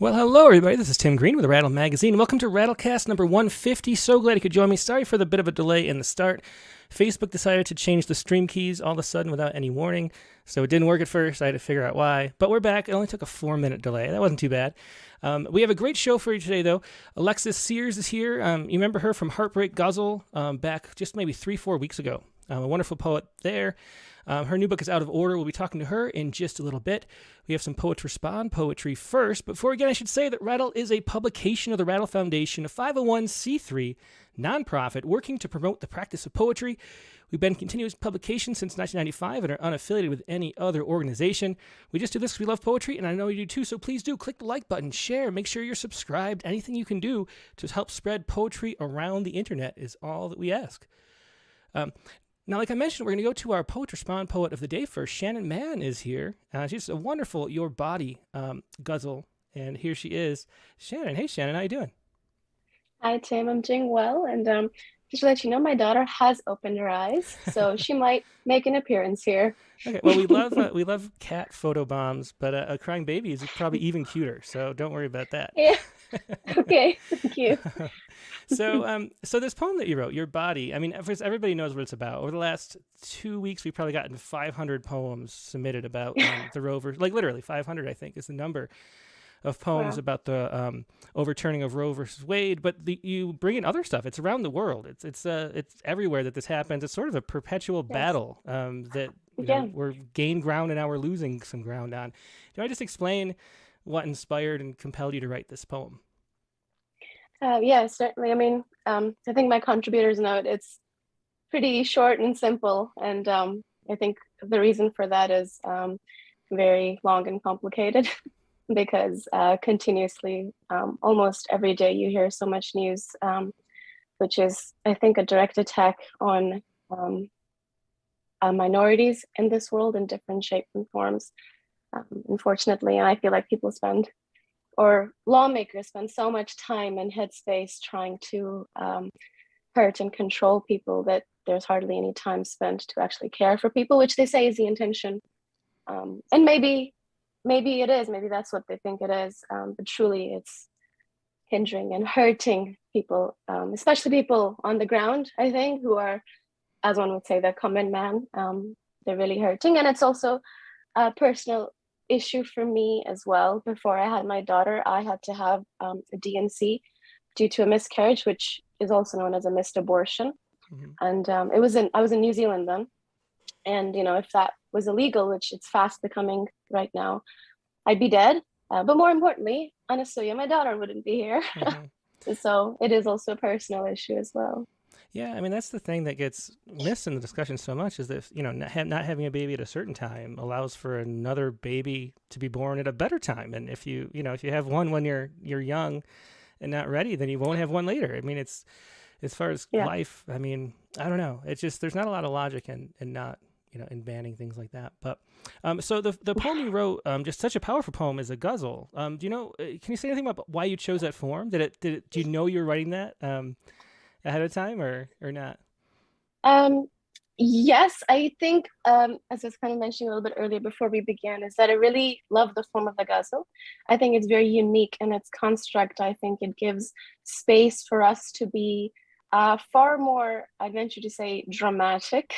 Well, hello, everybody. This is Tim Green with Rattle Magazine. Welcome to Rattlecast number 150. So glad you could join me. Sorry for the bit of a delay in the start. Facebook decided to change the stream keys all of a sudden without any warning, so it didn't work at first. I had to figure out why. But we're back. It only took a 4-minute delay. That wasn't too bad. We have a great show for you today, though. Alexis Sears is here. You remember her from Heartbreak Ghazal back just maybe 3-4 weeks ago. A wonderful poet there. Her new book is out of order. We'll be talking to her in just a little bit. We have some Poets Respond poetry first. Before again, I should say that Rattle is a publication of the Rattle Foundation, a 501c3 nonprofit working to promote the practice of poetry. We've been in continuous publication since 1995 and are unaffiliated with any other organization. We just do this because we love poetry, and I know you do too, so please do click the like button, share, make sure you're subscribed. Anything you can do to help spread poetry around the internet is all that we ask. Now, like I mentioned, we're going to go to our Poet Respond poet of the day first. Shannan Mann is here. She's a wonderful Your Body ghazal, and here she is. Shannan, hey Shannan, how you doing? Hi, Tim. I'm doing well. And just to let you know, my daughter has opened her eyes, so she might make an appearance here. Okay, well, we love cat photo bombs, but a crying baby is probably even cuter, so don't worry about that. Yeah. Okay. Thank you. So this poem that you wrote, Your Body, I mean, everybody knows what it's about. Over the last 2 weeks, we've probably gotten 500 poems submitted about the rover. Like literally 500, I think, is the number of poems Wow. about the overturning of Roe versus Wade. But you bring in other stuff. It's around the world. It's everywhere that this happens. It's sort of a perpetual Yes. battle that Yeah. we're gain ground and now we're losing some ground on. Do I just explain what inspired and compelled you to write this poem? Yeah, certainly. I mean, I think my contributors know it's pretty short and simple. And I think the reason for that is very long and complicated because continuously, almost every day, you hear so much news, which is, I think, a direct attack on um, minorities in this world in different shapes and forms. Unfortunately, and I feel like people spend or lawmakers spend so much time and headspace trying to hurt and control people that there's hardly any time spent to actually care for people, which they say is the intention. And maybe it is, maybe that's what they think it is, but truly it's hindering and hurting people, especially people on the ground, I think, who are, as one would say, the common man. They're really hurting. And it's also a personal issue for me as well. Before I had my daughter, I had to have a DNC due to a miscarriage, which is also known as a missed abortion. Mm-hmm. And I was in New Zealand then. And if that was illegal, which it's fast becoming right now, I'd be dead. But more importantly, Anasuya, my daughter, wouldn't be here. Mm-hmm. So it is also a personal issue as well. Yeah, I mean that's the thing that gets missed in the discussion so much is that not having a baby at a certain time allows for another baby to be born at a better time, and if you have one when you're young and not ready, then you won't have one later. I mean, it's as far as Yeah. life. I mean, I don't know. It's just there's not a lot of logic in not in banning things like that. But so the poem you wrote, just such a powerful poem, is a ghazal. Do you know? Can you say anything about why you chose that form? Do you know you were writing that? Ahead of time or not? Um, yes, I think, as I was kind of mentioning a little bit earlier before we began, is that I really love the form of the ghazal. I think it's very unique in its construct. I think it gives space for us to be far more, I'd venture to say, dramatic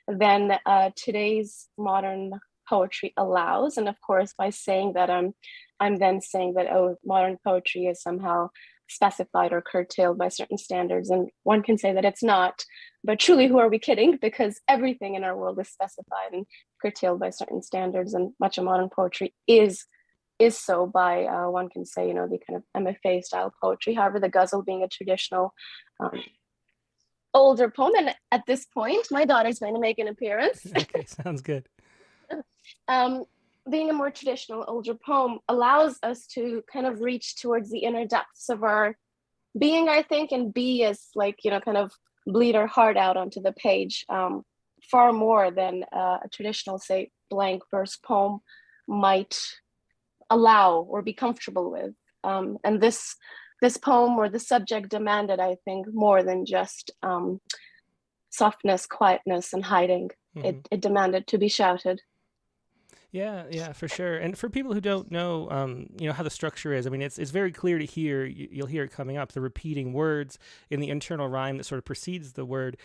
than today's modern poetry allows. And of course, by saying that, I'm then saying that, oh, modern poetry is somehow specified or curtailed by certain standards. And one can say that it's not. But truly, who are we kidding? Because everything in our world is specified and curtailed by certain standards, and much of modern poetry is so by one can say, the kind of M.F.A style poetry. However, the ghazal being a traditional um, older poem, and at this point, my daughter's going to make an appearance. Okay, sounds good. um, Being a more traditional older poem allows us to kind of reach towards the inner depths of our being, I think, and be as like, kind of bleed our heart out onto the page, far more than a traditional, say, blank verse poem might allow or be comfortable with. And this poem or the subject demanded, I think, more than just softness, quietness, and hiding. Hmm. It demanded to be shouted. Yeah, for sure. And for people who don't know, how the structure is, I mean, it's very clear to hear. You'll hear it coming up, the repeating words in the internal rhyme that sort of precedes the word.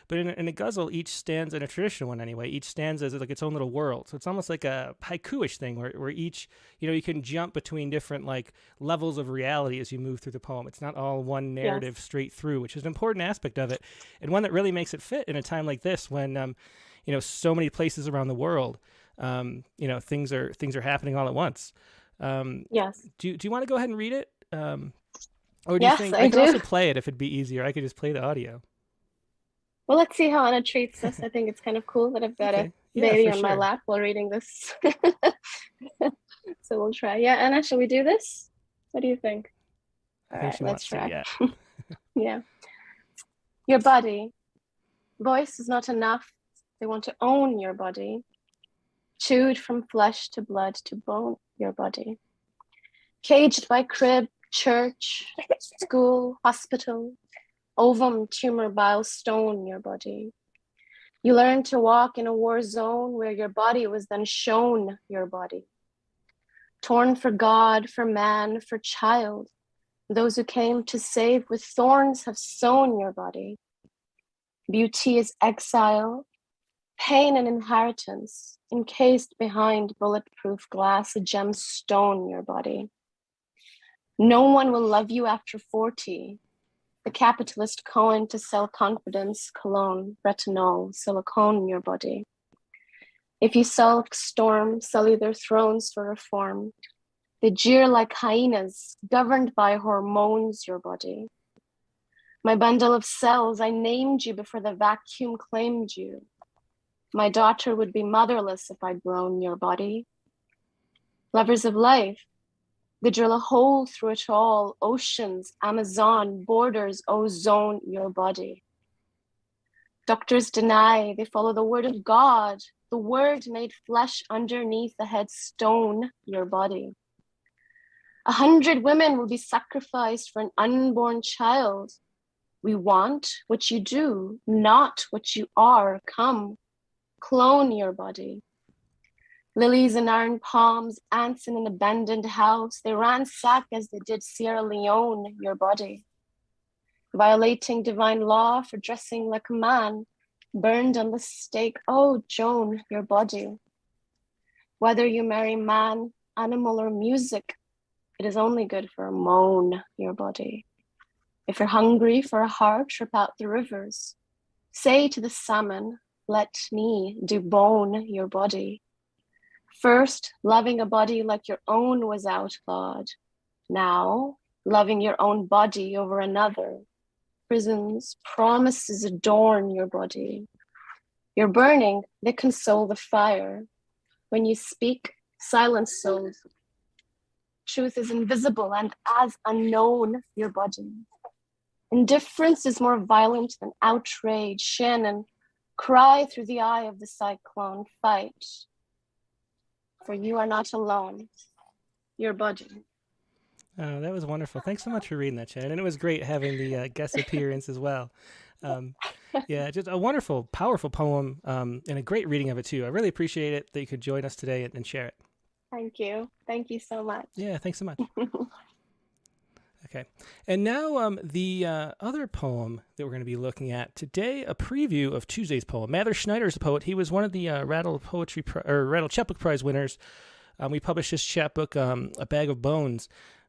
But in a ghazal, each stanza, in a traditional one anyway, each stanza is like its own little world. So it's almost like a haiku-ish thing where each, you can jump between different like levels of reality as you move through the poem. It's not all one narrative Yes. straight through, which is an important aspect of it, and one that really makes it fit in a time like this when, so many places around the world, things are happening all at once. Yes. Do you want to go ahead and read it? Or do you Yes, think I I could do. also play it if it'd be easier? I could just play the audio. Well, let's see how Anna treats this. I think it's kind of cool that I've got a Okay. Yeah, baby for on my sure. lap while reading this. So we'll try. Yeah, Anna, shall we do this? What do you think? I All think right, she let's wants to. try. Yeah. Yeah. Your body. Voice is not enough. They want to own your body. Chewed from flesh to blood to bone, your body. Caged by crib, church, school, hospital, ovum, tumor, bile, stone, your body. You learn to walk in a war zone where your body was then shown your body. Torn for God, for man, for child. Those who came to save with thorns have sown your body. Beauty is exile, pain an inheritance, encased behind bulletproof glass, a gemstone your body. No one will love you after 40. The capitalist coin to sell confidence, cologne, retinol, silicone your body. If you self-storm, sully their thrones for reform. They jeer like hyenas, governed by hormones your body. My bundle of cells, I named you before the vacuum claimed you. My daughter would be motherless if I'd grown your body. Lovers of life, they drill a hole through it all. Oceans, Amazon, borders, ozone your body. Doctors deny, they follow the word of God, the word made flesh underneath the headstone your body. 100 women will be sacrificed for an unborn child. We want what you do, not what you are. Come, clone your body. Lilies in iron palms, ants in an abandoned house. They ransack as they did Sierra Leone, your body. Violating divine law for dressing like a man, burned on the stake. Oh, Joan, your body. Whether you marry man, animal, or music, it is only good for a moan, your body. If you're hungry for a heart, trip out the rivers. Say to the salmon, let me debone your body. First, loving a body like your own was outlawed. Now, loving your own body over another. Prisons, promises adorn your body. You're burning, they console the fire. When you speak, silence sows. Truth is invisible and as unknown your body. Indifference is more violent than outrage. Shannan, cry through the eye of the cyclone. Fight, for you are not alone. Your body. Oh, that was wonderful. Thanks so much for reading that, Shannon. And it was great having the guest appearance as well. Um, yeah, just a wonderful, powerful poem, and a great reading of it too. I really appreciate it that you could join us today and share it. Thank you. Thank you so much. Yeah, thanks so much. Okay. And now the other poem that we're going to be looking at today, a preview of Tuesday's poem. Mather Schneider is a poet. He was one of the Rattle Rattle Chapbook Prize winners. We published his chapbook, A Bag of Bones,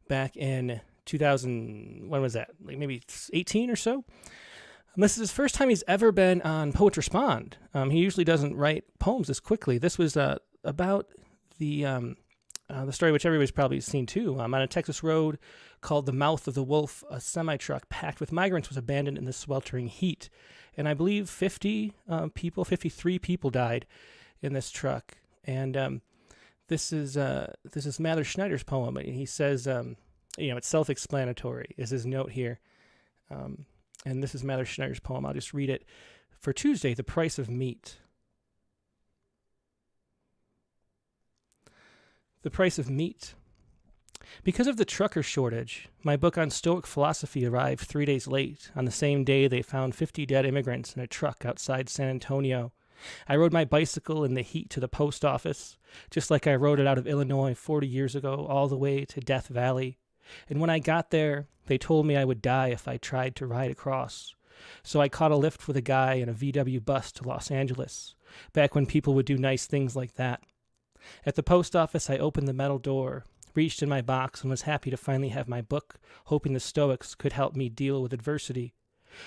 back in 2000. When was that? Like maybe 18 or so. This is his first time he's ever been on Poet Respond. He usually doesn't write poems this quickly. This was about the story which everybody's probably seen too. On a Texas road called The Mouth of the Wolf, a semi-truck packed with migrants was abandoned in the sweltering heat. And I believe 53 people died in this truck. And this is Mather Schneider's poem. He says, it's self-explanatory is his note here. And this is Mather Schneider's poem. I'll just read it. For Tuesday, The Price of Meat. The price of meat. Because of the trucker shortage, my book on Stoic philosophy arrived 3 days late. On the same day, they found 50 dead immigrants in a truck outside San Antonio. I rode my bicycle in the heat to the post office, just like I rode it out of Illinois 40 years ago, all the way to Death Valley. And when I got there, they told me I would die if I tried to ride across. So I caught a lift with a guy in a VW bus to Los Angeles, back when people would do nice things like that. At the post office, I opened the metal door, reached in my box, and was happy to finally have my book, hoping the Stoics could help me deal with adversity.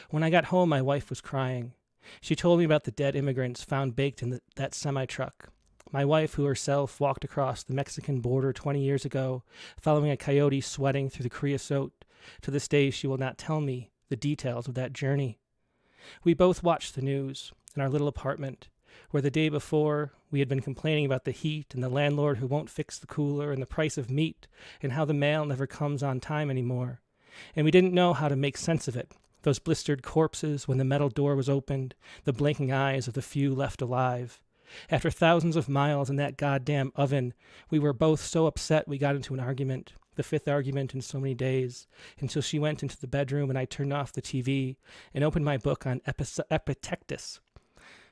When I got home, my wife was crying. She told me about the dead immigrants found baked in that semi-truck. My wife, who herself walked across the Mexican border 20 years ago, following a coyote sweating through the creosote, to this day she will not tell me the details of that journey. We both watched the news in our little apartment, where the day before we had been complaining about the heat and the landlord who won't fix the cooler and the price of meat and how the mail never comes on time anymore. And we didn't know how to make sense of it. Those blistered corpses when the metal door was opened, the blinking eyes of the few left alive. After thousands of miles in that goddamn oven, we were both so upset we got into an argument, the fifth argument in so many days, until she went into the bedroom and I turned off the TV and opened my book on Epictetus,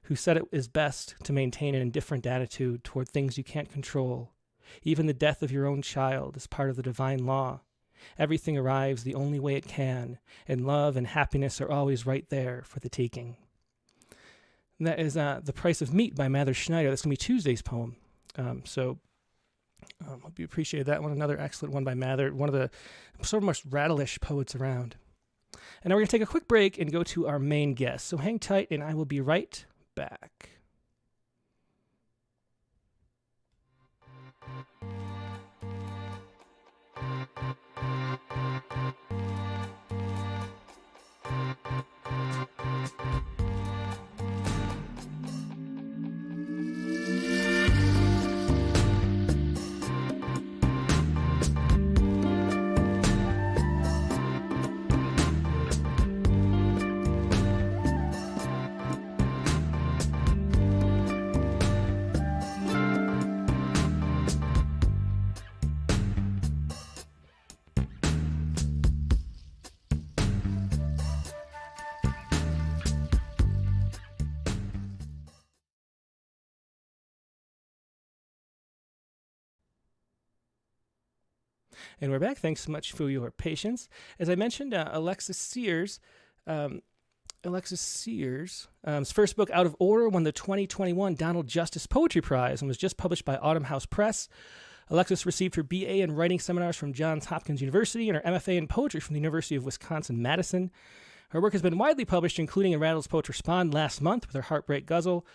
who said it is best to maintain an indifferent attitude toward things you can't control. Even the death of your own child is part of the divine law. Everything arrives the only way it can, and love and happiness are always right there for the taking. And that is The Price of Meat by Mather Schneider. That's going to be Tuesday's poem. Hope you appreciate that one. Another excellent one by Mather, one of the sort of most Rattle-ish poets around. And now we're going to take a quick break and go to our main guest. So hang tight, and I will be right back. And we're back. Thanks so much for your patience. As I mentioned, Alexis Sears' first book, Out of Order, won the 2021 Donald Justice Poetry Prize and was just published by Autumn House Press. Alexis received her BA in writing seminars from Johns Hopkins University and her M.F.A. in poetry from the University of Wisconsin-Madison. Her work has been widely published, including in Rattle's Poetry Spawn last month with her Heartbreak Ghazal.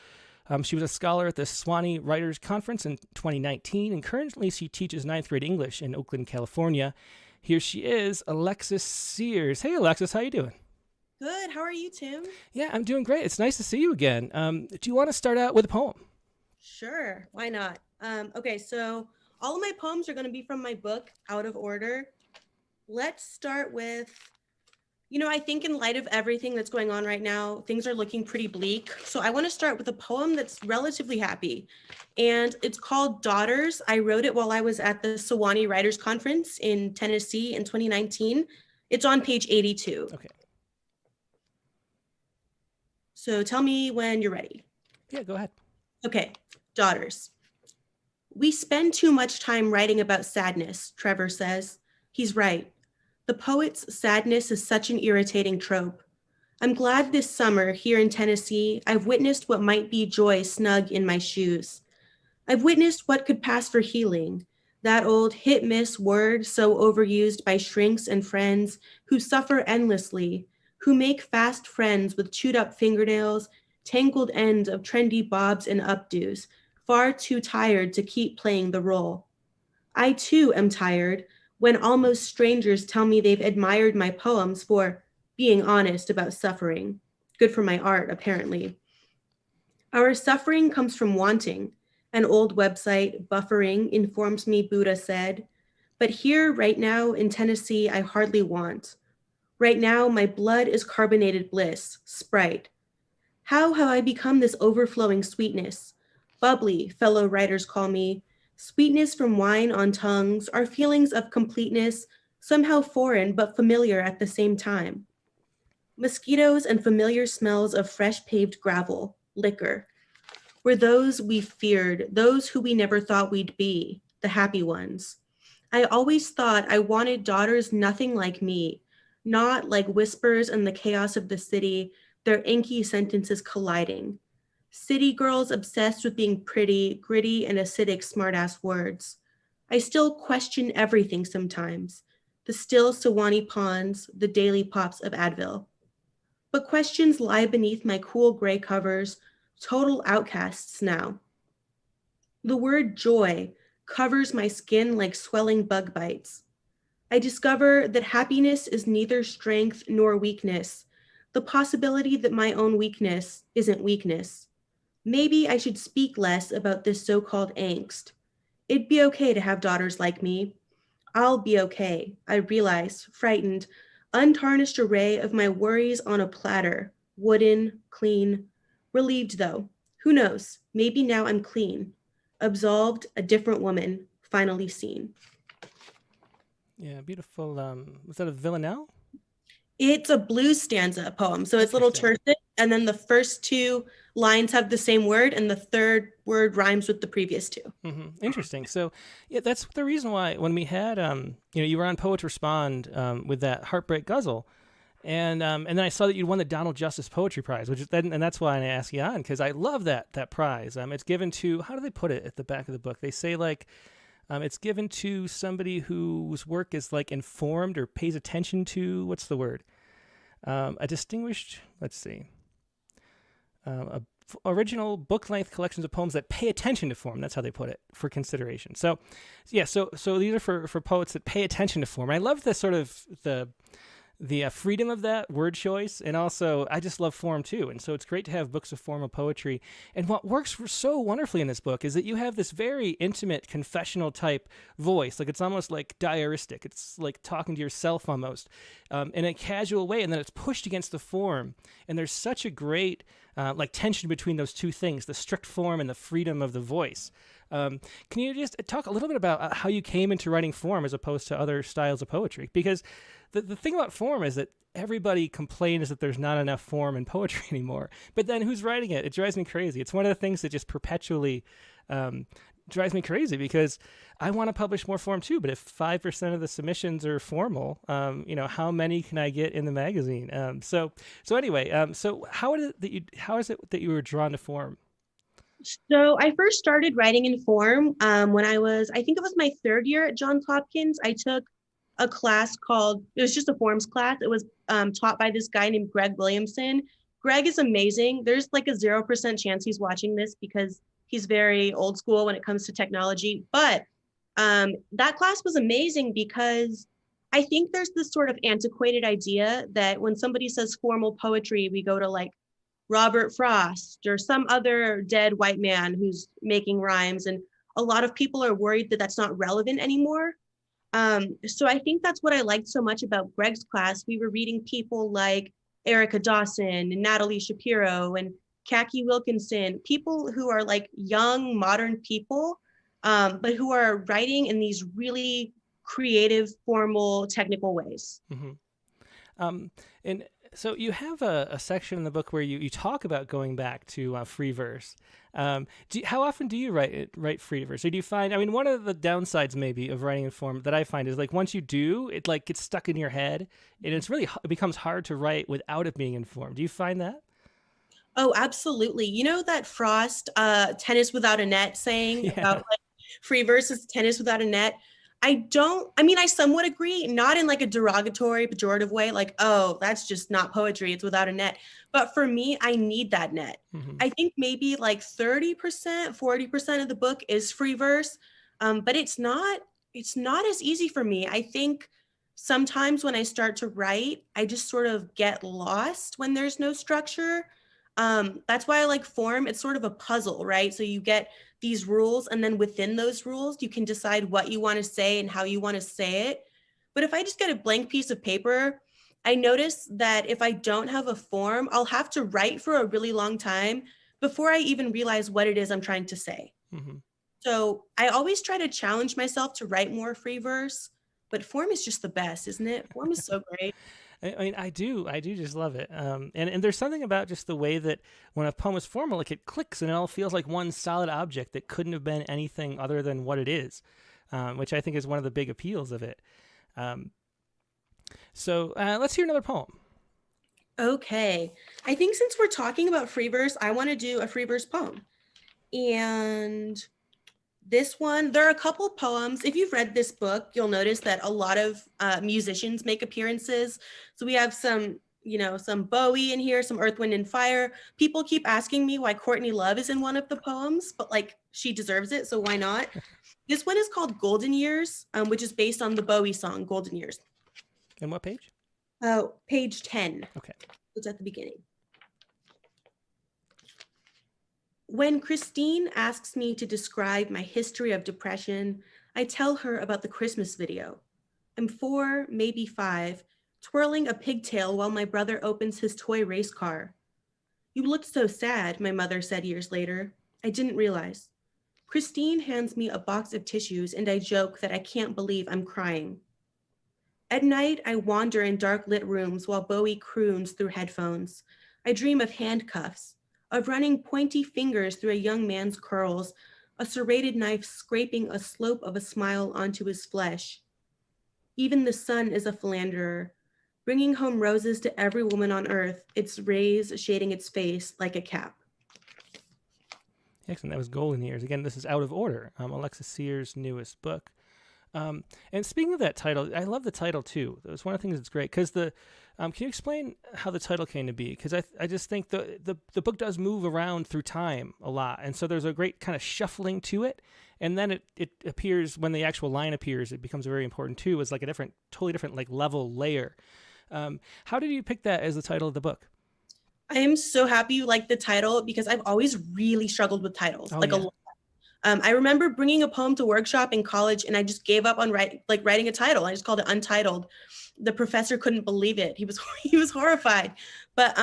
She was a scholar at the Sewanee Writers Conference in 2019, and currently she teaches 9th grade English in Oakland, California. Here she is, Alexis Sears. Hey, Alexis, how you doing? Good. How are you, Tim? Yeah, I'm doing great. It's nice to see you again. Do you want to start out with a poem? Sure. Why not? Okay, so all of my poems are going to be from my book, Out of Order. Let's start with, I think in light of everything that's going on right now, things are looking pretty bleak. So I want to start with a poem that's relatively happy. And it's called Daughters. I wrote it while I was at the Sewanee Writers Conference in Tennessee in 2019. It's on page 82. Okay. So tell me when you're ready. Yeah, go ahead. Okay, Daughters. We spend too much time writing about sadness, Trevor says. He's right. The poet's sadness is such an irritating trope. I'm glad this summer here in Tennessee, I've witnessed what might be joy snug in my shoes. I've witnessed what could pass for healing, that old hit-miss word so overused by shrinks and friends who suffer endlessly, who make fast friends with chewed-up fingernails, tangled ends of trendy bobs and updos, far too tired to keep playing the role. I too am tired, when almost strangers tell me they've admired my poems for being honest about suffering. Good for my art, apparently. Our suffering comes from wanting. An old website, Buffering, informs me Buddha said. But here, right now, in Tennessee, I hardly want. Right now, my blood is carbonated bliss, Sprite. How have I become this overflowing sweetness? Bubbly, fellow writers call me. Sweetness from wine on tongues are feelings of completeness, somehow foreign but familiar at the same time. Mosquitoes and familiar smells of fresh paved gravel, liquor. were those we feared, those who we never thought we'd be, the happy ones. I always thought I wanted daughters nothing like me, not like whispers in the chaos of the city, their inky sentences colliding. City girls obsessed with being pretty, gritty, and acidic smartass words. I still question everything sometimes, the still Sewanee ponds, the daily pops of Advil. But questions lie beneath my cool gray covers, total outcasts now. The word joy covers my skin like swelling bug bites. I discover that happiness is neither strength nor weakness, the possibility that my own weakness isn't weakness. Maybe I should speak less about this so-called angst. It'd be okay to have daughters like me. I'll be okay, I realize, frightened, untarnished array of my worries on a platter, wooden, clean. Relieved though, who knows, maybe now I'm clean. Absolved, a different woman, finally seen. Yeah, beautiful. Was that a villanelle? It's a blues stanza poem. So it's little tercet, and then the first two lines have the same word, and the third word rhymes with the previous two. Mm-hmm. Interesting. So yeah, that's the reason why when we had, you were on Poets Respond with that Heartbreak Ghazal, and then I saw that you won the Donald Justice Poetry Prize, and that's why I asked you on, because I love that prize. It's given to, how do they put it at the back of the book? They say like, it's given to somebody whose work is like informed or pays attention to, what's the word? A distinguished, let's see, original book-length collections of poems that pay attention to form. That's how they put it, for consideration. So, yeah, so these are for poets that pay attention to form. And I love the sort of the freedom of that word choice, and also I just love form too, and so it's great to have books of formal poetry. And what works so wonderfully in this book is that you have this very intimate confessional type voice, like it's almost like diaristic, it's like talking to yourself almost, in a casual way, and then it's pushed against the form, and there's such a great like tension between those two things, the strict form and the freedom of the voice. Can you just talk a little bit about how you came into writing form as opposed to other styles of poetry? Because the thing about form is that everybody complains that there's not enough form in poetry anymore. But then who's writing it? It drives me crazy. It's one of the things that just perpetually drives me crazy, because I want to publish more form too. But if 5% of the submissions are formal, how many can I get in the magazine? So anyway, so how is it that you were drawn to form? So I first started writing in form when I think it was my third year at Johns Hopkins. I took a class it was just a forms class. It was taught by this guy named Greg Williamson. Greg is amazing. There's like a 0% chance he's watching this because he's very old school when it comes to technology. But that class was amazing because I think there's this sort of antiquated idea that when somebody says formal poetry, we go to like Robert Frost or some other dead white man who's making rhymes. And a lot of people are worried that that's not relevant anymore. So I think that's what I liked so much about Greg's class. We were reading people like Erica Dawson and Natalie Shapiro and Kaki Wilkinson, people who are like young, modern people, but who are writing in these really creative, formal, technical ways. Mm-hmm. And so you have a section in the book where you talk about going back to free verse. How often do you write free verse? Or do you find, one of the downsides maybe of writing in form that I find is like once you do, it like gets stuck in your head, and it becomes hard to write without it being in form. Do you find that? Oh, absolutely. You know that Frost tennis without a net saying about like free verse is tennis without a net? I somewhat agree, not in like a derogatory, pejorative way, like, oh, that's just not poetry, it's without a net. But for me, I need that net. Mm-hmm. I think maybe like 30%, 40% of the book is free verse, but it's not as easy for me. I think sometimes when I start to write, I just sort of get lost when there's no structure. That's why I like form. It's sort of a puzzle, right? So you get these rules, and then within those rules, you can decide what you want to say and how you want to say it. But if I just get a blank piece of paper, I notice that if I don't have a form, I'll have to write for a really long time before I even realize what it is I'm trying to say. Mm-hmm. So I always try to challenge myself to write more free verse, but form is just the best, isn't it? Form is so great. I mean, I do just love it. And there's something about just the way that when a poem is formal, like it clicks and it all feels like one solid object that couldn't have been anything other than what it is, which I think is one of the big appeals of it. So let's hear another poem. Okay. I think since we're talking about free verse, I want to do a free verse poem. And this one, there are a couple poems. If you've read this book, you'll notice that a lot of musicians make appearances. So we have some Bowie in here, some Earth, Wind, and Fire. People keep asking me why Courtney Love is in one of the poems, but like she deserves it, so why not? This one is called Golden Years, which is based on the Bowie song Golden Years. And what page? Page 10. Okay. It's at the beginning. When Christine asks me to describe my history of depression, I tell her about the Christmas video. I'm 4, maybe 5, twirling a pigtail while my brother opens his toy race car. You looked so sad, my mother said years later. I didn't realize. Christine hands me a box of tissues and I joke that I can't believe I'm crying. At night, I wander in dark lit rooms while Bowie croons through headphones. I dream of handcuffs, of running pointy fingers through a young man's curls, a serrated knife scraping a slope of a smile onto his flesh. Even the sun is a philanderer, bringing home roses to every woman on earth, its rays shading its face like a cap. Excellent. That was Golden Years. Again, this is Out of Order, Alexis Sears' newest book. And speaking of that title, I love the title too. It was one of the things that's great because can you explain how the title came to be? Because I just think the book does move around through time a lot, and so there's a great kind of shuffling to it, and then it appears when the actual line appears, it becomes very important too. It's like a totally different like level layer. How did you pick that as the title of the book? I am so happy you like the title because I've always really struggled with titles, a lot. I remember bringing a poem to workshop in college and I just gave up on writing a title. I just called it Untitled. The professor couldn't believe it. He was horrified. But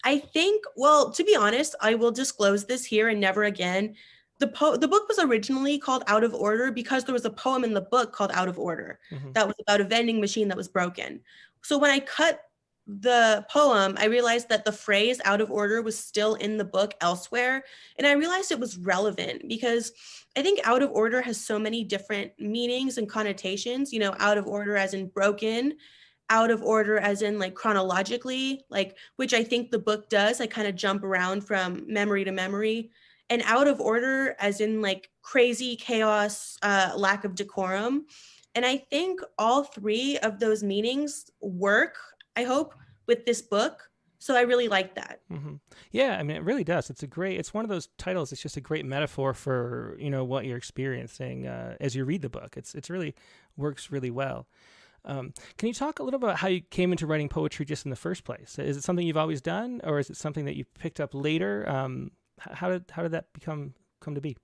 I think, well, to be honest, I will disclose this here and never again. The book was originally called Out of Order because there was a poem in the book called Out of Order that was about a vending machine that was broken. So when I cut the poem, I realized that the phrase out of order was still in the book elsewhere. And I realized it was relevant because I think out of order has so many different meanings and connotations, out of order as in broken, out of order as in like chronologically, like, which I think the book does. I kind of jump around from memory to memory, and out of order as in like crazy chaos, lack of decorum. And I think all three of those meanings work, I hope, with this book. So I really like that. Mm-hmm. Yeah, I mean, it really does. It's one of those titles. It's just a great metaphor for, what you're experiencing as you read the book. It's really works really well. Can you talk a little about how you came into writing poetry just in the first place? Is it something you've always done, or is it something that you picked up later? How did that come to be?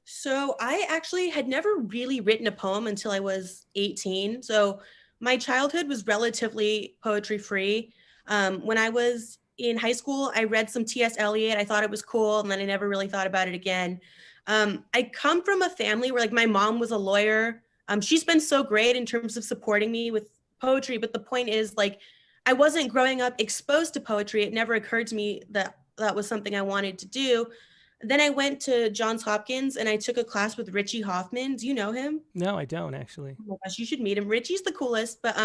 So I actually had never really written a poem until I was 18. So my childhood was relatively poetry free. When I was in high school, I read some T.S. Eliot. I thought it was cool, and then I never really thought about it again. I come from a family where my mom was a lawyer. She's been so great in terms of supporting me with poetry, but the point is I wasn't growing up exposed to poetry. It never occurred to me that that was something I wanted to do. Then I went to Johns Hopkins and I took a class with Richie Hoffman. Do you know him? No, I don't actually. Oh my gosh, you should meet him. Richie's the coolest. But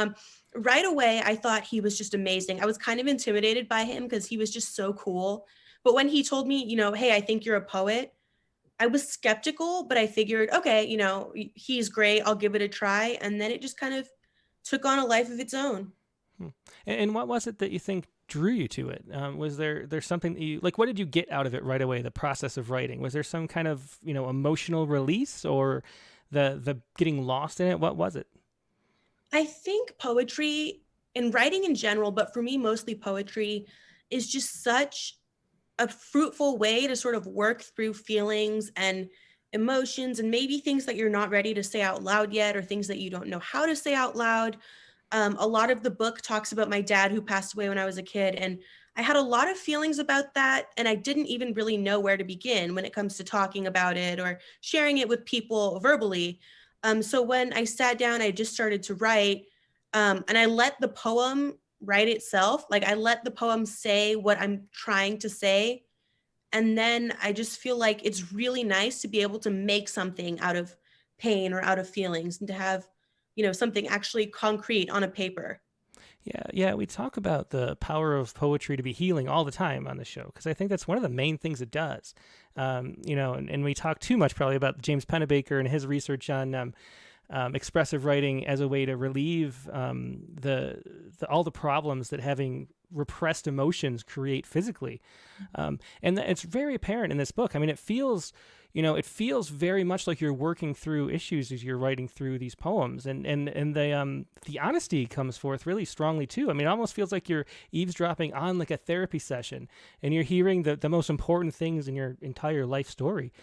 right away, I thought he was just amazing. I was kind of intimidated by him because he was just so cool. But when he told me, hey, I think you're a poet, I was skeptical, but I figured, okay, he's great. I'll give it a try. And then it just kind of took on a life of its own. And what was it that you think drew you to it? Was there something that you what did you get out of it right away? The process of writing, was there some kind of emotional release, or the getting lost in it? What was it? I think poetry and writing in general, but for me mostly poetry, is just such a fruitful way to sort of work through feelings and emotions and maybe things that you're not ready to say out loud yet, or things that you don't know how to say out loud. A lot of the book talks about my dad who passed away when I was a kid, and I had a lot of feelings about that, and I didn't even really know where to begin when it comes to talking about it or sharing it with people verbally. So when I sat down, I just started to write, and I let the poem write itself. Like I let the poem say what I'm trying to say. And then I just feel like it's really nice to be able to make something out of pain or out of feelings and to have, something actually concrete on a paper. Yeah, we talk about the power of poetry to be healing all the time on the show because I think that's one of the main things it does. And we talk too much probably about James Pennebaker and his research on expressive writing as a way to relieve all the problems that having repressed emotions create physically, and it's very apparent in this book. I mean, it feels very much like you're working through issues as you're writing through these poems, and the honesty comes forth really strongly too. I mean, it almost feels like you're eavesdropping on like a therapy session, and you're hearing the most important things in your entire life story.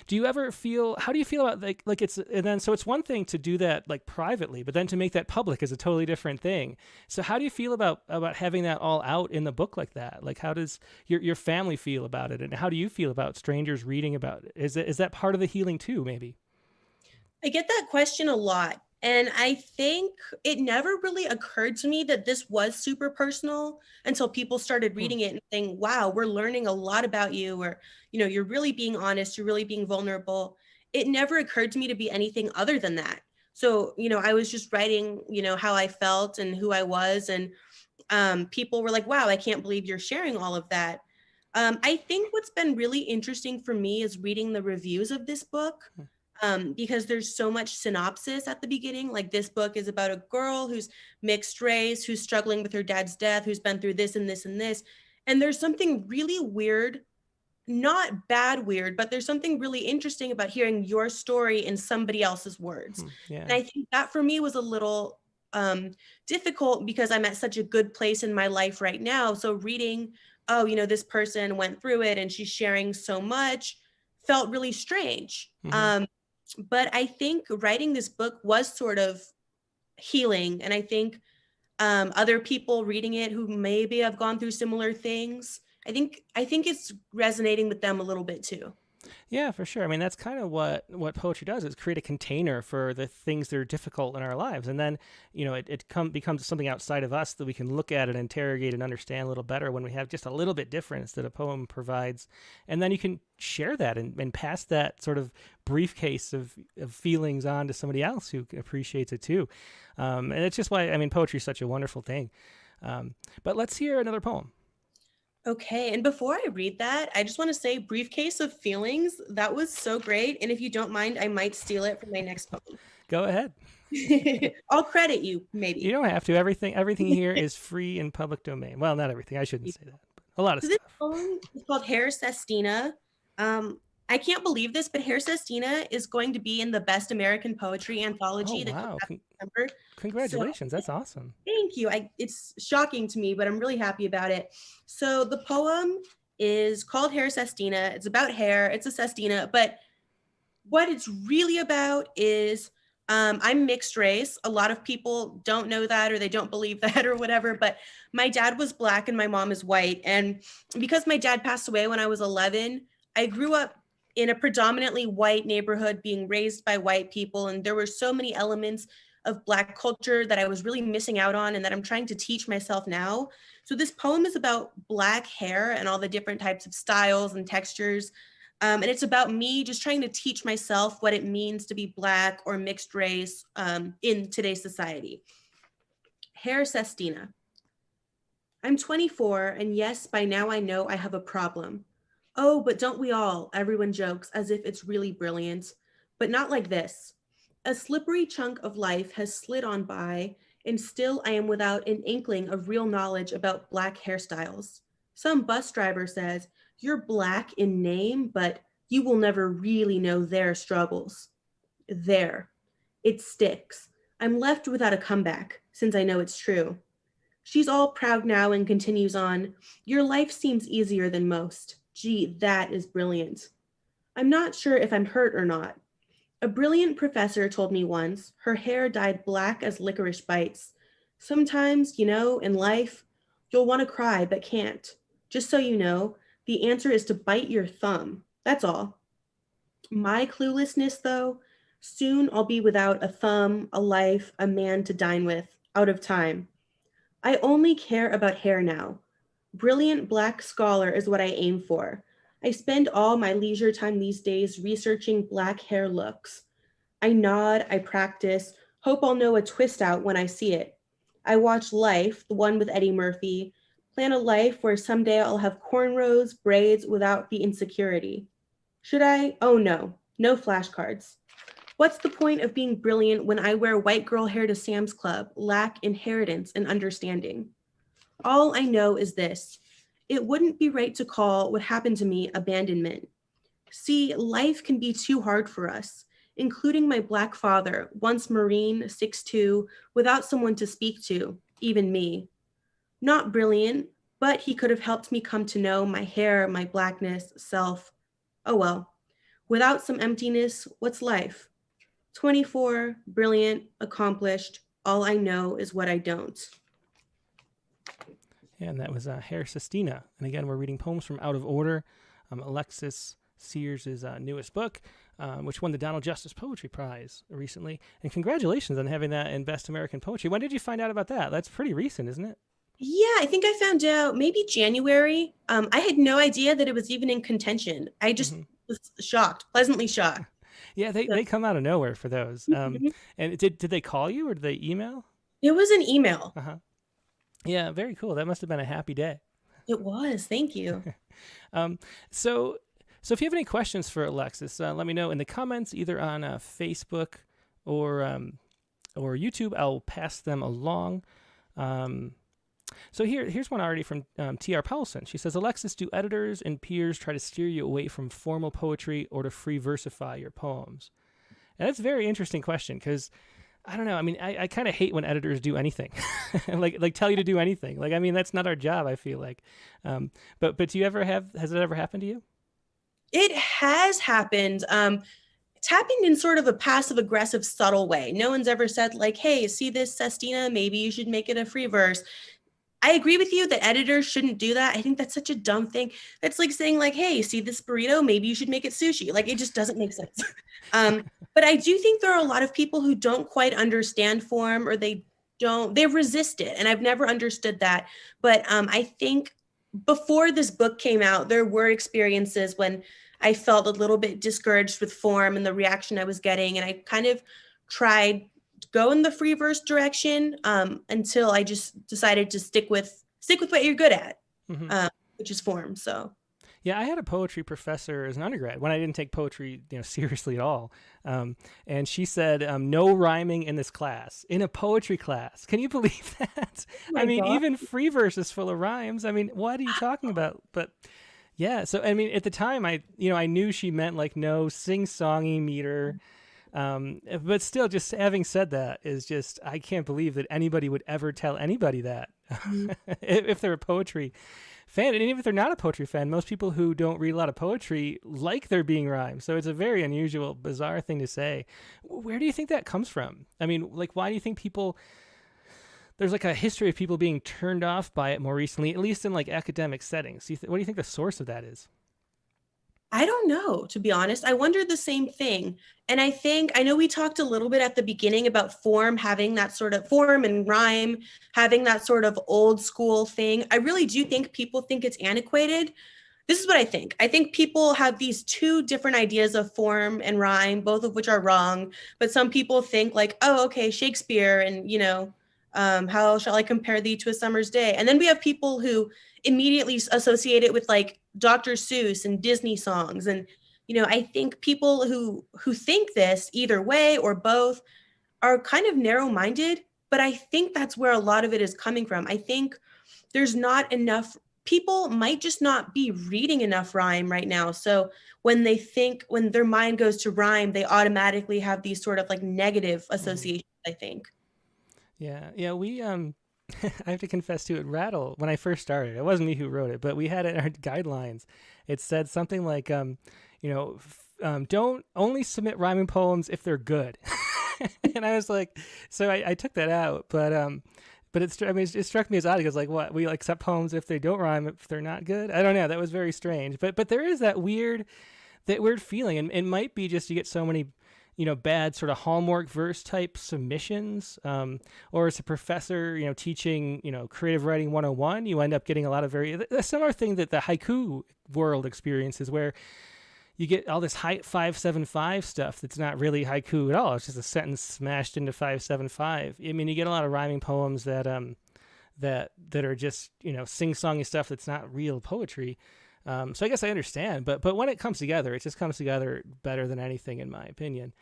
Do you ever feel? How do you feel about like it's and then so it's one thing to do that like privately, but then to make that public is a totally different thing. So how do you feel about having that all out in the book like that? Like how does your family feel about it, and how do you feel about strangers reading about it? Is that part of the healing too? Maybe. I get that question a lot. And I think it never really occurred to me that this was super personal until people started reading it and saying, wow, we're learning a lot about you, or, you're really being honest, you're really being vulnerable. It never occurred to me to be anything other than that. So, I was just writing, how I felt and who I was. And people were like, wow, I can't believe you're sharing all of that. I think what's been really interesting for me is reading the reviews of this book. Because there's so much synopsis at the beginning. Like this book is about a girl who's mixed race, who's struggling with her dad's death, who's been through this and this and this. And there's something really weird, not bad weird, but there's something really interesting about hearing your story in somebody else's words. Yeah. And I think that for me was a little difficult because I'm at such a good place in my life right now. So reading, this person went through it and she's sharing so much felt really strange. Mm-hmm. But I think writing this book was sort of healing. And I think other people reading it who maybe have gone through similar things, I think it's resonating with them a little bit too. Yeah, for sure. I mean, that's kind of what poetry does, is create a container for the things that are difficult in our lives. And then, it becomes something outside of us that we can look at and interrogate and understand a little better when we have just a little bit difference that a poem provides. And then you can share that and pass that sort of briefcase of feelings on to somebody else who appreciates it too. And it's just why, I mean, poetry is such a wonderful thing. But let's hear another poem. Okay, and before I read that, I just want to say Briefcase of Feelings. That was so great. And if you don't mind, I might steal it for my next poem. Go ahead. I'll credit you, maybe. You don't have to. Everything here is free in public domain. Well, not everything. I shouldn't say that. But a lot of stuff. This poem is called Hair Sestina. I can't believe this, but Hair Sestina is going to be in the Best American Poetry Anthology. Oh, wow. That comes out in December. Congratulations. That's awesome. Thank you. It's shocking to me, but I'm really happy about it. So the poem is called Hair Sestina. It's about hair. It's a sestina, but what it's really about is I'm mixed race. A lot of people don't know that, or they don't believe that, or whatever, but my dad was Black and my mom is white. And because my dad passed away when I was 11, I grew up in a predominantly white neighborhood, being raised by white people. And there were so many elements of Black culture that I was really missing out on and that I'm trying to teach myself now. So this poem is about Black hair and all the different types of styles and textures. And it's about me just trying to teach myself what it means to be Black or mixed race in today's society. Hair Sestina. I'm 24, and yes, by now I know I have a problem. Oh, but don't we all? Everyone jokes as if it's really brilliant, but not like this. A slippery chunk of life has slid on by, and still I am without an inkling of real knowledge about Black hairstyles. Some bus driver says, you're Black in name, but you will never really know their struggles. There. It sticks. I'm left without a comeback, since I know it's true. She's all proud now and continues on, your life seems easier than most. Gee, that is brilliant. I'm not sure if I'm hurt or not. A brilliant professor told me once her hair dyed Black as licorice bites. Sometimes, in life, you'll want to cry but can't. Just so you know, the answer is to bite your thumb. That's all. My cluelessness, though, soon I'll be without a thumb, a life, a man to dine with, out of time. I only care about hair now. Brilliant black scholar is what I aim for. I spend all my leisure time these days researching black hair looks. I nod, I practice, hope I'll know a twist out when I see it. I watch Life, the one with Eddie Murphy, plan a life where someday I'll have cornrows, braids without the insecurity. Should I? Oh no, no flashcards. What's the point of being brilliant when I wear white girl hair to Sam's Club, lack inheritance and understanding? All I know is this. It wouldn't be right to call what happened to me abandonment. See, life can be too hard for us, including my Black father, once Marine, 6'2", without someone to speak to, even me. Not brilliant, but he could have helped me come to know my hair, my Blackness, self. Oh well, without some emptiness, what's life? 24, brilliant, accomplished, all I know is what I don't. And that was Hair Sestina. And again, we're reading poems from Out of Order, Alexis Sears' newest book, which won the Donald Justice Poetry Prize recently. And congratulations on having that in Best American Poetry. When did you find out about that? That's pretty recent, isn't it? Yeah, I think I found out maybe January. I had no idea that it was even in contention. I just was shocked, pleasantly shocked. Yeah, they come out of nowhere for those. And did they call you or did they email? It was an email. Yeah, very cool. That must have been a happy day. It was. Thank you. So if you have any questions for Alexis, let me know in the comments, either on Facebook or YouTube. I'll pass them along. So here's one already from T.R. Paulson. She says, Alexis, do editors and peers try to steer you away from formal poetry or to free versify your poems? And that's a very interesting question because I don't know. I mean, I kind of hate when editors do anything, like tell you to do anything. Like, I mean, that's not our job, I feel like. But do you ever has it ever happened to you? It has happened. It's happened in sort of a passive aggressive, subtle way. No one's ever said like, hey, see this Sestina? Maybe you should make it a free verse. I agree with you that editors shouldn't do that. I think that's such a dumb thing. That's like saying like, hey, see this burrito? Maybe you should make it sushi. Like, it just doesn't make sense. But I do think there are a lot of people who don't quite understand form, or they resist it. And I've never understood that. But I think before this book came out, there were experiences when I felt a little bit discouraged with form and the reaction I was getting. And I kind of tried to go in the free verse direction until I just decided to stick with what you're good at, which is form. So. Yeah, I had a poetry professor as an undergrad when I didn't take poetry, seriously at all. And she said, no rhyming in this class, in a poetry class. Can you believe that? Oh I mean, God. even free verse is full of rhymes. I mean, what are you talking about? But yeah, so I mean, at the time, I knew she meant like no sing-songy meter. But still, just having said that is just, I can't believe that anybody would ever tell anybody that if they're a poetry fan. And even if they're not a poetry fan, most people who don't read a lot of poetry like there being rhymes. So it's a very unusual, bizarre thing to say. Where do you think that comes from? I mean, like, why do you think there's like a history of people being turned off by it more recently, at least in like academic settings? What do you think the source of that is? I don't know, to be honest. I wondered the same thing. And I know we talked a little bit at the beginning about form having that sort of form and rhyme, having that sort of old school thing. I really do think people think it's antiquated. This is what I think. I think people have these two different ideas of form and rhyme, both of which are wrong. But some people think like, oh, okay, Shakespeare and, how shall I compare thee to a summer's day? And then we have people who immediately associate it with like Dr. Seuss and Disney songs. And, I think people who think this either way or both are kind of narrow-minded, but I think that's where a lot of it is coming from. I think there's not enough, people might just not be reading enough rhyme right now. So when their mind goes to rhyme, they automatically have these sort of like negative associations, I think. Yeah, we I have to confess to it. Rattle, when I first started, it wasn't me who wrote it, but we had it in our guidelines. It said something like, don't only submit rhyming poems if they're good. And I was like, so I took that out, but it struck me as odd because like, what, we accept poems if they don't rhyme if they're not good? I don't know. That was very strange. But there is that weird feeling, and it might be just you get so many bad sort of Hallmark verse type submissions, or as a professor, teaching, creative writing 101, you end up getting a lot of a similar thing that the haiku world experiences, where you get all this high 575 stuff that's not really haiku at all. It's just a sentence smashed into 575. I mean, you get a lot of rhyming poems that are just, sing-songy stuff that's not real poetry. So I guess I understand, but when it comes together, it just comes together better than anything, in my opinion.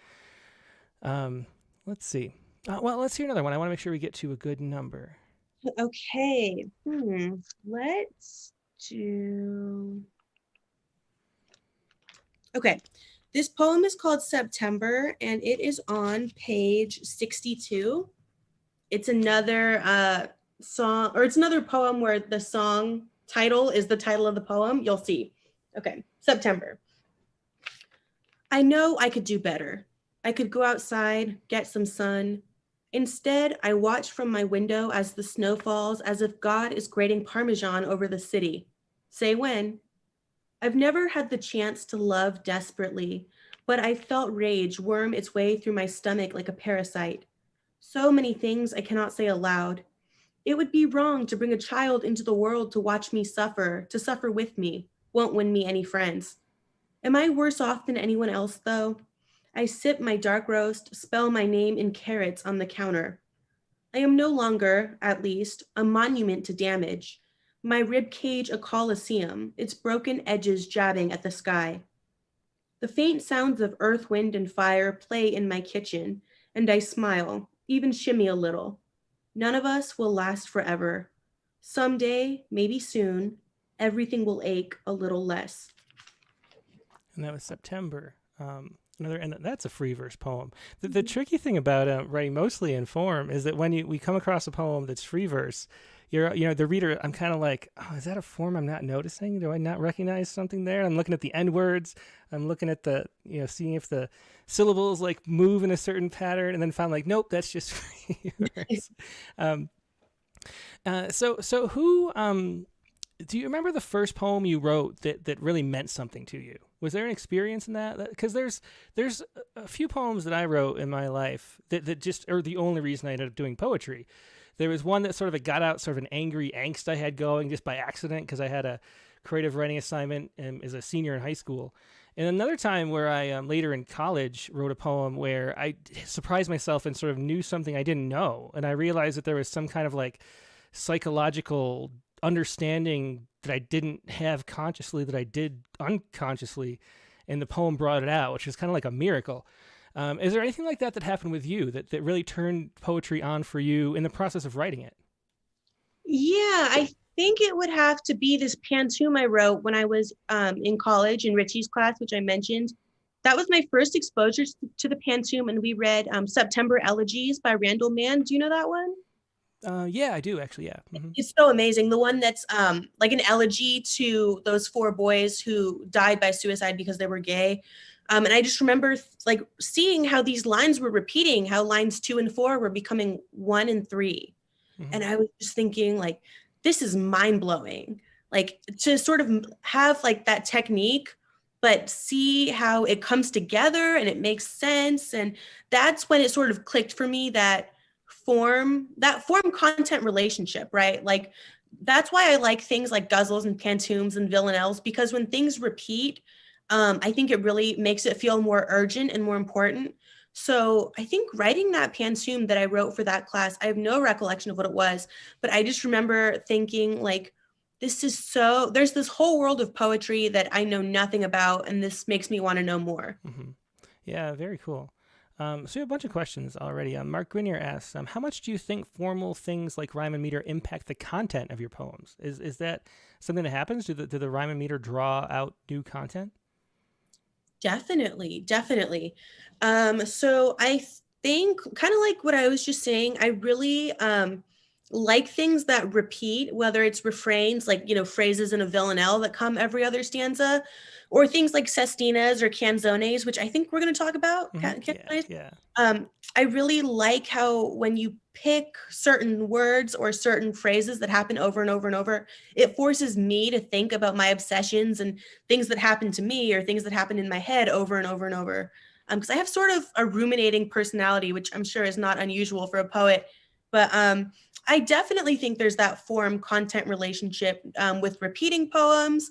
Let's see. Well, let's hear another one. I want to make sure we get to a good number. Okay. Let's do... Okay. This poem is called September, and it is on page 62. It's another song, or it's another poem where the song title is the title of the poem. You'll see. Okay, September. I know I could do better. I could go outside, get some sun. Instead, I watch from my window as the snow falls, as if God is grating Parmesan over the city. Say when. I've never had the chance to love desperately, but I felt rage worm its way through my stomach like a parasite. So many things I cannot say aloud. It would be wrong to bring a child into the world to watch me suffer, to suffer with me, won't win me any friends. Am I worse off than anyone else, though? I sip my dark roast, spell my name in carrots on the counter. I am no longer, at least, a monument to damage. My rib cage a coliseum, its broken edges jabbing at the sky. The faint sounds of earth, wind, and fire play in my kitchen, and I smile, even shimmy a little. None of us will last forever. Someday, maybe soon, everything will ache a little less. And that was September. And that's a free verse poem. The tricky thing about writing mostly in form is that when we come across a poem that's free verse, the reader, I'm kind of like, oh, is that a form I'm not noticing? Do I not recognize something there? I'm looking at the end words. I'm looking at seeing if the syllables like move in a certain pattern, and then finally like, nope, that's just free verse. So who, do you remember the first poem you wrote that really meant something to you? Was there an experience in that? Because there's a few poems that I wrote in my life that just are the only reason I ended up doing poetry. There was one that sort of got out sort of an angry angst I had going just by accident because I had a creative writing assignment as a senior in high school. And another time where I later in college wrote a poem where I surprised myself and sort of knew something I didn't know. And I realized that there was some kind of like psychological understanding that I didn't have consciously that I did unconsciously. And the poem brought it out, which is kind of like a miracle. Is there anything like that happened with you that really turned poetry on for you in the process of writing it? Yeah, I think it would have to be this pantoum I wrote when I was in college in Richie's class, which I mentioned. That was my first exposure to the pantoum, and we read September Elegies by Mann. Do you know that one? Yeah, I do actually. Yeah, mm-hmm. It's so amazing. The one that's like an elegy to those 4 boys who died by suicide because they were gay. And I just remember like seeing how these lines were repeating, how lines 2 and 4 were becoming 1 and 3. Mm-hmm. And I was just thinking like, this is mind blowing. Like to sort of have like that technique, but see how it comes together and it makes sense. And that's when it sort of clicked for me that form content relationship, right? Like that's why I like things like ghazals and pantoums and villanelles, because when things repeat, I think it really makes it feel more urgent and more important. So I think writing that pantoum that I wrote for that class, I have no recollection of what it was, but I just remember thinking like, there's this whole world of poetry that I know nothing about, and this makes me want to know more. Mm-hmm. Yeah, very cool. So we have a bunch of questions already. Mark Grenier asks, how much do you think formal things like rhyme and meter impact the content of your poems? Is that something that happens? Do the rhyme and meter draw out new content? Definitely. So I think kind of like what I was just saying, I really like things that repeat, whether it's refrains, like, phrases in a villanelle that come every other stanza, or things like sestinas or canzones, which I think we're going to talk about. Mm-hmm. Yeah. I really like how when you pick certain words or certain phrases that happen over and over and over, it forces me to think about my obsessions and things that happen to me or things that happen in my head over and over and over. because I have sort of a ruminating personality, which I'm sure is not unusual for a poet. But I definitely think there's that form-content relationship with repeating poems.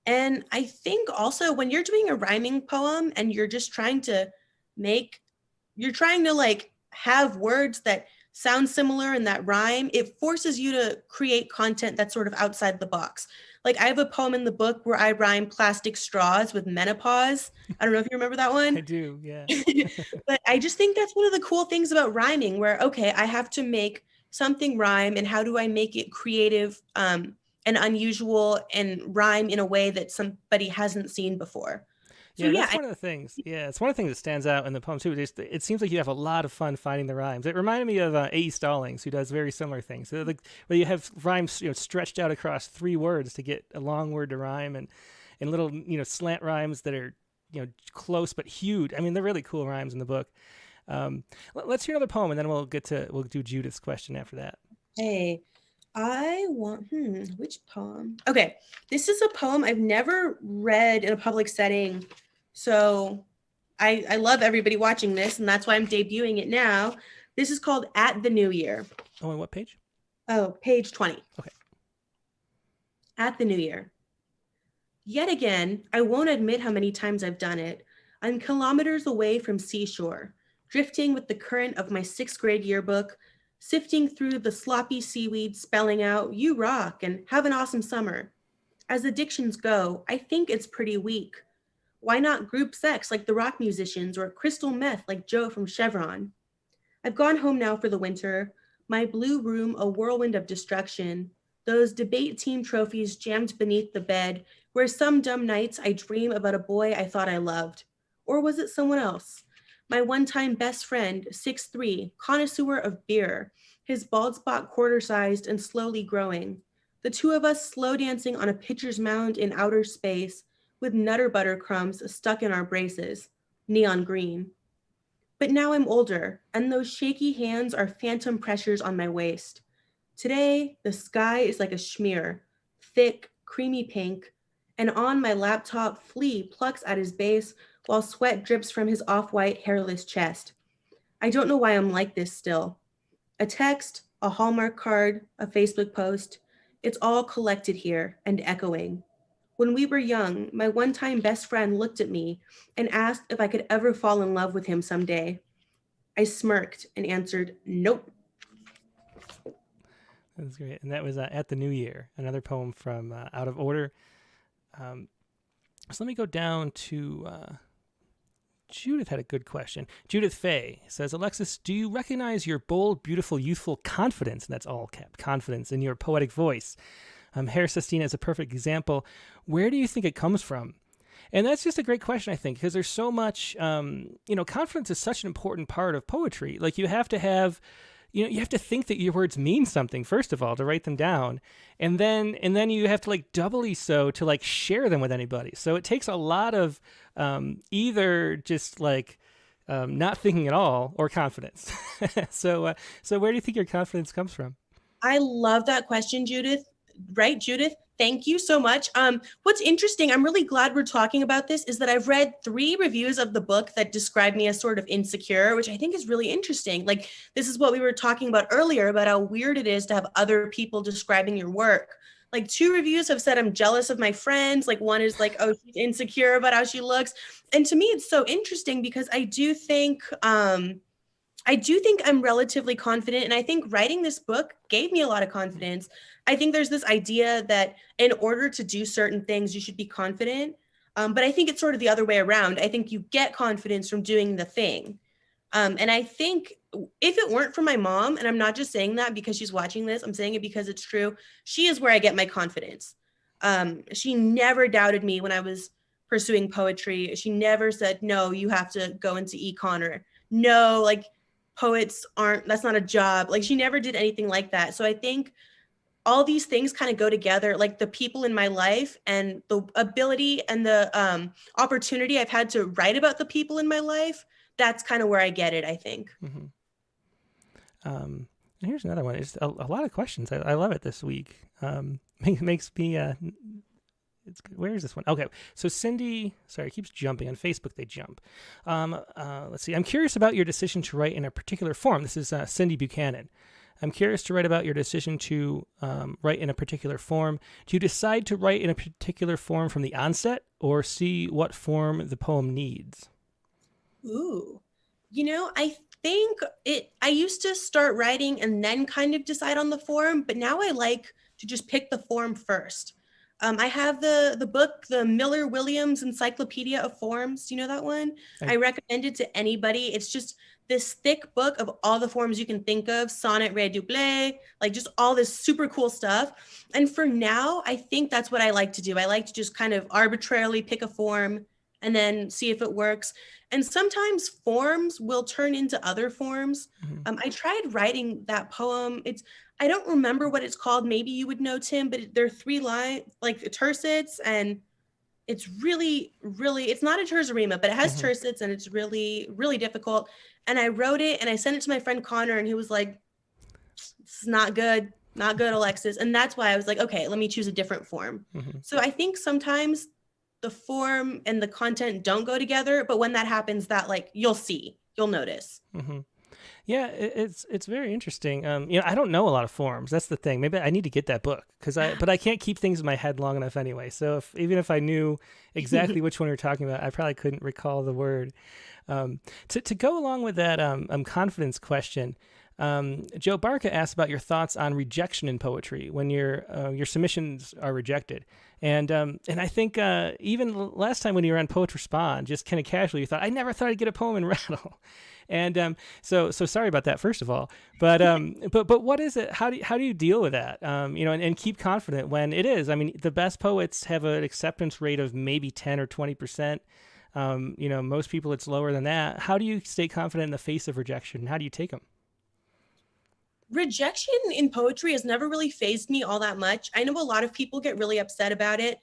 And I think also when you're doing a rhyming poem and you're just trying to like have words that sound similar and that rhyme, it forces you to create content that's sort of outside the box. Like I have a poem in the book where I rhyme plastic straws with menopause. I don't know if you remember that one. I do, yeah. But I just think that's one of the cool things about rhyming where, okay, I have to make something rhyme, and how do I make it creative and unusual and rhyme in a way that somebody hasn't seen before? So Yeah, yeah, that's one of the things. Yeah, it's one of the things that stands out in the poem too. It seems like you have a lot of fun finding the rhymes. It reminded me of A.E. Stallings, who does very similar things. So like where you have rhymes, stretched out across 3 words to get a long word to rhyme, and little slant rhymes that are close but huge. I mean, they're really cool rhymes in the book. Let's hear another poem, and then we'll do Judith's question after that. Hey, I want, which poem? Okay, this is a poem I've never read in a public setting. So I love everybody watching this, and that's why I'm debuting it now. This is called At the New Year. Oh, and what page? Oh, page 20. Okay. At the New Year. Yet again, I won't admit how many times I've done it. I'm kilometers away from seashore, drifting with the current of my 6th grade yearbook, sifting through the sloppy seaweed, spelling out, "You rock," and "Have an awesome summer." As addictions go, I think it's pretty weak. Why not group sex like the rock musicians, or crystal meth like Joe from Chevron? I've gone home now for the winter, my blue room a whirlwind of destruction, those debate team trophies jammed beneath the bed, where some dumb nights I dream about a boy I thought I loved. Or was it someone else? My one-time best friend, 6'3", connoisseur of beer, his bald spot quarter-sized and slowly growing. The two of us slow dancing on a pitcher's mound in outer space, with Nutter Butter crumbs stuck in our braces, neon green. But now I'm older, and those shaky hands are phantom pressures on my waist. Today, the sky is like a schmear, thick, creamy pink, and on my laptop, Flea plucks at his base while sweat drips from his off-white, hairless chest. I don't know why I'm like this still. A text, a Hallmark card, a Facebook post, it's all collected here and echoing. When we were young, my one-time best friend looked at me and asked if I could ever fall in love with him someday. I smirked and answered, nope. That's great. And that was At the New Year, another poem from Out of Order. So let me go down to Judith had a good question. Judith Fay says, Alexis, do you recognize your bold, beautiful, youthful confidence, and that's all capped, confidence in your poetic voice? Harris Sestina is a perfect example. Where do you think it comes from? And that's just a great question, I think, because there's so much, confidence is such an important part of poetry. Like you have to have, you have to think that your words mean something, first of all, to write them down. And then you have to like doubly so to like share them with anybody. So it takes a lot of either just like not thinking at all or confidence. So where do you think your confidence comes from? I love that question, Judith. Right, Judith? Thank you so much. What's interesting, I'm really glad we're talking about this, is that I've read 3 reviews of the book that describe me as sort of insecure, which I think is really interesting. Like, this is what we were talking about earlier, about how weird it is to have other people describing your work. Like 2 reviews have said I'm jealous of my friends. Like one is like, oh, she's insecure about how she looks. And to me, it's so interesting because I do think I'm relatively confident. And I think writing this book gave me a lot of confidence. I think there's this idea that in order to do certain things, you should be confident. But I think it's sort of the other way around. I think you get confidence from doing the thing. And I think if it weren't for my mom, and I'm not just saying that because she's watching this, I'm saying it because it's true. She is where I get my confidence. She never doubted me when I was pursuing poetry. She never said, no, you have to go into econ, or no, like poets aren't, that's not a job. Like she never did anything like that. So I think all these things kind of go together, like the people in my life and the ability and the opportunity I've had to write about the people in my life. That's kind of where I get it, I think. Mm-hmm. And here's another one. It's a lot of questions. I love it this week. Makes me it's good. Where is this one? Okay, so Cindy, sorry, it keeps jumping. On Facebook, they jump. Let's see. I'm curious about your decision to write in a particular form. This is Cindy Buchanan. I'm curious to write about your decision to write in a particular form. Do you decide to write in a particular form from the onset, or see what form the poem needs? Ooh, I think I used to start writing and then kind of decide on the form, but now I like to just pick the form first. I have the book, the Miller Williams Encyclopedia of Forms. Do you know that one? I recommend it to anybody. It's just this thick book of all the forms you can think of, sonnet, redoublé, like just all this super cool stuff. And for now, I think that's what I like to do. I like to just kind of arbitrarily pick a form and then see if it works. And sometimes forms will turn into other forms. I tried writing that poem. I don't remember what it's called. Maybe you would know, Tim, but there are 3 lines, like tercets, and it's really, really, it's not a terzarima, but it has tercets, and it's really, really difficult. And I wrote it and I sent it to my friend Connor, and he was like, "This is not good, Alexis." And that's why I was like, okay, let me choose a different form. So I think sometimes the form and the content don't go together, but when that happens, that you'll notice. Yeah, it's very interesting. I don't know a lot of forms. That's the thing. Maybe I need to get that book but I can't keep things in my head long enough anyway. So even if I knew exactly which one you're talking about, I probably couldn't recall the word. To go along with that confidence question, Joe Barca asked about your thoughts on rejection in poetry when your submissions are rejected. And I think even last time when you were on Poets Respond, just kind of casually, you thought, I never thought I'd get a poem in Rattle. And so sorry about that, first of all. But what is it? How do you deal with that? And keep confident when it is. I mean, the best poets have an acceptance rate of maybe 10 or 20%. Most people it's lower than that. How do you stay confident in the face of rejection? How do you take them? Rejection in poetry has never really fazed me all that much. I know a lot of people get really upset about it.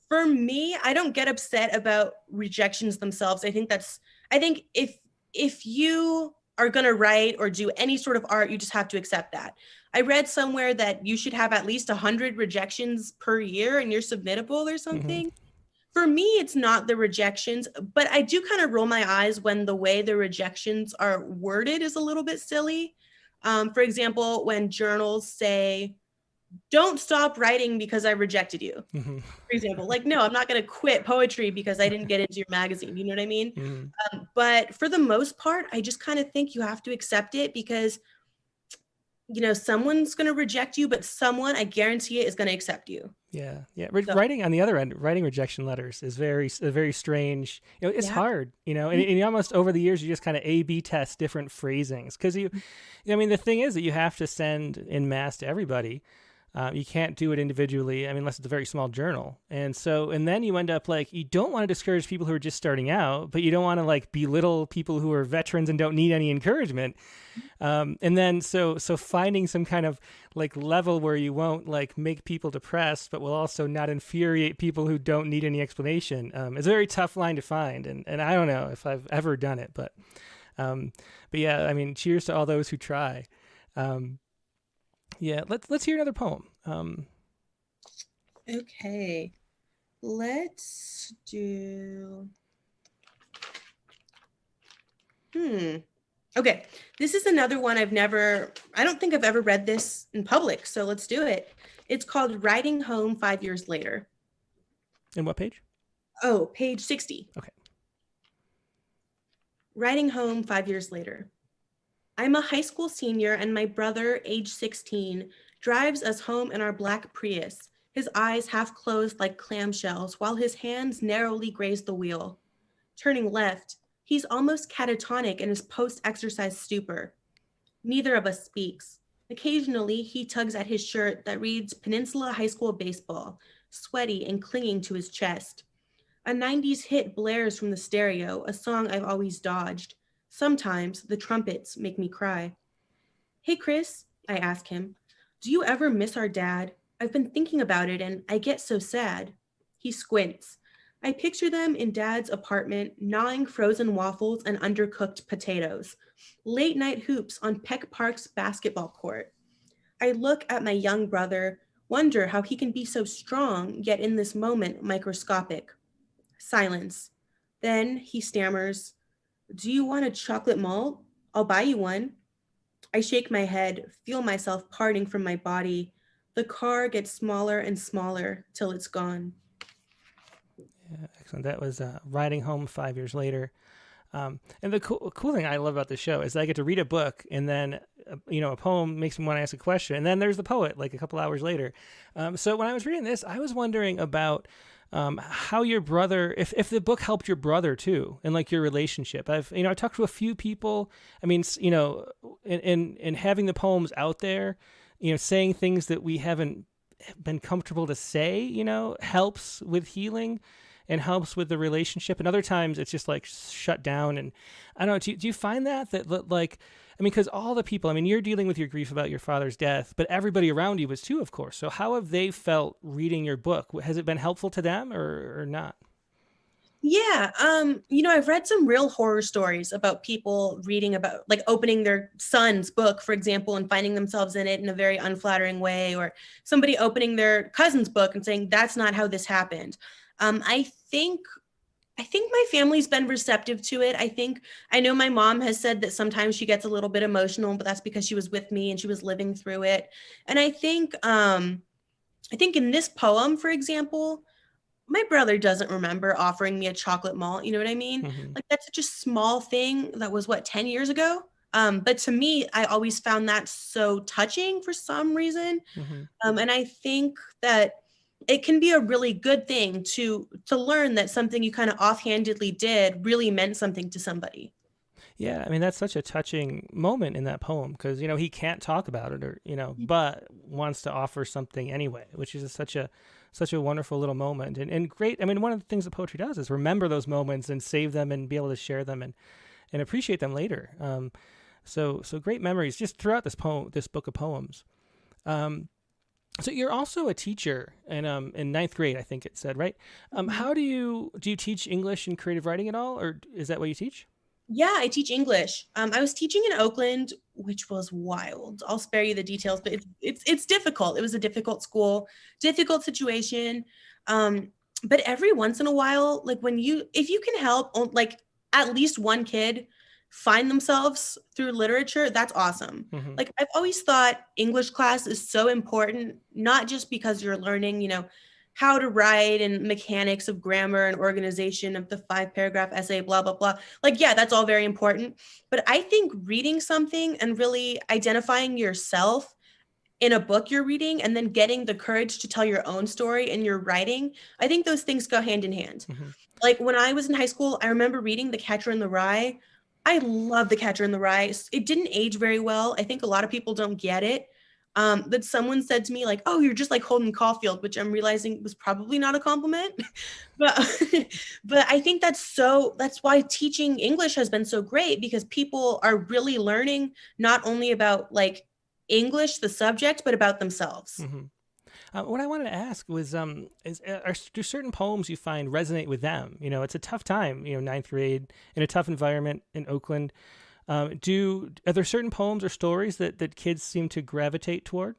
For me, I don't get upset about rejections themselves. I think if you are going to write or do any sort of art, you just have to accept that. I read somewhere that you should have at least 100 rejections per year and you're submittable or something. For me, it's not the rejections, but I do kind of roll my eyes when the way the rejections are worded is a little bit silly. For example, when journals say, "Don't stop writing because I rejected you." For example, no, I'm not going to quit poetry because I didn't get into your magazine. You know what I mean? But for the most part, I just kind of think you have to accept it because, someone's going to reject you, but someone, I guarantee it, is going to accept you. Yeah. Writing on the other end, writing rejection letters is very strange. It's hard, and almost over the years, you just kind of A/B test different phrasings because the thing is that you have to send in mass to everybody. You can't do it individually, unless it's a very small journal. And then you end up you don't want to discourage people who are just starting out, but you don't want to belittle people who are veterans and don't need any encouragement. And then so finding some kind of level where you won't make people depressed, but will also not infuriate people who don't need any explanation is a very tough line to find. And I don't know if I've ever done it, but yeah, cheers to all those who try. Yeah, let's hear another poem. Okay, let's do. Okay, this is another one I don't think I've ever read this in public, so let's do it. It's called Riding Home 5 Years Later. And what page? Oh, page 60. Okay. Riding Home 5 Years Later. I'm a high school senior, and my brother, age 16, drives us home in our black Prius, his eyes half closed like clamshells, while his hands narrowly graze the wheel. Turning left, he's almost catatonic in his post-exercise stupor. Neither of us speaks. Occasionally, he tugs at his shirt that reads Peninsula High School Baseball, sweaty and clinging to his chest. A 90s hit blares from the stereo, a song I've always dodged. Sometimes the trumpets make me cry. Hey, Chris, I ask him, do you ever miss our dad? I've been thinking about it and I get so sad. He squints. I picture them in Dad's apartment, gnawing frozen waffles and undercooked potatoes, late night hoops on Peck Park's basketball court. I look at my young brother, Wonder how he can be so strong, yet in this moment microscopic. Silence. Then he stammers, "Do you want a chocolate malt? I'll buy you one." I shake my head, feel myself parting from my body. The car gets smaller and smaller till it's gone. Yeah, excellent. That was Riding Home 5 years later. And the cool thing I love about the show is that I get to read a book, and then a poem makes me want to ask a question, and then there's the poet like a couple hours later. So when I was reading this, I was wondering about how your brother, if the book helped your brother too, and like your relationship. I've talked to a few people. I mean, in having the poems out there, saying things that we haven't been comfortable to say, helps with healing and helps with the relationship. And other times it's just like shut down. And I don't know, do you find that like, I mean, because all the people, I mean, you're dealing with your grief about your father's death, but everybody around you was too, of course. So how have they felt reading your book? Has it been helpful to them or not? Yeah, I've read some real horror stories about people reading about, like, opening their son's book, for example, and finding themselves in it in a very unflattering way, or somebody opening their cousin's book and saying, "That's not how this happened." I think my family's been receptive to it. I know my mom has said that sometimes she gets a little bit emotional, but that's because she was with me and she was living through it. And I think in this poem, for example, my brother doesn't remember offering me a chocolate malt. You know what I mean? Mm-hmm. Like, that's such a small thing that was 10 years ago. But to me, I always found that so touching for some reason. Mm-hmm. And I think that it can be a really good thing to learn that something you kind of offhandedly did really meant something to somebody. Yeah, I mean, that's such a touching moment in that poem because, he can't talk about it or, but wants to offer something anyway, which is such a wonderful little moment and great. I mean, one of the things that poetry does is remember those moments and save them and be able to share them and appreciate them later. So great memories just throughout this book of poems. So you're also a teacher in ninth grade, I think it said, right? How do you teach English and creative writing at all, or is that what you teach? Yeah, I teach English. I was teaching in Oakland, which was wild. I'll spare you the details, but it's difficult. It was a difficult school, difficult situation. But every once in a while, like if you can help like at least one kid find themselves through literature, that's awesome. Mm-hmm. Like, I've always thought English class is so important, not just because you're learning, how to write and mechanics of grammar and organization of the 5-paragraph essay, blah, blah, blah. Like, yeah, that's all very important. But I think reading something and really identifying yourself in a book you're reading and then getting the courage to tell your own story in your writing, I think those things go hand in hand. Mm-hmm. Like, when I was in high school, I remember reading The Catcher in the Rye. I love The Catcher in the Rye. It didn't age very well. I think a lot of people don't get it. That someone said to me, like, "Oh, you're just like Holden Caulfield," which I'm realizing was probably not a compliment. but I think that's why teaching English has been so great, because people are really learning not only about like English, the subject, but about themselves. Mm-hmm. What I wanted to ask was, do certain poems you find resonate with them? It's a tough time, ninth grade in a tough environment in Oakland. Are there certain poems or stories that kids seem to gravitate toward?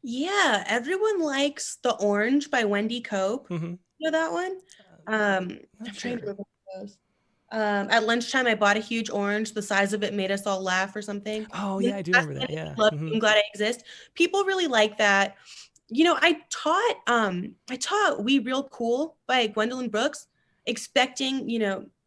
Yeah, everyone likes The Orange by Wendy Cope. Mm-hmm. You know that one? I'm trying to remember those. At lunchtime, I bought a huge orange. The size of it made us all laugh or something. Oh, yeah, I do remember that. Yeah. Mm-hmm. I'm glad I exist. People really like that. I taught We Real Cool by Gwendolyn Brooks, expecting,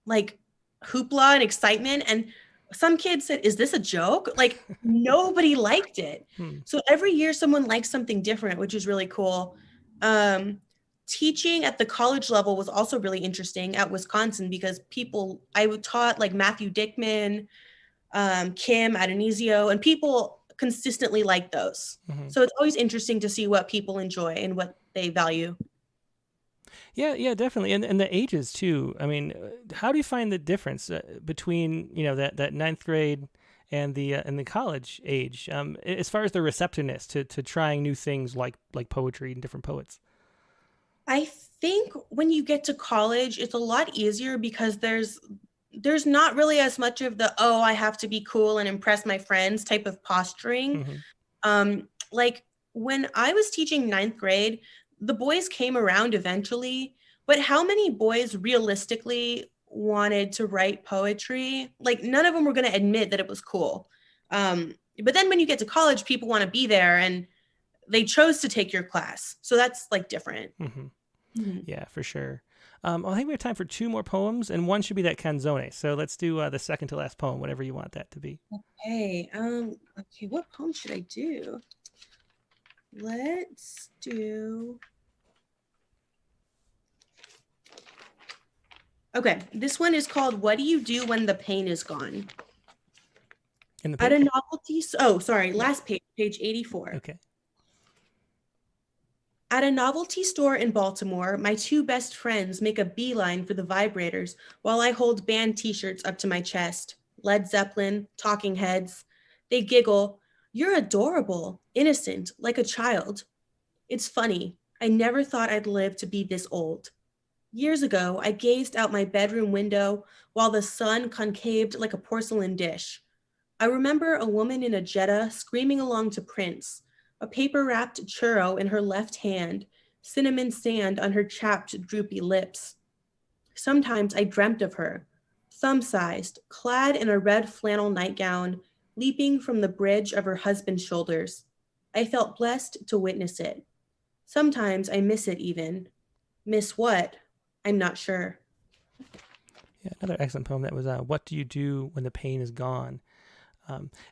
like hoopla and excitement. And some kids said, "Is this a joke?" Like, nobody liked it. So every year someone likes something different, which is really cool. Teaching at the college level was also really interesting at Wisconsin, because I taught like Matthew Dickman, Kim Adonisio, and people consistently like those. Mm-hmm. So it's always interesting to see what people enjoy and what they value. Yeah, definitely. And the ages too. I mean, how do you find the difference between, that ninth grade and the college age, as far as the receptiveness to trying new things like poetry and different poets? I think when you get to college, it's a lot easier because there's not really as much of the, "Oh, I have to be cool and impress my friends" type of posturing. Mm-hmm. Like, when I was teaching ninth grade, the boys came around eventually, but how many boys realistically wanted to write poetry? Like, none of them were going to admit that it was cool. But then when you get to college, people want to be there and they chose to take your class. So that's like different. Yeah, for sure. Well, I think we have time for 2 more poems, and one should be that canzone. So let's do the second to last poem, whatever you want that to be. Okay. Okay, what poem should I do? Let's do. Okay, this one is called "What Do You Do When the Pain Is Gone?" At a novelty. Oh, sorry. Last page, page 84. Okay. At a novelty store in Baltimore, my 2 best friends make a beeline for the vibrators while I hold band t-shirts up to my chest. Led Zeppelin, Talking Heads. They giggle. You're adorable, innocent, like a child. It's funny. I never thought I'd live to be this old. Years ago, I gazed out my bedroom window while the sun concaved like a porcelain dish. I remember a woman in a Jetta screaming along to Prince, a paper-wrapped churro in her left hand, cinnamon sand on her chapped, droopy lips. Sometimes I dreamt of her, thumb-sized, clad in a red flannel nightgown, leaping from the bridge of her husband's shoulders. I felt blessed to witness it. Sometimes I miss it even. Miss what? I'm not sure. Yeah, another excellent poem that was "What Do You Do When the Pain Is Gone?"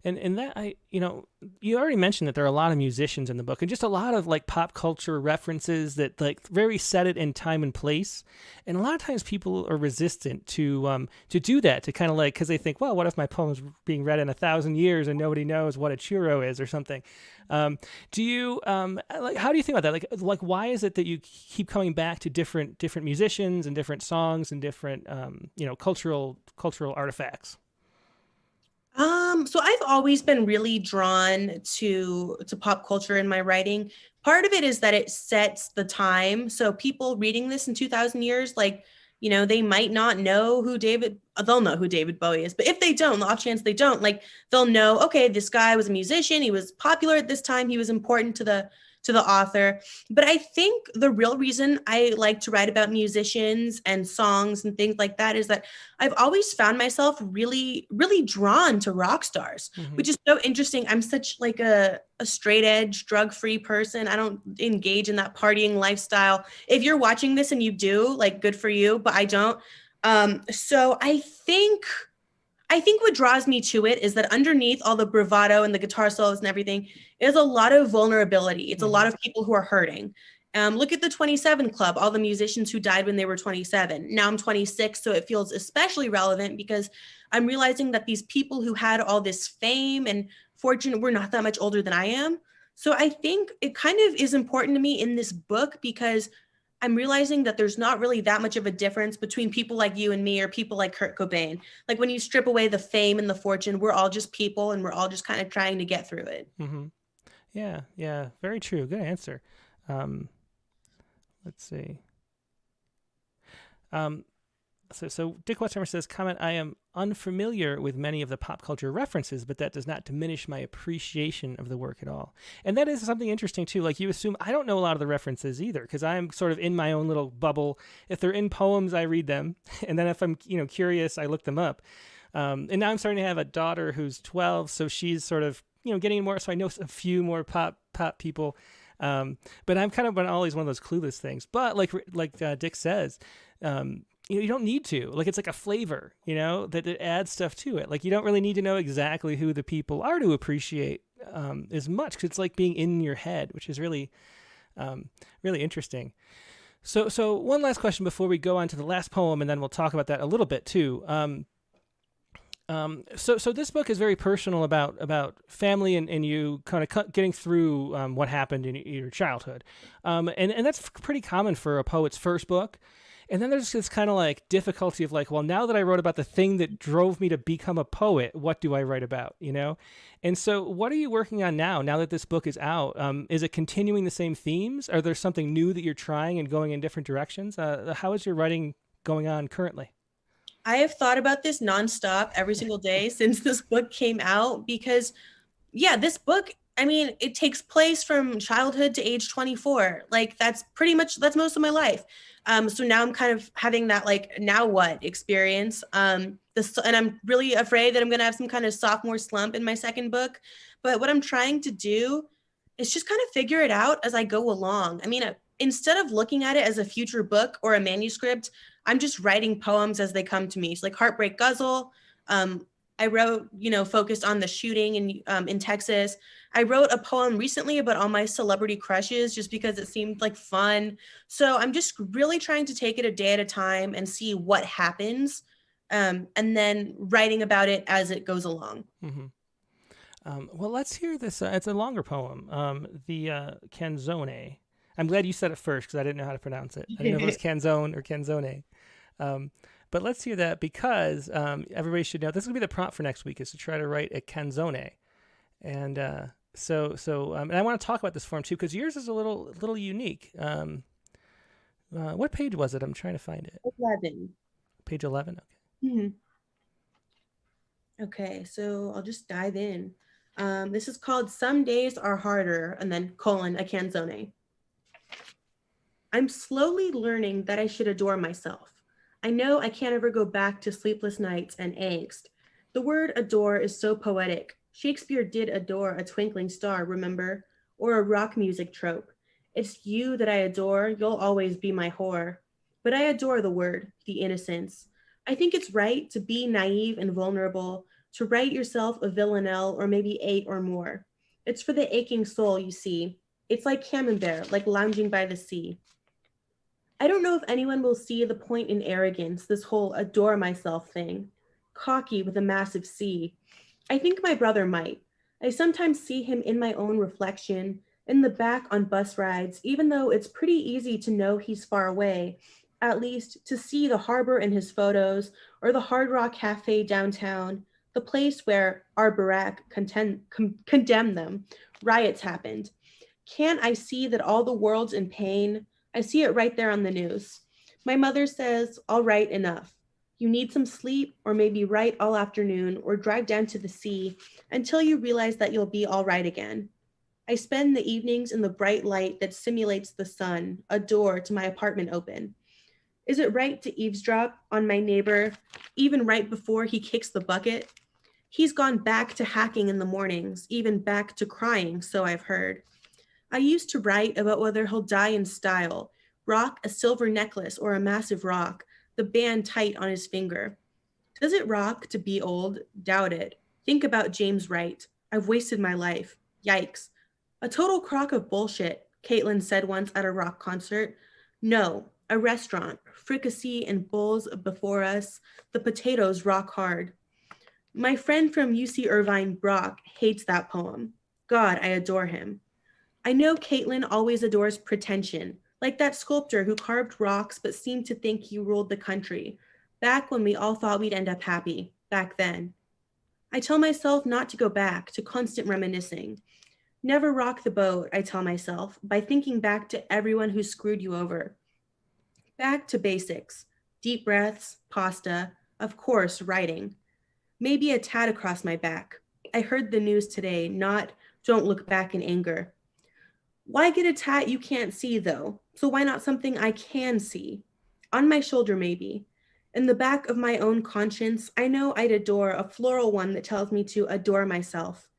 And that you already mentioned that there are a lot of musicians in the book and just a lot of like pop culture references that like very set it in time and place. And a lot of times people are resistant to do that, to kind of like, because they think, well, what if my poem's being read in 1,000 years and nobody knows what a churro is or something? Do you like, how do you think about that? Like why is it that you keep coming back to different musicians and different songs and different cultural artifacts? So I've always been really drawn to pop culture in my writing. Part of it is that it sets the time. So people reading this in 2,000 years, like, they might not know they'll know who David Bowie is. But if they don't, the off chance they don't, like, they'll know, okay, this guy was a musician. He was popular at this time. He was important to the author. But I think the real reason I like to write about musicians and songs and things like that is that I've always found myself really, really drawn to rock stars, which is so interesting. I'm such like a straight edge, drug-free person. I don't engage in that partying lifestyle. If you're watching this and you do, like, good for you, but I don't. So I think what draws me to it is that underneath all the bravado and the guitar solos and everything is a lot of vulnerability. It's a lot of people who are hurting. Look at the 27 Club, all the musicians who died when they were 27. Now I'm 26, so it feels especially relevant because I'm realizing that these people who had all this fame and fortune were not that much older than I am. So I think it kind of is important to me in this book because I'm realizing that there's not really that much of a difference between people like you and me or people like Kurt Cobain. Like, when you strip away the fame and the fortune, we're all just people and we're all just kind of trying to get through it. Yeah, very true. Good answer. Let's see. So Dick Westermer says, comment, I am unfamiliar with many of the pop culture references, but that does not diminish my appreciation of the work at all. And that is something interesting too. Like, you assume I don't know a lot of the references either, because I'm sort of in my own little bubble. If they're in poems, I read them. And then if I'm, curious, I look them up. And now I'm starting to have a daughter who's 12. So she's sort of, getting more. So I know a few more pop people. But I'm kind of always one of those clueless things. But like Dick says, you don't need to. Like, it's like a flavor, that it adds stuff to it. Like, you don't really need to know exactly who the people are to appreciate as much, because it's like being in your head, which is really, really interesting. So one last question before we go on to the last poem, and then we'll talk about that a little bit too. So this book is very personal about family and you kind of getting through what happened in your childhood, and that's pretty common for a poet's first book. And then there's this kind of like difficulty of like, well, now that I wrote about the thing that drove me to become a poet, what do I write about, And so what are you working on now that this book is out? Is it continuing the same themes? Are there something new that you're trying and going in different directions? How is your writing going on currently? I have thought about this nonstop every single day since this book came out because, this book, I mean, it takes place from childhood to age 24. Like that's most of my life. So now I'm kind of having that like now what experience. And I'm really afraid that I'm gonna have some kind of sophomore slump in my second book. But what I'm trying to do is just kind of figure it out as I go along. I mean, instead of looking at it as a future book or a manuscript, I'm just writing poems as they come to me. It's like Heartbreak Ghazal. I wrote, focused on the shooting in Texas. I wrote a poem recently about all my celebrity crushes just because it seemed like fun. So I'm just really trying to take it a day at a time and see what happens, and then writing about it as it goes along. Mm-hmm. Well, let's hear this. It's a longer poem, the Canzone. I'm glad you said it first because I didn't know how to pronounce it. I didn't know if it was Canzone or Canzone. But let's hear that because everybody should know this is going to be the prompt for next week is to try to write a Canzone. And and I want to talk about this form too because yours is a little unique. What page was it? I'm trying to find it. 11. Page 11. Okay. Mm-hmm. Okay, so I'll just dive in. This is called Some Days Are Harder, and then : a Canzone. I'm slowly learning that I should adore myself. I know I can't ever go back to sleepless nights and angst. The word adore is so poetic. Shakespeare did adore a twinkling star, remember? Or a rock music trope. It's you that I adore, you'll always be my whore. But I adore the word, the innocence. I think it's right to be naive and vulnerable, to write yourself a villanelle or maybe 8 or more. It's for the aching soul, you see. It's like camembert, like lounging by the sea. I don't know if anyone will see the point in arrogance, this whole adore myself thing. Cocky with a massive C. I think my brother might. I sometimes see him in my own reflection, in the back on bus rides, even though it's pretty easy to know he's far away, at least to see the harbor in his photos, or the Hard Rock Cafe downtown, the place where our barack condemned them, riots happened. Can't I see that all the world's in pain? I see it right there on the news. My mother says, all right, enough. You need some sleep, or maybe write all afternoon, or drive down to the sea until you realize that you'll be all right again. I spend the evenings in the bright light that simulates the sun, a door to my apartment open. Is it right to eavesdrop on my neighbor, even right before he kicks the bucket? He's gone back to hacking in the mornings, even back to crying, so I've heard. I used to write about whether he'll die in style, rock a silver necklace or a massive rock, the band tight on his finger. Does it rock to be old? Doubt it. Think about James Wright. I've wasted my life. Yikes. A total crock of bullshit, Caitlin said once at a rock concert. No, a restaurant, fricassee and bowls before us, the potatoes rock hard. My friend from UC Irvine, Brock, hates that poem. God, I adore him. I know Caitlin always adores pretension, like that sculptor who carved rocks but seemed to think he ruled the country, back when we all thought we'd end up happy, back then. I tell myself not to go back to constant reminiscing. Never rock the boat, I tell myself, by thinking back to everyone who screwed you over. Back to basics, deep breaths, pasta, of course, writing. Maybe a tat across my back. I heard the news today, not don't look back in anger. Why get a tat you can't see, though? So why not something I can see? On my shoulder, maybe. In the back of my own conscience, I know I'd adore a floral one that tells me to adore myself.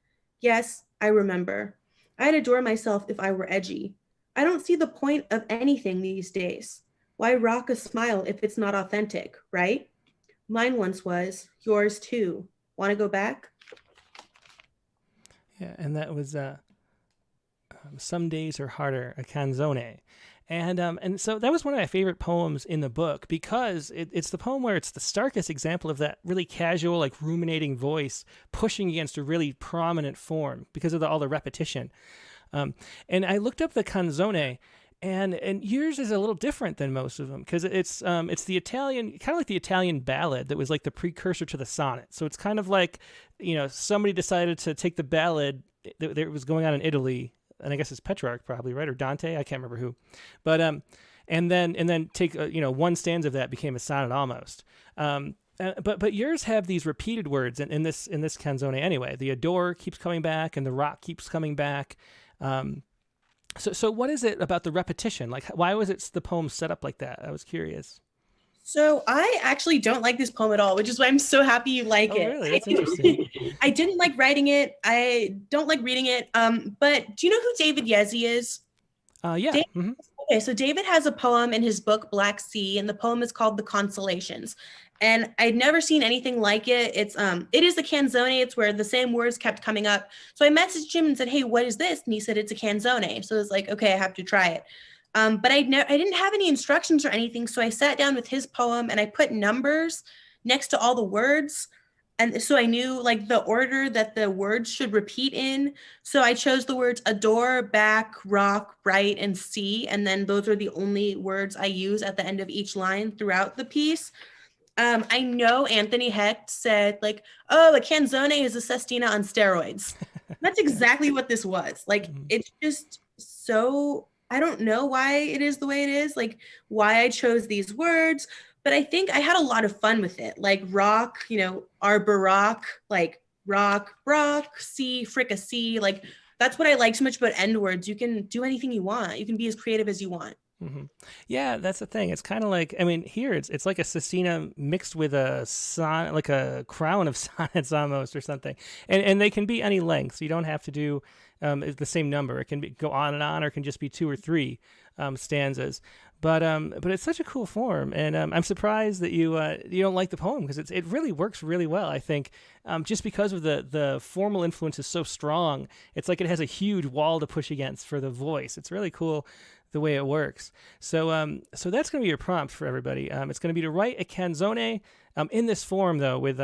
Yes, I remember. I'd adore myself if I were edgy. I don't see the point of anything these days. Why rock a smile if it's not authentic, right? Mine once was, yours too. Want to go back? Yeah, and that was Some Days Are Harder, a Canzone. And so that was one of my favorite poems in the book because it's the poem where it's the starkest example of that really casual, like ruminating voice pushing against a really prominent form because of all the repetition. And I looked up the Canzone, and yours is a little different than most of them because it's the Italian, kind of like the Italian ballad that was like the precursor to the sonnet. So it's kind of like, somebody decided to take the ballad that was going on in Italy, and I guess it's Petrarch probably, right? Or Dante, I can't remember who. But and then take one stanza of that became a sonnet almost. But yours have these repeated words in this canzone anyway. The adore keeps coming back, and the rock keeps coming back. So what is it about the repetition? Like, why was the poem set up like that? I was curious. So I actually don't like this poem at all, which is why I'm so happy you like it. Really? That's interesting. I didn't like writing it. I don't like reading it. But do you know who David Yezi is? Yeah. David, okay, so David has a poem in his book Black Sea, and the poem is called The Consolations. And I'd never seen anything like it. It is a canzone. It's where the same words kept coming up. So I messaged him and said, "Hey, what is this?" And he said, "It's a canzone." So I was like, okay, I have to try it. But I didn't have any instructions or anything. So I sat down with his poem and I put numbers next to all the words. And so I knew like the order that the words should repeat in. So I chose the words adore, back, rock, right, and see. And then those are the only words I use at the end of each line throughout the piece. I know Anthony Hecht said like, oh, a canzone is a sestina on steroids. That's exactly what this was. Like, it's just so, I don't know why it is the way it is, like why I chose these words, but I think I had a lot of fun with it. Like rock, our baroque, like rock, see, fricassee, like that's what I like so much about end words. You can do anything you want. You can be as creative as you want. Mm-hmm. Yeah, that's the thing. It's kind of like, I mean, here it's like a sestina mixed with like a crown of sonnets almost or something, and they can be any length. So you don't have to do the same number. It can go on and on, or it can just be 2 or 3 stanzas. But it's such a cool form, and I'm surprised that you don't like the poem, because it really works really well. I think just because of the formal influence is so strong, it's like it has a huge wall to push against for the voice. It's really cool the way it works. So that's going to be your prompt for everybody. It's going to be to write a canzone in this form, though, with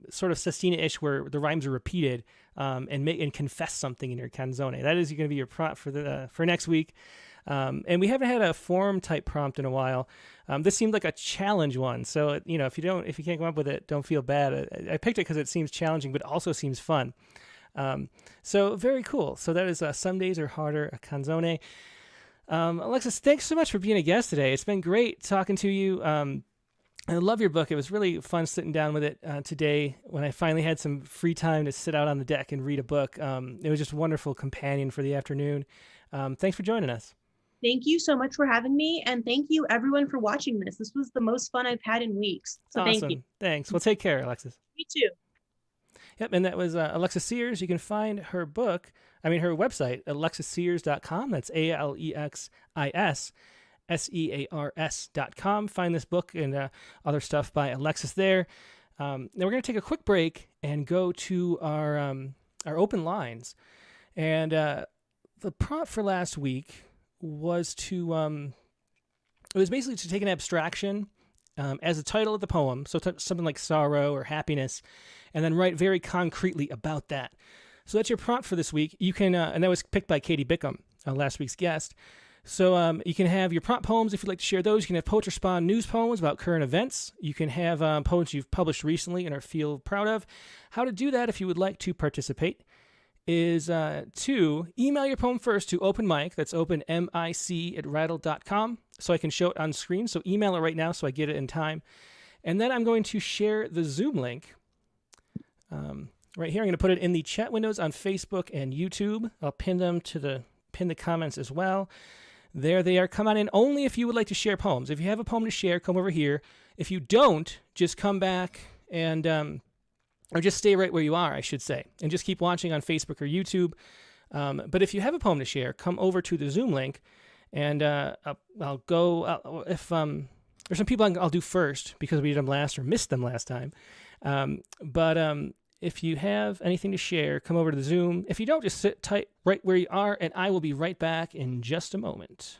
sort of sestina-ish, where the rhymes are repeated, and confess something in your canzone. That is going to be your prompt for next week. And we haven't had a form type prompt in a while. This seemed like a challenge one. So, if you can't come up with it, don't feel bad. I picked it because it seems challenging, but also seems fun. So very cool. So that is Some Days Are Harder, a canzone. Alexis, thanks so much for being a guest today. It's been great talking to you. I love your book. It was really fun sitting down with it today when I finally had some free time to sit out on the deck and read a book. It was just a wonderful companion for the afternoon. Thanks for joining us. Thank you so much for having me. And thank you everyone for watching this. This was the most fun I've had in weeks. So awesome. Thank you. Thanks. Well, take care, Alexis. Me too. Yep. And that was Alexis Sears. You can find her website, alexissears.com. That's ALEXISSEARS.com. Find this book and other stuff by Alexis there. Now we're going to take a quick break and go to our open lines. And the prompt for last week was it was basically to take an abstraction as a title of the poem, so something like sorrow or happiness, and then write very concretely about that. So that's your prompt for this week. You can, and that was picked by Katie Bickham, last week's guest. So you can have your prompt poems if you'd like to share those. You can have Poetry Spawn news poems about current events. You can have poems you've published recently and are feel proud of. How to do that if you would like to participate is to email your poem first to open mic. That's openmic@rattle.com, so I can show it on screen. So email it right now so I get it in time. And then I'm going to share the Zoom link right here. I'm going to put it in the chat windows on Facebook and YouTube. I'll pin the comments as well. There they are. Come on in only if you would like to share poems. If you have a poem to share, come over here. If you don't, just come back and or just stay right where you are, I should say, and just keep watching on Facebook or YouTube. But if you have a poem to share, come over to the Zoom link, and I'll go. If there's some people I'll do first because we did them last or missed them last time. But if you have anything to share, come over to the Zoom. If you don't, just sit tight right where you are, and I will be right back in just a moment.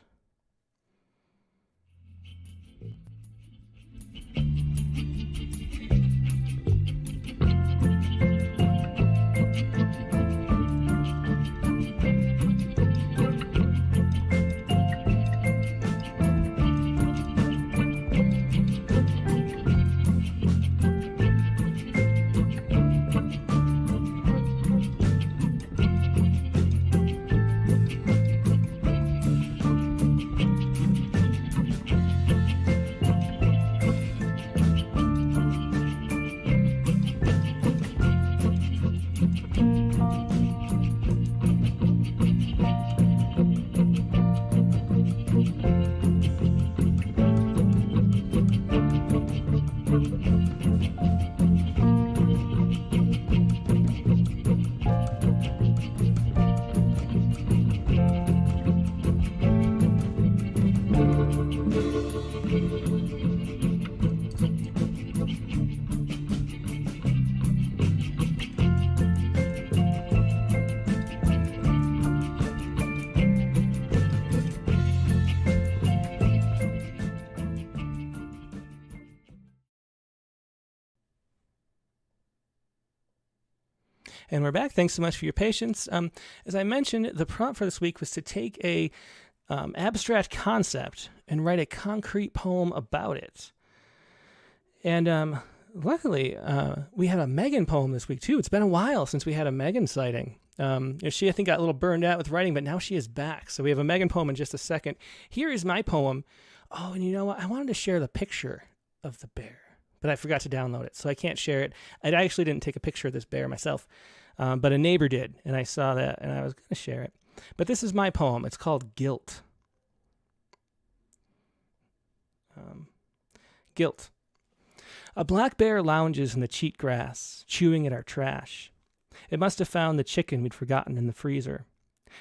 And we're back. Thanks so much for your patience. As I mentioned, the prompt for this week was to take a abstract concept and write a concrete poem about it. And luckily, we had a Megan poem this week, too. It's been a while since we had a Megan sighting. She, I think, got a little burned out with writing, but now she is back. So we have a Megan poem in just a second. Here is my poem. Oh, and you know what? I wanted to share the picture of the bear, but I forgot to download it, so I can't share it. I actually didn't take a picture of this bear myself, but a neighbor did, and I saw that, and I was going to share it. But this is my poem. It's called Guilt. Guilt. A black bear lounges in the cheat grass, chewing at our trash. It must have found the chicken we'd forgotten in the freezer.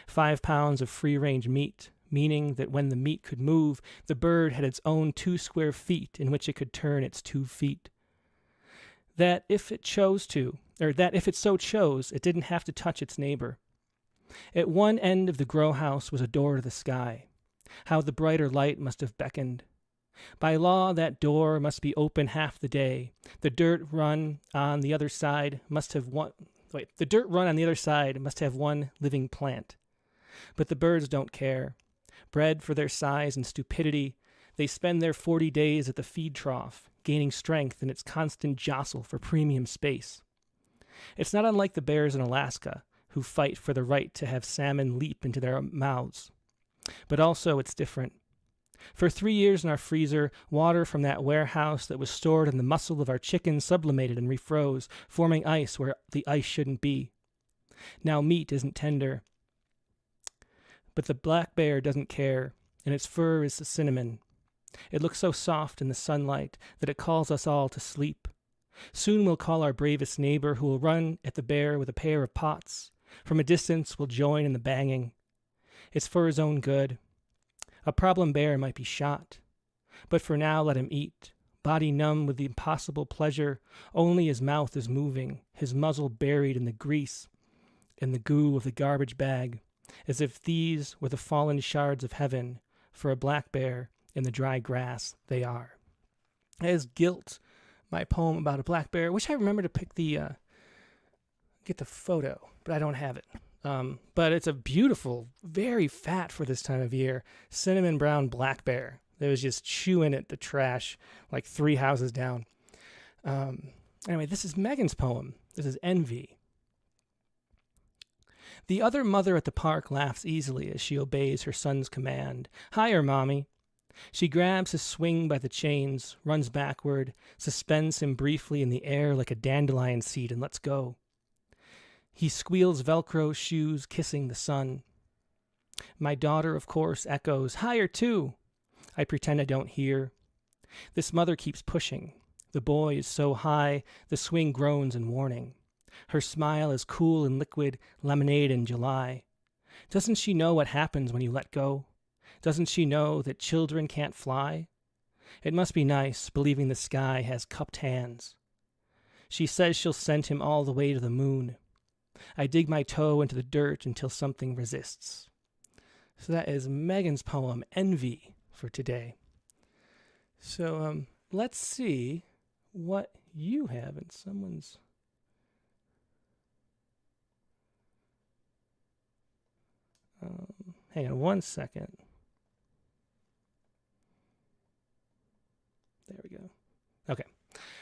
5 pounds of free-range meat, meaning that when the meat could move, the bird had its own 2 square feet in which it could turn its 2 feet. That if it so chose, it didn't have to touch its neighbor. At one end of the grow house was a door to the sky. How the brighter light must have beckoned. By law, that door must be open half the day. The dirt run on the other side must have one living plant. But the birds don't care. Bred for their size and stupidity, they spend their 40 days at the feed trough, gaining strength in its constant jostle for premium space. It's not unlike the bears in Alaska, who fight for the right to have salmon leap into their mouths. But also it's different. For 3 years in our freezer, water from that warehouse that was stored in the muscle of our chicken sublimated and refroze, forming ice where the ice shouldn't be. Now meat isn't tender. But the black bear doesn't care, and its fur is the cinnamon. It looks so soft in the sunlight that it calls us all to sleep. Soon we'll call our bravest neighbor, who will run at the bear with a pair of pots. From a distance we'll join in the banging. It's for his own good. A problem bear might be shot. But for now let him eat, body numb with the impossible pleasure. Only his mouth is moving, his muzzle buried in the grease and the goo of the garbage bag, as if these were the fallen shards of heaven. For a black bear in the dry grass they are. As Guilt, my poem about a black bear. Wish I remembered to pick get the photo, but I don't have it. But it's a beautiful, very fat for this time of year, cinnamon brown black bear that was just chewing at the trash like 3 houses down. Anyway, this is Megan's poem. This is Envy. The other mother at the park laughs easily as she obeys her son's command. Higher, Mommy. She grabs his swing by the chains, runs backward, suspends him briefly in the air like a dandelion seed, and lets go. He squeals Velcro shoes, kissing the sun. My daughter, of course, echoes, higher too. I pretend I don't hear. This mother keeps pushing. The boy is so high, the swing groans in warning. Her smile is cool and liquid, lemonade in July. Doesn't she know what happens when you let go? Doesn't she know that children can't fly? It must be nice, believing the sky has cupped hands. She says she'll send him all the way to the moon. I dig my toe into the dirt until something resists. So that is Megan's poem, Envy, for today. So let's see what you have in someone's... hang on 1 second. There we go. Okay.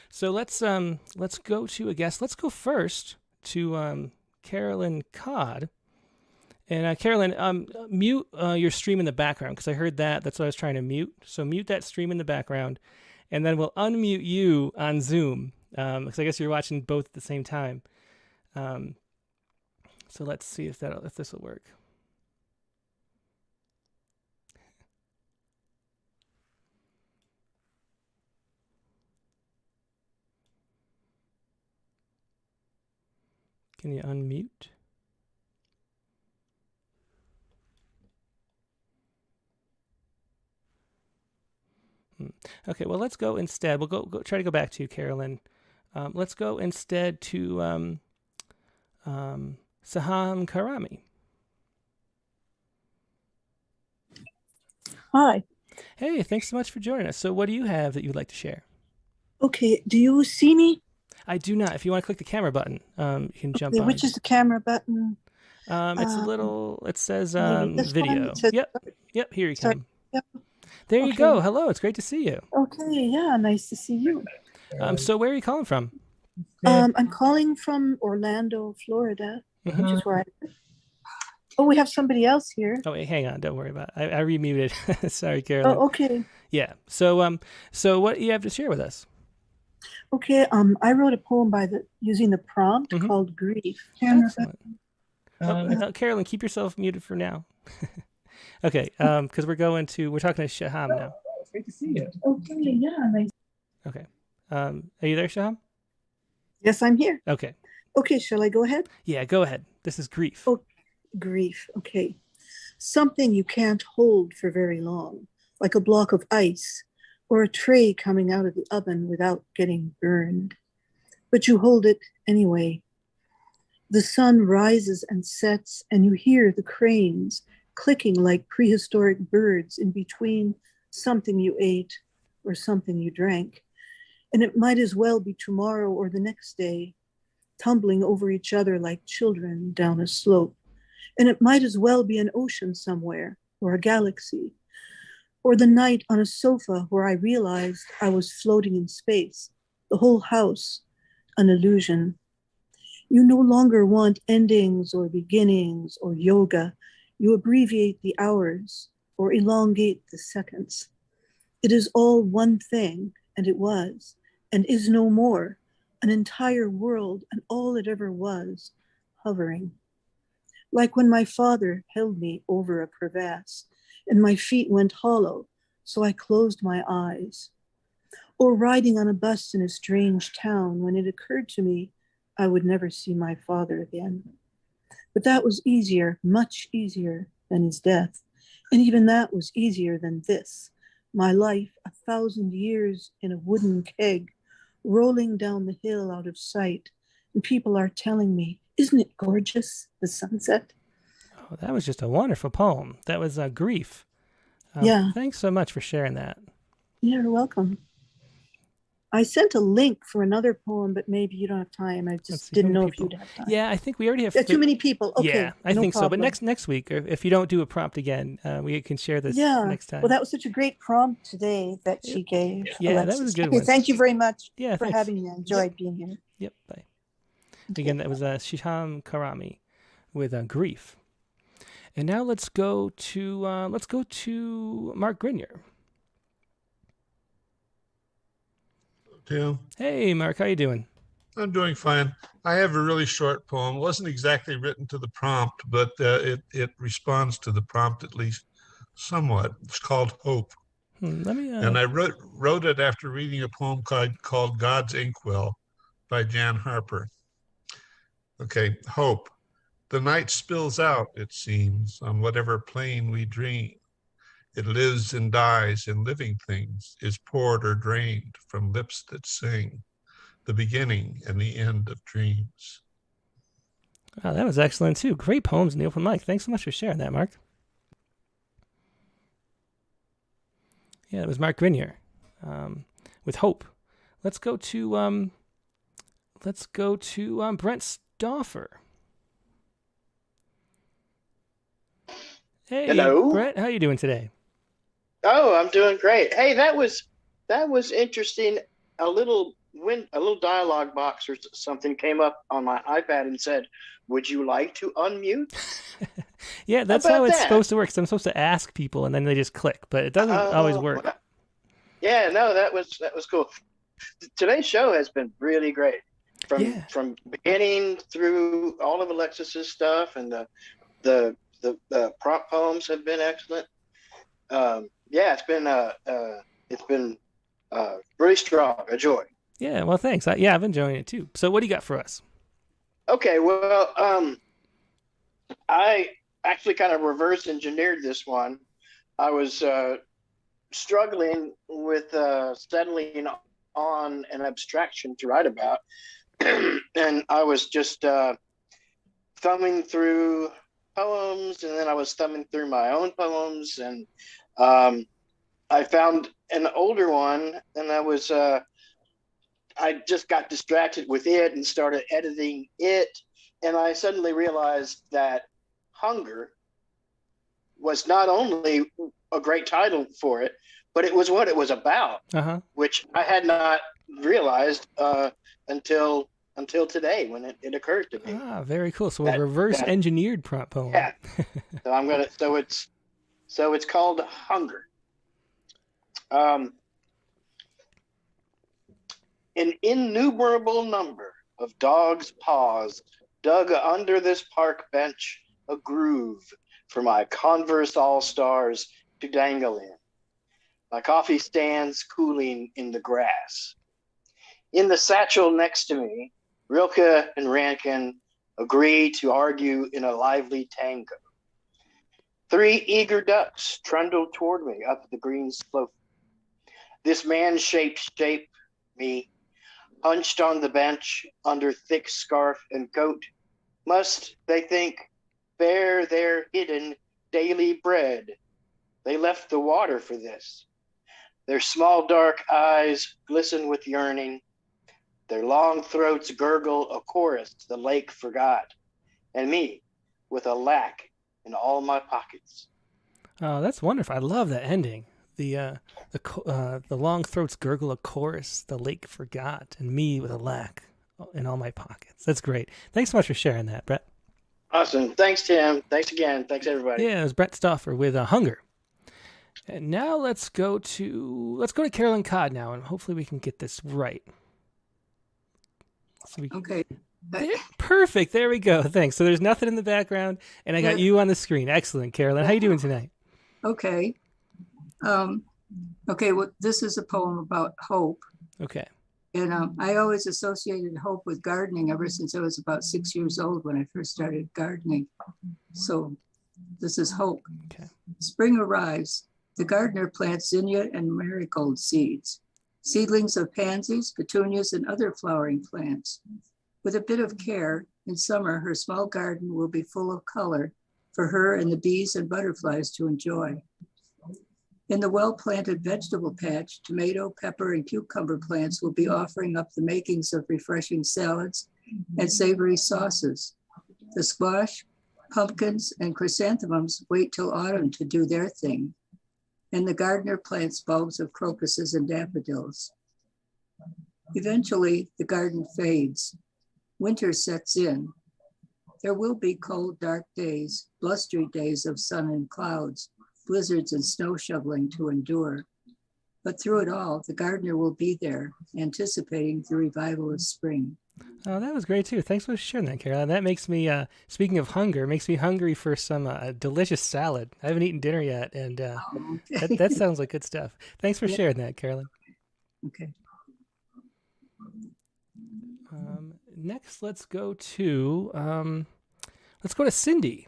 So let's go to a guest. Let's go first to Carolyn Codd. And Carolyn, mute your stream in the background, because I heard that. That's what I was trying to mute. So mute that stream in the background, and then we'll unmute you on Zoom, because I guess you're watching both at the same time. So let's see if this will work. Can you unmute? Okay, well, let's go instead. We'll go try to go back to you, Carolyn. Let's go instead to Saham Karami. Hi. Hey, thanks so much for joining us. So what do you have that you'd like to share? Okay, do you see me? I do not. If you want to click the camera button, you can jump on. Which is the camera button? It's a little. It says Maybe this video. one? It says, Yep. Here you sorry. come. Yep. There you Okay. go. Hello. It's great to see you. Okay, yeah, nice to see you. So where are you calling from? I'm calling from Orlando, Florida, which is where I live. Oh, we have somebody else here. Oh, wait, hang on. Don't worry about it. I remuted. Sorry, Carolyn. Oh, okay. Yeah. So what do you have to share with us? Okay, I wrote a poem using the prompt called Grief. Excellent. Carolyn, keep yourself muted for now. Okay, because we're talking to Shaham now. It's great to see you. Okay, yeah, nice. Okay. Are you there, Shaham? Yes, I'm here. Okay. Okay, shall I go ahead? Yeah, go ahead. This is Grief. Oh, grief. Okay. Something you can't hold for very long, like a block of ice or a tray coming out of the oven without getting burned. But you hold it anyway. The sun rises and sets, and you hear the cranes clicking like prehistoric birds in between something you ate or something you drank. And it might as well be tomorrow or the next day, tumbling over each other like children down a slope. And it might as well be an ocean somewhere, or a galaxy, or the night on a sofa where I realized I was floating in space, the whole house, an illusion. You no longer want endings or beginnings or yoga. You abbreviate the hours or elongate the seconds. It is all one thing, and it was, and is no more, an entire world and all it ever was, hovering. Like when my father held me over a crevasse and my feet went hollow, so I closed my eyes. Or riding on a bus in a strange town when it occurred to me I would never see my father again. But that was easier, much easier than his death. And even that was easier than this, my life 1,000 years in a wooden keg, rolling down the hill out of sight. And people are telling me, isn't it gorgeous, the sunset? Oh, that was just a wonderful poem. That was Grief. Yeah. Thanks so much for sharing that. You're welcome. I sent a link for another poem, but maybe you don't have time. I just didn't know if you'd have time. Yeah, I think we already have. Too many people. Okay. Yeah, I think problem. so. But next week, if you don't do a prompt again, we can share this next time. Well, that was such a great prompt today that she gave. Yeah, Alexis. that was a good one. Thank you very much for thanks. having me. I enjoyed being here. Yep. Bye. Okay. Again, that was Shiham Karami with Grief. And now let's go to Mark Grenier. Tim. Hey, Mark, how you doing? I'm doing fine. I have a really short poem. It wasn't exactly written to the prompt, but it responds to the prompt at least somewhat. It's called Hope. And I wrote it after reading a poem called God's Inkwell by Jan Harper. Okay, Hope. The night spills out, it seems, on whatever plane we dream. It lives and dies in living things, is poured or drained from lips that sing, the beginning and the end of dreams. Oh, that was excellent too. Great poems in the open mic. Thanks so much for sharing that, Mark. Yeah, it was Mark Grenier with Hope. Let's go to Brent Stauffer. Hey, hello, Brett. How you doing today? Oh, I'm doing great. Hey, that was interesting. A little dialogue box or something came up on my iPad and said, "Would you like to unmute?" Yeah, that's how it's supposed to work. So I'm supposed to ask people, and then they just click, but it doesn't always work. Yeah, no, that was cool. Today's show has been really great, from beginning through all of Alexis's stuff, and the prompt poems have been excellent. It's been really strong, a joy. Yeah, well, thanks. I've been enjoying it too. So what do you got for us? Okay, well, I actually kind of reverse engineered this one. I was struggling with settling on an abstraction to write about, and I was just thumbing through poems, and then I was thumbing through my own poems, and I found an older one, and I was I just got distracted with it and started editing it. And I suddenly realized that Hunger was not only a great title for it, but it was what it was about, which I had not realized until today when it occurred to me. Ah, very cool. So a reverse engineered prompt poem. Yeah. So it's called Hunger. An innumerable number of dogs' paws dug under this park bench a groove for my Converse All-Stars to dangle in. My coffee stands cooling in the grass. In the satchel next to me, Rilke and Rankin agree to argue in a lively tango. 3 eager ducks trundle toward me up the green slope. This man-shaped shape, me, hunched on the bench under thick scarf and coat, must, they think, bear their hidden daily bread. They left the water for this. Their small dark eyes glisten with yearning. Their long throats gurgle a chorus the lake forgot, and me with a lack in all my pockets. Oh, that's wonderful. I love that ending. The long throats gurgle a chorus the lake forgot, and me with a lack in all my pockets. That's great. Thanks so much for sharing that, Brett. Awesome. Thanks, Tim. Thanks again. Thanks, everybody. Yeah, it was Brett Stauffer with Hunger. And now let's go to Carolyn Codd now, and hopefully we can get this right. Okay. Perfect. There we go. Thanks. So there's nothing in the background, and I got you on the screen. Excellent, Carolyn. How you doing tonight? Okay. Okay. Well, this is a poem about hope. Okay. And I always associated hope with gardening ever since I was about 6 years old when I first started gardening. So this is hope. Okay. Spring arrives. The gardener plants zinnia and marigold seeds, seedlings of pansies, petunias, and other flowering plants. With a bit of care, in summer, her small garden will be full of color for her and the bees and butterflies to enjoy. In the well-planted vegetable patch, tomato, pepper, and cucumber plants will be offering up the makings of refreshing salads and savory sauces. The squash, pumpkins, and chrysanthemums wait till autumn to do their thing. And the gardener plants bulbs of crocuses and daffodils. Eventually, the garden fades. Winter sets in. There will be cold, dark days, blustery days of sun and clouds, blizzards and snow shoveling to endure. But through it all, the gardener will be there, anticipating the revival of spring. Oh, that was great too. Thanks for sharing that, Carolyn. That makes me, speaking of hunger, makes me hungry for some delicious salad. I haven't eaten dinner yet, and that sounds like good stuff. Thanks for sharing that, Carolyn. Okay. Next, let's go to Cindy.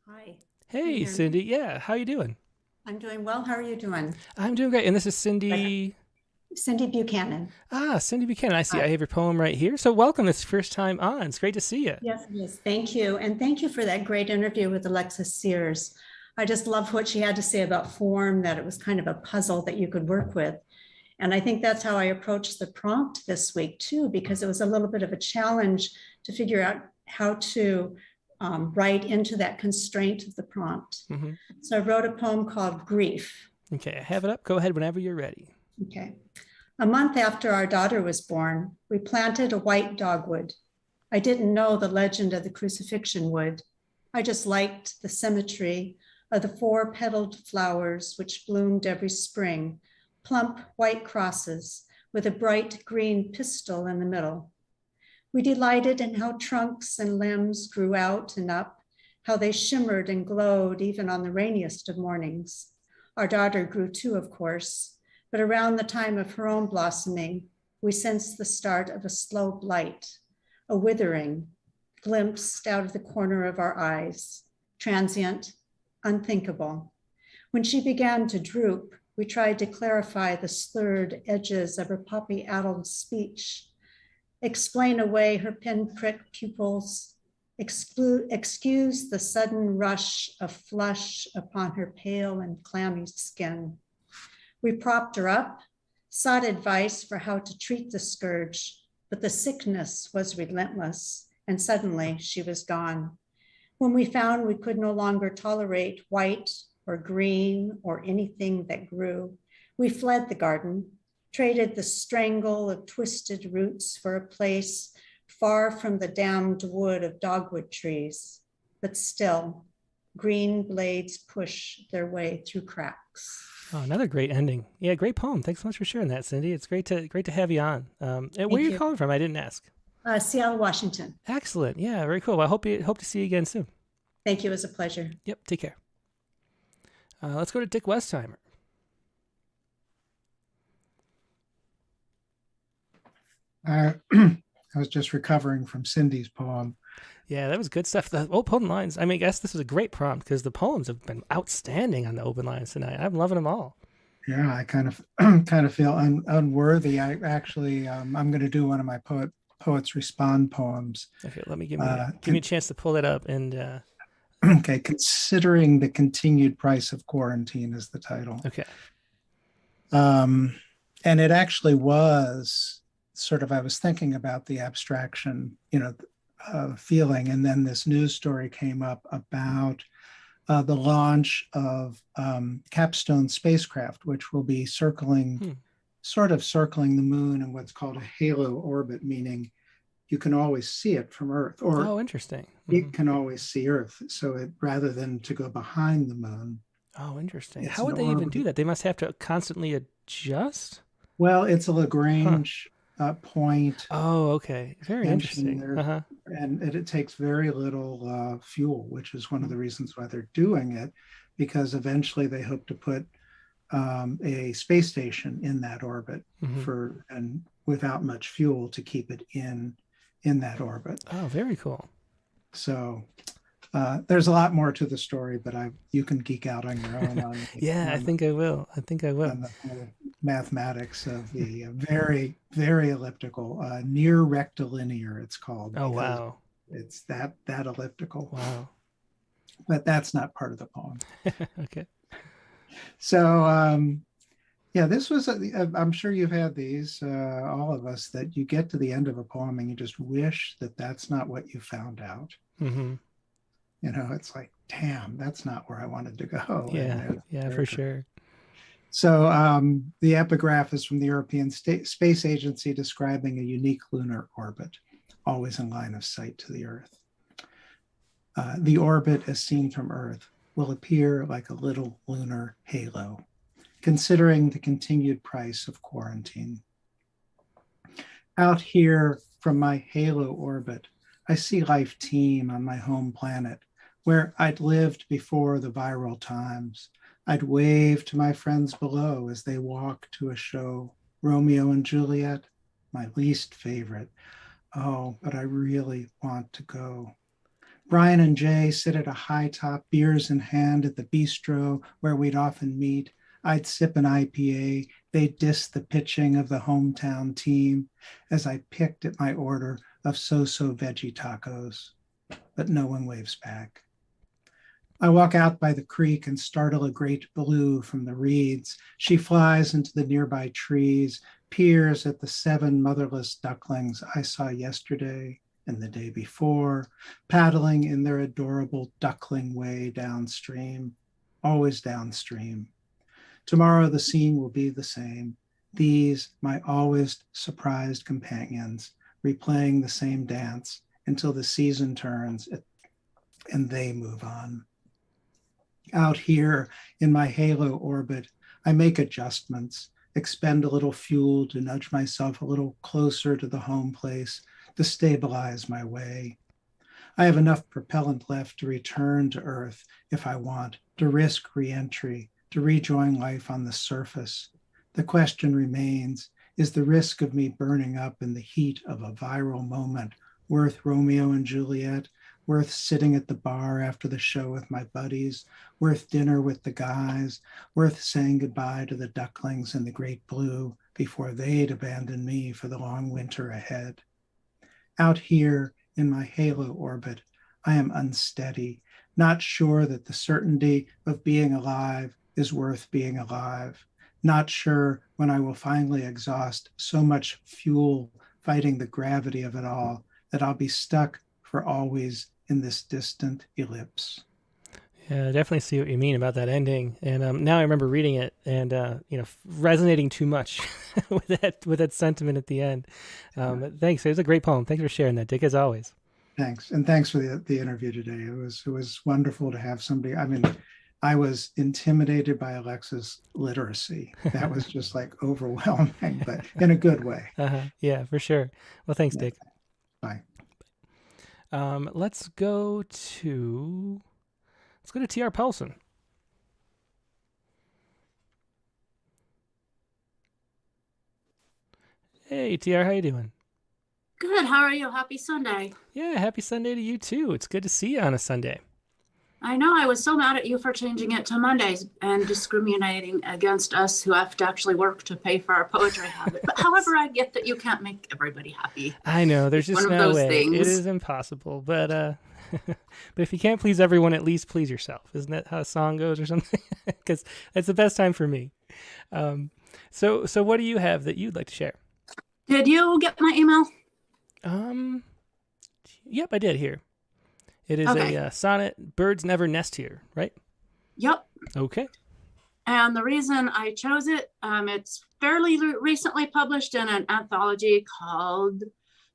Hi. Hey, Cindy. Yeah, how you doing? I'm doing well. How are you doing? I'm doing great. And this is Cindy. Cindy Buchanan. Ah, Cindy Buchanan. I see. Hi. I have your poem right here. So welcome. This first time on. It's great to see you. Yes, it is. Thank you. And thank you for that great interview with Alexis Sears. I just love what she had to say about form, that it was kind of a puzzle that you could work with. And I think that's how I approached the prompt this week too, because it was a little bit of a challenge to figure out how to write into that constraint of the prompt. Mm-hmm. So I wrote a poem called Grief. Okay, I have it up. Go ahead whenever you're ready. Okay. A month after our daughter was born, we planted a white dogwood. I didn't know the legend of the crucifixion wood. I just liked the symmetry of the 4-petaled flowers which bloomed every spring, plump white crosses with a bright green pistil in the middle. We delighted in how trunks and limbs grew out and up, how they shimmered and glowed even on the rainiest of mornings. Our daughter grew too, of course, but around the time of her own blossoming, we sensed the start of a slow blight, a withering glimpsed out of the corner of our eyes, transient, unthinkable. When she began to droop, we tried to clarify the slurred edges of her poppy-addled speech, explain away her pinprick pupils, excuse the sudden rush of flush upon her pale and clammy skin. We propped her up, sought advice for how to treat the scourge, but the sickness was relentless, and suddenly she was gone. When we found we could no longer tolerate white or green or anything that grew, we fled the garden, traded the strangle of twisted roots for a place far from the damned wood of dogwood trees. But still, green blades push their way through cracks. Oh, another great ending. Yeah, great poem. Thanks so much for sharing that, Cindy. It's great to have you on. And where are you calling from? I didn't ask. Seattle, Washington. Excellent. Yeah, very cool. Well, I hope to see you again soon. Thank you. It was a pleasure. Yep. Take care. Let's go to Dick Westheimer. I was just recovering from Cindy's poem. Yeah, that was good stuff. The open lines. I mean, I guess this was a great prompt because the poems have been outstanding on the open lines tonight. I'm loving them all. Yeah, I kind of feel unworthy. I actually, I'm going to do one of my poets respond poems. Okay, let me give me a chance to pull it up and. Okay, considering the continued price of quarantine is the title. Okay. And it actually was sort of, I was thinking about the abstraction, feeling, and then this news story came up about the launch of Capstone spacecraft, which will be circling the moon in what's called a halo orbit, meaning you can always see it from Earth, or interesting. It can always see Earth. So rather than to go behind the moon. Oh, interesting. How would they even do that? They must have to constantly adjust? Well, it's a Lagrange point. Oh, okay. Very interesting. And it takes very little fuel, which is one of the reasons why they're doing it, because eventually they hope to put a space station in that orbit and without much fuel to keep it in that orbit. Oh, very cool. So there's a lot more to the story, but you can geek out on your own. I think I will. On the mathematics of the very, very elliptical, near rectilinear, it's called. Oh, wow. It's that elliptical. Wow. But that's not part of the poem. Okay. So, this was, I'm sure you've had these, all of us, that you get to the end of a poem and you just wish that that's not what you found out. Mm-hmm. It's like, damn, that's not where I wanted to go. Yeah, for sure. So the epigraph is from the European Space Agency describing a unique lunar orbit, always in line of sight to the Earth. The orbit, as seen from Earth, will appear like a little lunar halo, considering the continued price of quarantine. Out here from my halo orbit, I see life teem on my home planet, where I'd lived before the viral times. I'd wave to my friends below as they walk to a show. Romeo and Juliet, my least favorite. Oh, but I really want to go. Brian and Jay sit at a high top, beers in hand at the bistro where we'd often meet. I'd sip an IPA. They'd diss the pitching of the hometown team as I picked at my order of so-so veggie tacos, but no one waves back. I walk out by the creek and startle a great blue from the reeds. She flies into the nearby trees, peers at the 7 motherless ducklings I saw yesterday and the day before, paddling in their adorable duckling way downstream, always downstream. Tomorrow the scene will be the same. These, my always surprised companions, replaying the same dance until the season turns and they move on. Out here in my halo orbit, I make adjustments, expend a little fuel to nudge myself a little closer to the home place, to stabilize my way. I have enough propellant left to return to Earth if I want, to risk re-entry, to rejoin life on the surface. The question remains, is the risk of me burning up in the heat of a viral moment worth Romeo and Juliet, worth sitting at the bar after the show with my buddies, worth dinner with the guys, worth saying goodbye to the ducklings in the great blue before they'd abandon me for the long winter ahead? Out here in my halo orbit, I am unsteady, not sure that the certainty of being alive is worth being alive, not sure when I will finally exhaust so much fuel fighting the gravity of it all that I'll be stuck for always in this distant ellipse. Yeah, I definitely see what you mean about that ending. And now I remember reading it and, resonating too much with that sentiment at the end. Thanks. It was a great poem. Thanks for sharing that, Dick, as always. Thanks. And thanks for the interview today. It was wonderful to have somebody. I mean, I was intimidated by Alexis' literacy. That was just like overwhelming, but in a good way. Yeah, for sure. Well, thanks, Dick. Bye. Let's go to T.R. Paulson. Hey, TR, how you doing? Good. How are you? Happy Sunday. Yeah, happy Sunday to you too. It's good to see you on a Sunday. I know I was so mad at you for changing it to Mondays and discriminating against us who have to actually work to pay for our poetry habit. But however, I get that you can't make everybody happy. I know, there's just no way. Things. It is impossible. But but if you can't please everyone, at least please yourself. Isn't that how a song goes or something? Because that's the best time for me. So what do you have that you'd like to share? Did you get my email? Yep, I did here. It is a sonnet, Birds Never Nest Here, right? Yep. Okay. And the reason I chose it, it's fairly recently published in an anthology called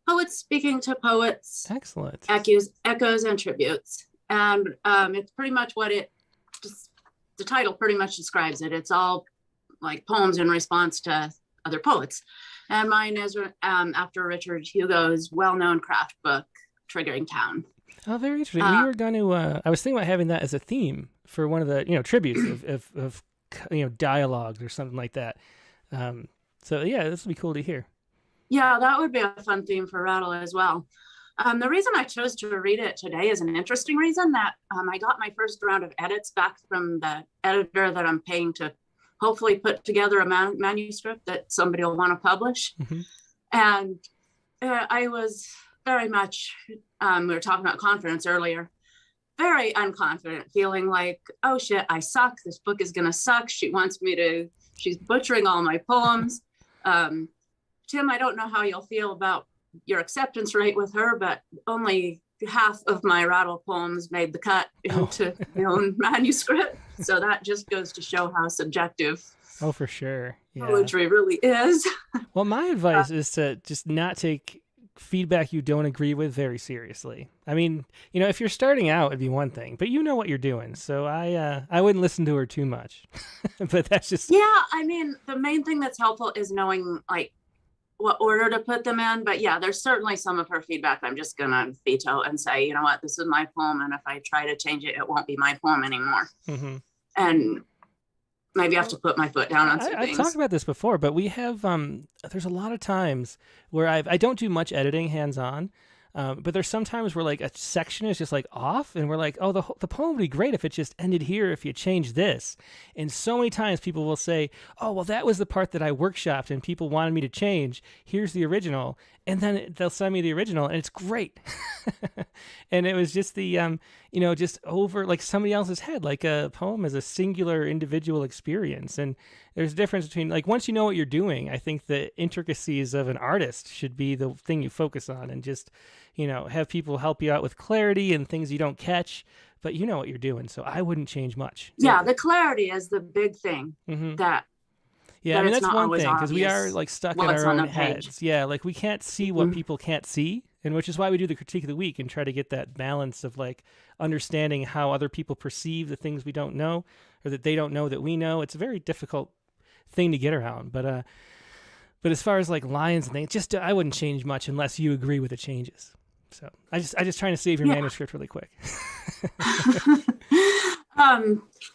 Poets Speaking to Poets. Excellent. Echoes and Tributes. And it's pretty much the title pretty much describes it. It's all like poems in response to other poets. And mine is after Richard Hugo's well-known craft book, Triggering Town. Oh, very interesting. We were going to, I was thinking about having that as a theme for one of the, tributes of dialogues or something like that. So yeah, this would be cool to hear. Yeah, that would be a fun theme for Rattle as well. The reason I chose to read it today is an interesting reason that I got my first round of edits back from the editor that I'm paying to hopefully put together a manuscript that somebody will want to publish. Mm-hmm. And I was very much, we were talking about confidence earlier, very unconfident, feeling like, oh shit, I suck. This book is going to suck. She's butchering all my poems. Tim, I don't know how you'll feel about your acceptance rate with her, but only half of my Rattle poems made the cut into my own manuscript. So that just goes to show how subjective for sure. Yeah. Poetry really is. Well, my advice is to just not take feedback you don't agree with very seriously. I mean, if you're starting out, it'd be one thing, but you know what you're doing. So I wouldn't listen to her too much. But that's just... Yeah, I mean, the main thing that's helpful is knowing like what order to put them in. But yeah, there's certainly some of her feedback I'm just gonna veto and say, you know what, this is my poem, and if I try to change it, it won't be my poem anymore. Mm-hmm. And maybe I have to put my foot down on some things. I've talked about this before, but we have there's a lot of times where I don't do much editing hands-on, but there's sometimes where like a section is just like off, and we're like, oh, the poem would be great if it just ended here if you change this. And so many times people will say, oh, well, that was the part that I workshopped and people wanted me to change. Here's the original. And then they'll send me the original, and it's great. And it was just the, just over like somebody else's head, like a poem is a singular individual experience. And there's a difference between, like, once you know what you're doing, I think the intricacies of an artist should be the thing you focus on, and just, have people help you out with clarity and things you don't catch, but you know what you're doing. So I wouldn't change much. Yeah, the clarity is the big thing. Mm-hmm. Yeah, I mean, that's one thing, because we are like stuck in our own heads. Yeah, like we can't see what people can't see, and which is why we do the critique of the week and try to get that balance of like understanding how other people perceive the things we don't know, or that they don't know that we know. It's a very difficult thing to get around, but as far as like lines and things, I wouldn't change much unless you agree with the changes. So I just trying to save your manuscript really quick.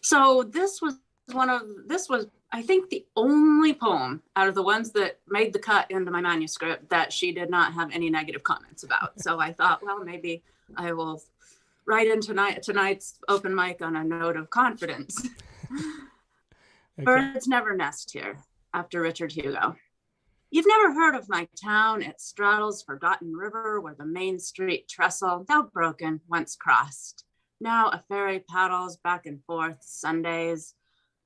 So this was I think the only poem out of the ones that made the cut into my manuscript that she did not have any negative comments about. So I thought, well, maybe I will write in tonight's open mic on a note of confidence. Okay. Birds never nest here, after Richard Hugo. You've never heard of my town. It straddles forgotten river where the main street trestle, though broken, once crossed. Now a ferry paddles back and forth Sundays.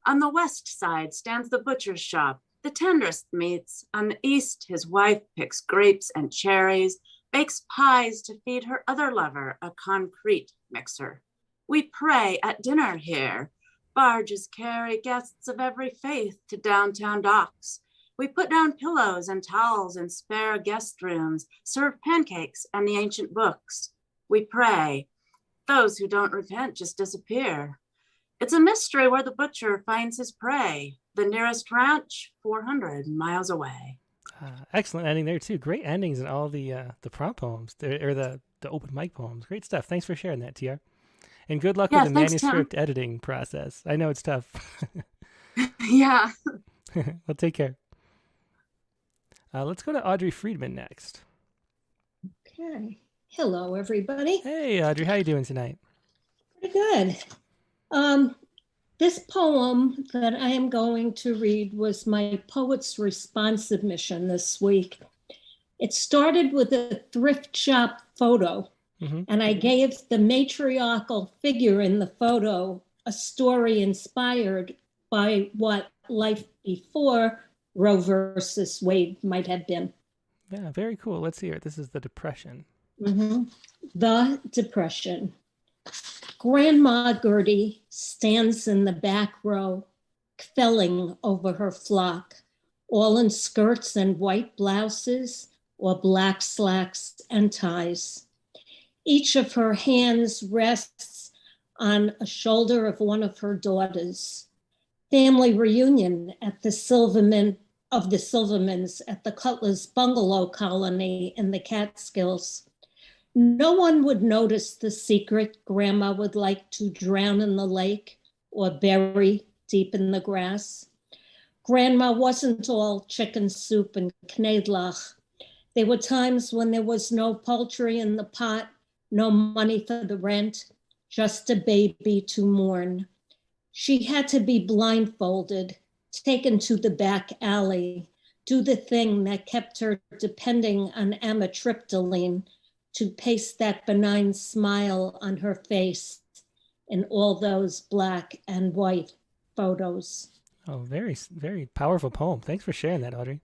On the west side stands the butcher's shop, the tenderest meats. On the east, his wife picks grapes and cherries, bakes pies to feed her other lover, a concrete mixer. We pray at dinner here. Barges carry guests of every faith to downtown docks. We put down pillows and towels in spare guest rooms, serve pancakes and the ancient books. We pray. Those who don't repent just disappear. It's a mystery where the butcher finds his prey. The nearest ranch, 400 miles away. Excellent ending there too. Great endings in all the prompt poems, or the open mic poems. Great stuff. Thanks for sharing that, TR. And good luck with the manuscript editing process. I know it's tough. Yeah. Well, take care. Let's go to Audrey Friedman next. Okay. Hello, everybody. Hey, Audrey. How you doing tonight? Pretty good. This poem that I am going to read was my poet's response submission this week. It started with a thrift shop photo, and I gave the matriarchal figure in the photo a story inspired by what life before Roe versus Wade might have been. Yeah, very cool. Let's hear it. This is The Depression. The Depression. Grandma Gertie stands in the back row, quelling over her flock, all in skirts and white blouses or black slacks and ties. Each of her hands rests on a shoulder of one of her daughters. Family reunion at the Silvermans at the Cutler's Bungalow Colony in the Catskills. No one would notice the secret Grandma would like to drown in the lake or bury deep in the grass. Grandma wasn't all chicken soup and knedlach. There were times when there was no poultry in the pot, no money for the rent, just a baby to mourn. She had to be blindfolded, taken to the back alley, do the thing that kept her depending on amitriptyline to paste that benign smile on her face in all those black and white photos. Oh, very, very powerful poem. Thanks for sharing that, Audrey.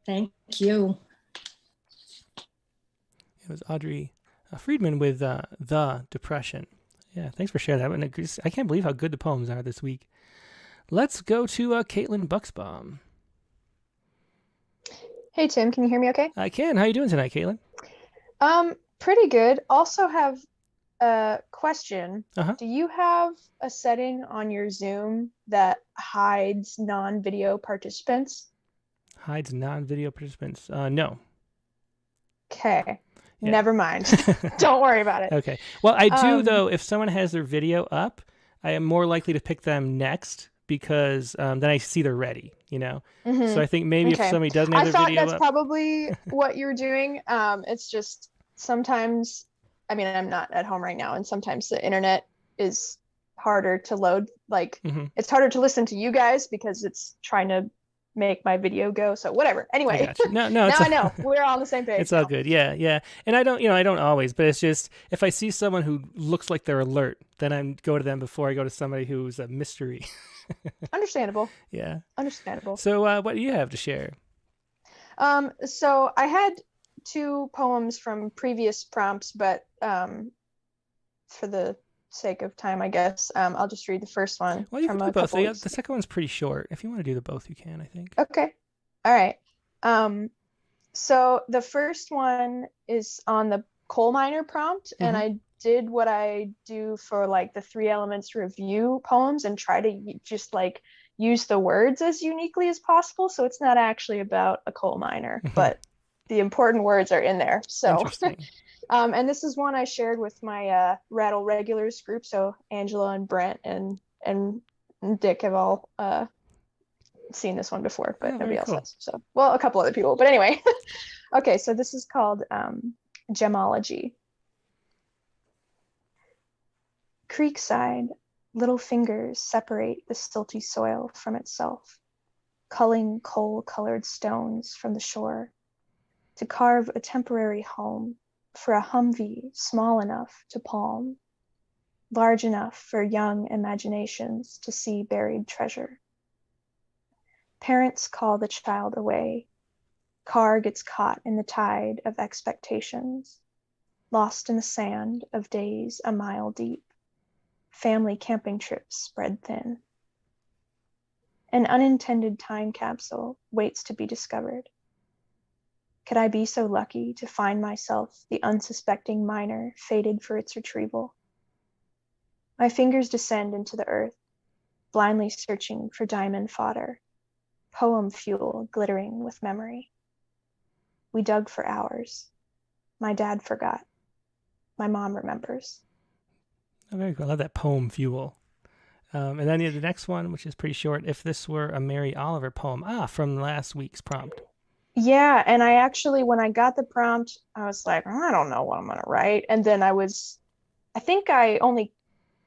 Thank you. It was Audrey Friedman with The Depression. Yeah, thanks for sharing that. And I can't believe how good the poems are this week. Let's go to Caitlin Bucksbaum. Hey, Tim, can you hear me okay? I can. How you doing tonight, Caitlin? Pretty good. Also have a question. Do you have a setting on your Zoom that hides non-video participants? Hides non-video participants? No. Okay. Yeah. Never mind. Don't worry about it. Okay. Well, I do, though, if someone has their video up, I am more likely to pick them next because then I see they're ready, you know? So I think maybe if somebody doesn't have their video up. I thought that's probably what you're doing. It's just sometimes, I mean, I'm not at home right now, and sometimes the internet is harder to load. Like, it's harder to listen to you guys because it's trying to make my video go. So whatever. Anyway, no, now I know we're all on the same page. It's all good. Yeah. And I don't always, but it's just if I see someone who looks like they're alert, then I go to them before I go to somebody who's a mystery. Understandable. Yeah. Understandable. So what do you have to share? So I had 2 poems from previous prompts, but for the sake of time, I guess I'll just read the first one. Well, you can do both. The second one's pretty short. If you want to do the both, you can, I think. Okay. All right. So the first one is on the coal miner prompt, and I did what I do for like the 3 Elements review poems and try to just like use the words as uniquely as possible. So it's not actually about a coal miner, but the important words are in there. So and this is one I shared with my Rattle regulars group. So Angela and Brent and Dick have all seen this one before, but nobody else has. So, well, a couple other people, but anyway. Okay, so this is called Gemology. Creekside, little fingers separate the silty soil from itself, culling coal-colored stones from the shore to carve a temporary home for a Humvee small enough to palm. large enough for young imaginations to see buried treasure. Parents call the child away. Car gets caught in the tide of expectations, lost in the sand of days a mile deep. Family camping trips spread thin. An unintended time capsule waits to be discovered. Could I be so lucky to find myself the unsuspecting miner fated for its retrieval? My fingers descend into the earth, blindly searching for diamond fodder, poem fuel glittering with memory. We dug for hours. My dad forgot. My mom remembers. Oh, very cool. I love that poem fuel. And then the next one, which is pretty short, If This Were a Mary Oliver Poem. From last week's prompt. Yeah, and I actually, when I got the prompt, I was like, I don't know what I'm going to write. And then I think I only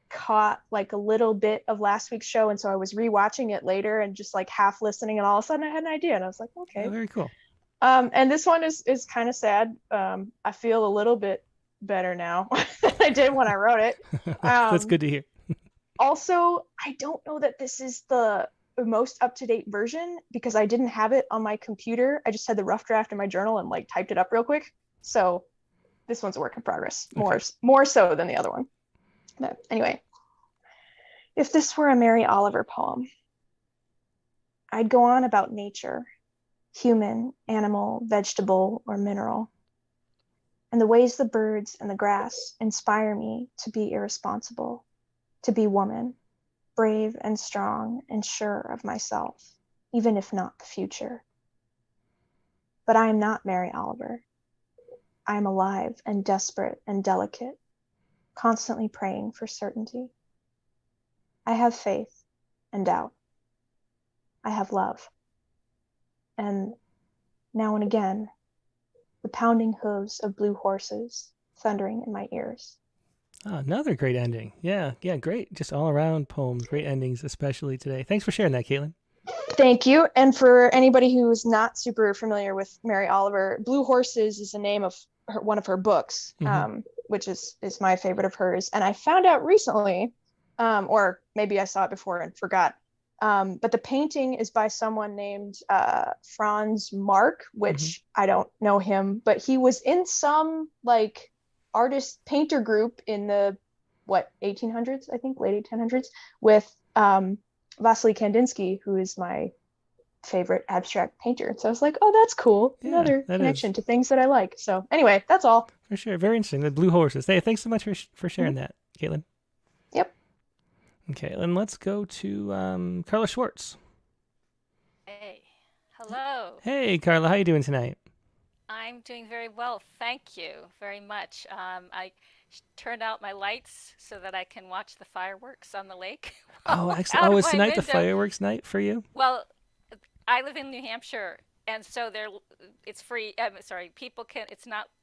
caught like a little bit of last week's show. And so I was rewatching it later and just like half listening. And all of a sudden I had an idea. And I was like, okay. Oh, very cool. And this one is kind of sad. I feel a little bit better now than I did when I wrote it. That's good to hear. Also, I don't know that this is the most up-to-date version because I didn't have it on my computer. I just had the rough draft in my journal and like typed it up real quick. So this one's a work in progress, more so than the other one. But anyway, if this were a Mary Oliver poem, I'd go on about nature, human, animal, vegetable, or mineral, and the ways the birds and the grass inspire me to be irresponsible, to be woman, brave and strong and sure of myself, even if not the future. But I am not Mary Oliver. I am alive and desperate and delicate, constantly praying for certainty. I have faith and doubt. I have love. And now and again, the pounding hooves of blue horses thundering in my ears. Oh, another great ending. Yeah, great. Just all around poems, great endings, especially today. Thanks for sharing that, Caitlin. Thank you. And for anybody who's not super familiar with Mary Oliver, Blue Horses is the name of one of her books, which is my favorite of hers. And I found out recently, or maybe I saw it before and forgot, but the painting is by someone named Franz Marc, which I don't know him, but he was in some like artist painter group in the 1800s, I think, late 1800s, with Vasily Kandinsky, who is my favorite abstract painter. So I was like, oh, that's cool. Yeah, another connection to things that I like. So anyway, that's all. For sure. Very interesting. The Blue Horses. Hey, thanks so much for sharing that, Caitlin. Yep. Okay, and let's go to Carla Schwartz. Hey. Hello. Hey, Carla. How you doing tonight? I'm doing very well. Thank you very much. I turned out my lights so that I can watch the fireworks on the lake. Oh, excellent. Oh, is tonight the fireworks night for you? Well, I live in New Hampshire, and so it's free. People can.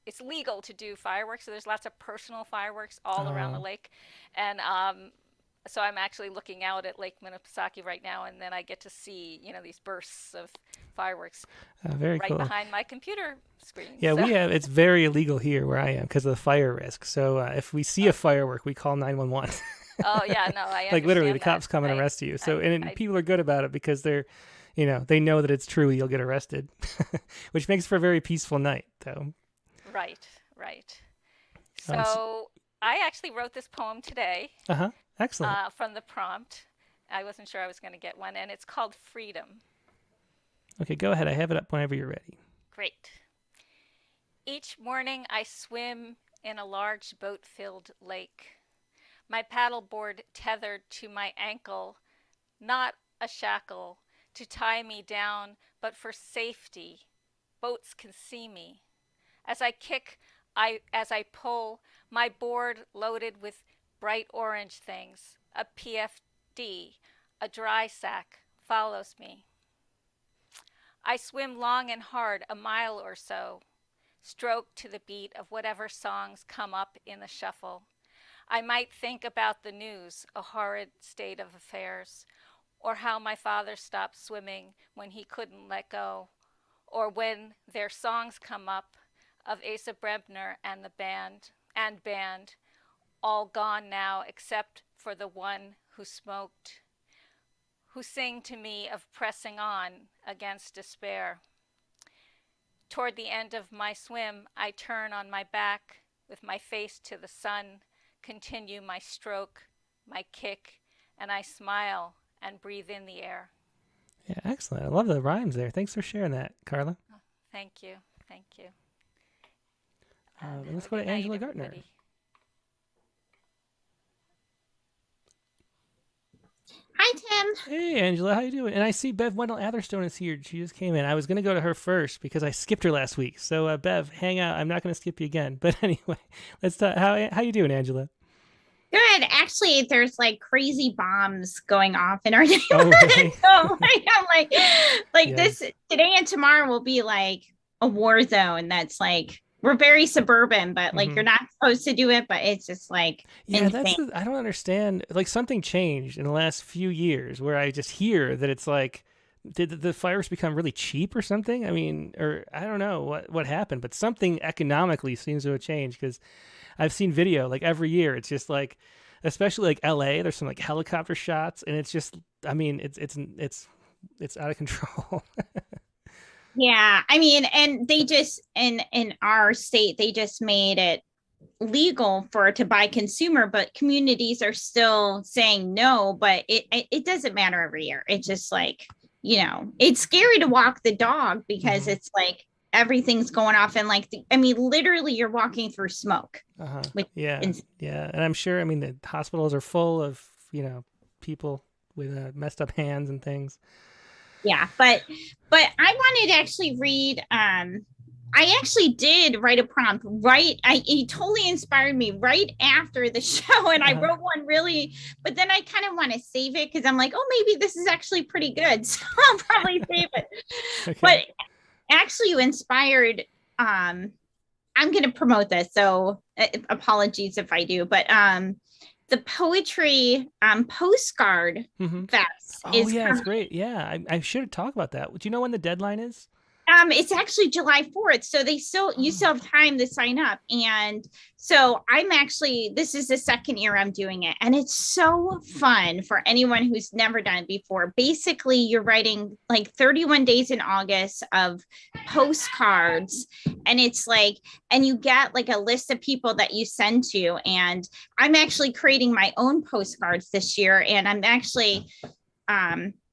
It's legal to do fireworks. So there's lots of personal fireworks all around the lake, and so I'm actually looking out at Lake Winnipesaukee right now, and then I get to see these bursts of fireworks very right cool. behind my computer screen. Yeah, so. It's very illegal here where I am because of the fire risk. So if we see a firework, we call 911. Oh yeah, no, I like literally the that. cops come and arrest you. So people are good about it because they're, they know that it's true. You'll get arrested, which makes for a very peaceful night, though. Right. So I actually wrote this poem today. Excellent. From the prompt. I wasn't sure I was going to get one, and it's called Freedom. Okay, go ahead. I have it up whenever you're ready. Great. Each morning I swim in a large boat-filled lake. My paddleboard tethered to my ankle, not a shackle to tie me down, but for safety. Boats can see me. As I kick, as I pull, my board loaded with bright orange things, a PFD, a dry sack, follows me. I swim long and hard, a mile or so, stroke to the beat of whatever songs come up in the shuffle. I might think about the news, a horrid state of affairs, or how my father stopped swimming when he couldn't let go, or when their songs come up of Asa Bremner and the band, all gone now except for the one who smoked, who sang to me of pressing on against despair. Toward the end of my swim, I turn on my back with my face to the sun, continue my stroke, my kick, and I smile and breathe in the air. Yeah, excellent. I love the rhymes there. Thanks for sharing that, Carla. Oh, thank you. Thank you. Let's go to Angela Gartner. Everybody. Hi, Tim. Hey, Angela, how you doing? And I see Bev Wendell Atherstone is here. She just came in. I was going to go to her first because I skipped her last week. So, Bev, hang out. I'm not going to skip you again. But anyway, let's talk. How you doing, Angela? Good. Actually, there's like crazy bombs going off in our neighborhood. Oh, really? So I'm like Yes. this today and tomorrow will be like a war zone. That's like, we're very suburban, but like you're not supposed to do it, but it's just like insane. I don't understand. Like something changed in the last few years where I just hear that it's like, did the fireworks become really cheap or something? I mean, or I don't know what happened, but something economically seems to have changed because I've seen video like every year. It's just like, especially like LA, there's some like helicopter shots and it's just, I mean, it's out of control. Yeah. I mean, and they just, in our state, they just made it legal to buy consumer, but communities are still saying no, but it doesn't matter every year. It's just like, it's scary to walk the dog because it's like everything's going off and like, literally you're walking through smoke. Yeah. And I'm sure, the hospitals are full of, people with messed up hands and things. Yeah. But I wanted to actually read, I actually did write a prompt it totally inspired me right after the show. And I wrote one but then I kind of want to save it because I'm like, oh, maybe this is actually pretty good. So I'll probably save it. Okay. But actually you inspired, I'm going to promote this. So apologies if I do, but the poetry postcard fest is it's great. Yeah, I should talk about that. Do you know when the deadline is? It's actually July 4th. So you still have time to sign up. And so this is the second year I'm doing it. And it's so fun for anyone who's never done it before. Basically, you're writing like 31 days in August of postcards. And it's like, and you get like a list of people that you send to. And I'm actually creating my own postcards this year. And I'm actually,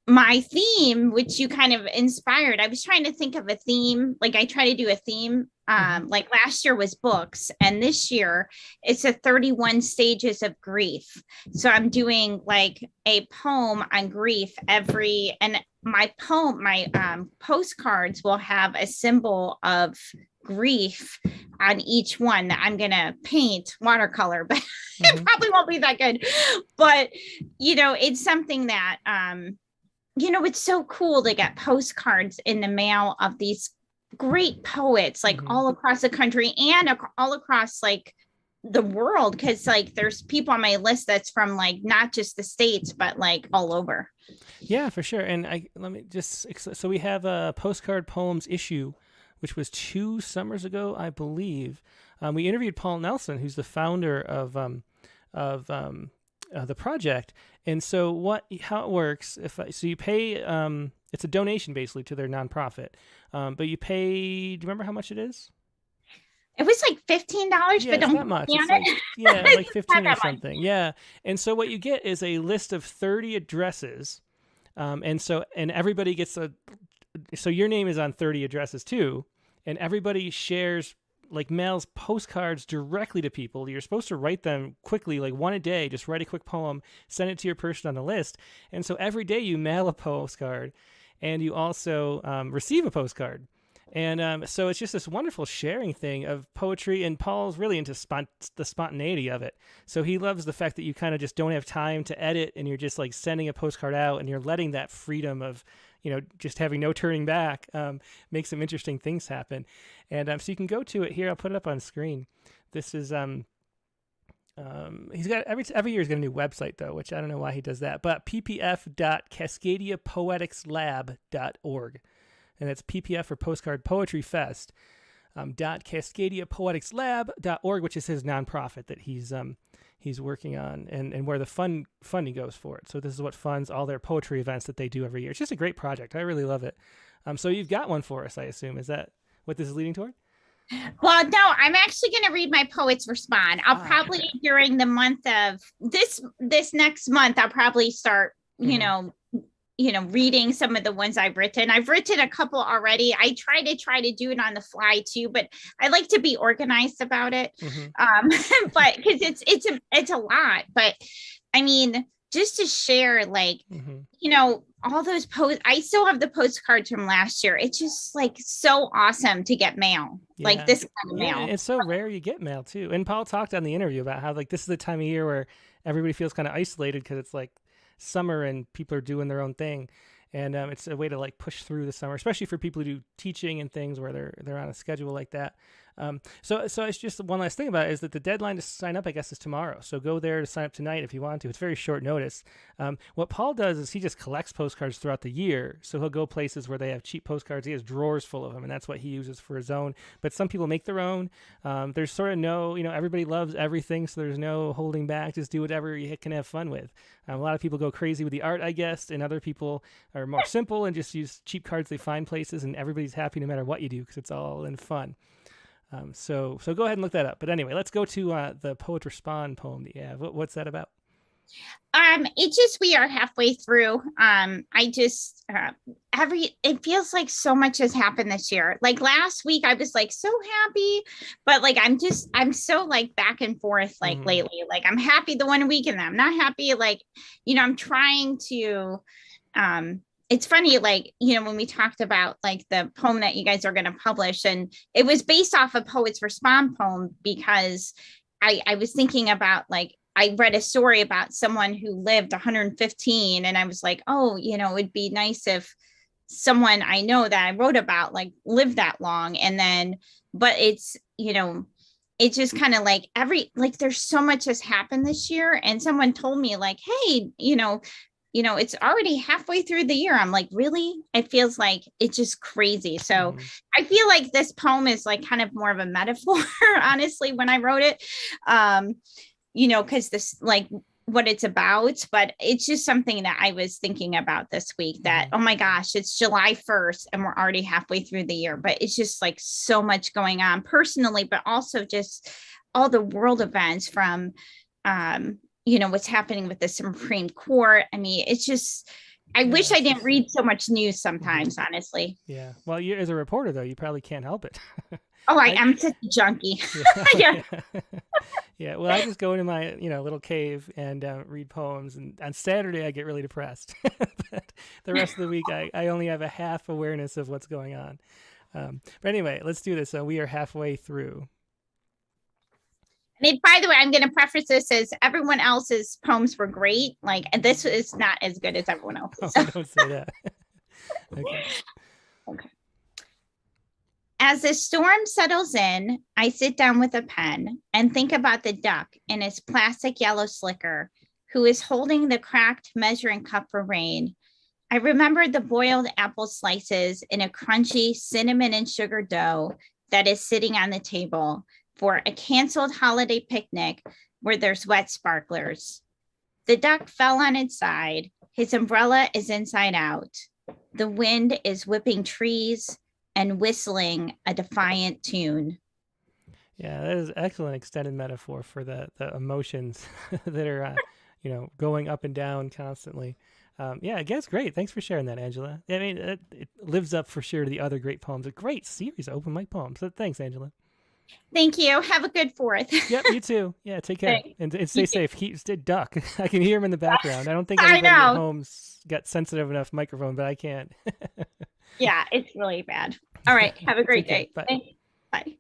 my theme, which you kind of inspired, I was trying to think of a theme. Like I try to do a theme. Like last year was books, and this year it's a 31 stages of grief. So I'm doing like a poem on grief and my postcards will have a symbol of grief on each one that I'm gonna paint watercolor, but it probably won't be that good. But it's something that it's so cool to get postcards in the mail of these great poets, like all across the country and all across like the world. Cause like there's people on my list that's from like, not just the States, but like all over. Yeah, for sure. And so we have a postcard poems issue, which was 2 summers ago, I believe. We interviewed Paul Nelson, who's the founder of the project. And so how it works, so you pay, it's a donation basically to their nonprofit, but you pay, do you remember how much it is? It was like $15, but don't not much. It's like 15 or something. Yeah. And so what you get is a list of 30 addresses. And everybody gets so your name is on 30 addresses too. And everybody shares, like mails postcards directly to people. You're supposed to write them quickly, like one a day, just write a quick poem, send it to your person on the list. And so every day you mail a postcard and you also receive a postcard. And so it's just this wonderful sharing thing of poetry. And Paul's really into the spontaneity of it. So he loves the fact that you kind of just don't have time to edit and you're just like sending a postcard out and you're letting that freedom of, just having no turning back, make some interesting things happen. And so you can go to it here. I'll put it up on screen. This is, he's got every year he's got a new website though, which I don't know why he does that, but ppf.cascadiapoeticslab.org. And that's PPF for Postcard Poetry Fest. .cascadiapoeticslab.org, which is his nonprofit that he's he's working on, and where the funding goes for it. So this is what funds all their poetry events that they do every year. It's just a great project. I really love it. So you've got one for us, I assume. Is that what this is leading toward? Well, no, I'm actually going to read my Poets Respond. I'll probably during the month of this next month, I'll probably start, you know, reading some of the ones I've written. I've written a couple already. I try to do it on the fly too, but I like to be organized about it. But because it's a lot. But I mean, just to share, like, you know, all those posts, I still have the postcards from last year. It's just like so awesome to get mail, like this kind of mail. It's so rare you get mail too. And Paul talked on the interview about how like this is the time of year where everybody feels kind of isolated because it's like summer and people are doing their own thing. And it's a way to like push through the summer, especially for people who do teaching and things where they're on a schedule like that. So it's just one last thing about it is that the deadline to sign up, I guess, is tomorrow. So go there to sign up tonight if you want to. It's very short notice. What Paul does is he just collects postcards throughout the year. So he'll go places where they have cheap postcards. He has drawers full of them, and that's what he uses for his own. But some people make their own. There's sort of no, everybody loves everything, so there's no holding back. Just do whatever you can have fun with. A lot of people go crazy with the art, I guess, and other people are more simple and just use cheap cards they find places, and everybody's happy no matter what you do because it's all in fun. So go ahead and look that up. But anyway, let's go to the Poet Respond poem that you have. What's that about? It's just, we are halfway through. I just, it feels like so much has happened this year. Like last week, I was like so happy, but like, I'm so like back and forth, like lately, like I'm happy the one week and then I'm not happy. Like, I'm trying to, it's funny, like, when we talked about like the poem that you guys are going to publish, and it was based off a Poets Respond poem because I was thinking about, like, I read a story about someone who lived 115 and I was like, oh, it'd be nice if someone I know that I wrote about like lived that long. And then, but it's, it's just kind of like there's so much has happened this year. And someone told me like, hey, it's already halfway through the year. I'm like, really? It feels like it's just crazy. So I feel like this poem is like kind of more of a metaphor, honestly, when I wrote it, because this like what it's about, but it's just something that I was thinking about this week that, oh my gosh, it's July 1st and we're already halfway through the year, but it's just like so much going on personally, but also just all the world events from, what's happening with the Supreme Court. I mean, it's just, I wish I didn't read so much news sometimes, honestly. Yeah. Well, you as a reporter, though, you probably can't help it. Oh, I'm such a junkie. Yeah. Yeah. Well, I just go into my, little cave and read poems. And on Saturday, I get really depressed. But the rest of the week, I only have a half awareness of what's going on. But anyway, let's do this. So we are halfway through. And by the way, I'm going to preface this as everyone else's poems were great. Like, and this is not as good as everyone else's. Oh, don't say that. Okay. As the storm settles in, I sit down with a pen and think about the duck in its plastic yellow slicker who is holding the cracked measuring cup for rain. I remember the boiled apple slices in a crunchy cinnamon and sugar dough that is sitting on the table for a canceled holiday picnic where there's wet sparklers. The duck fell on its side. His umbrella is inside out. The wind is whipping trees and whistling a defiant tune. Yeah, that is excellent extended metaphor for the emotions that are, going up and down constantly. Yeah, I guess great. Thanks for sharing that, Angela. I mean, it lives up for sure to the other great poems. A great series of open mic poems. So thanks, Angela. Thank you. Have a good 4th. Yep, you too. Yeah, take care. Thanks. And stay safe. Duck. I can hear him in the background. I don't think anybody at home's got sensitive enough microphone, but I can. Yeah, it's really bad. All right. Have a great day. Bye. Bye.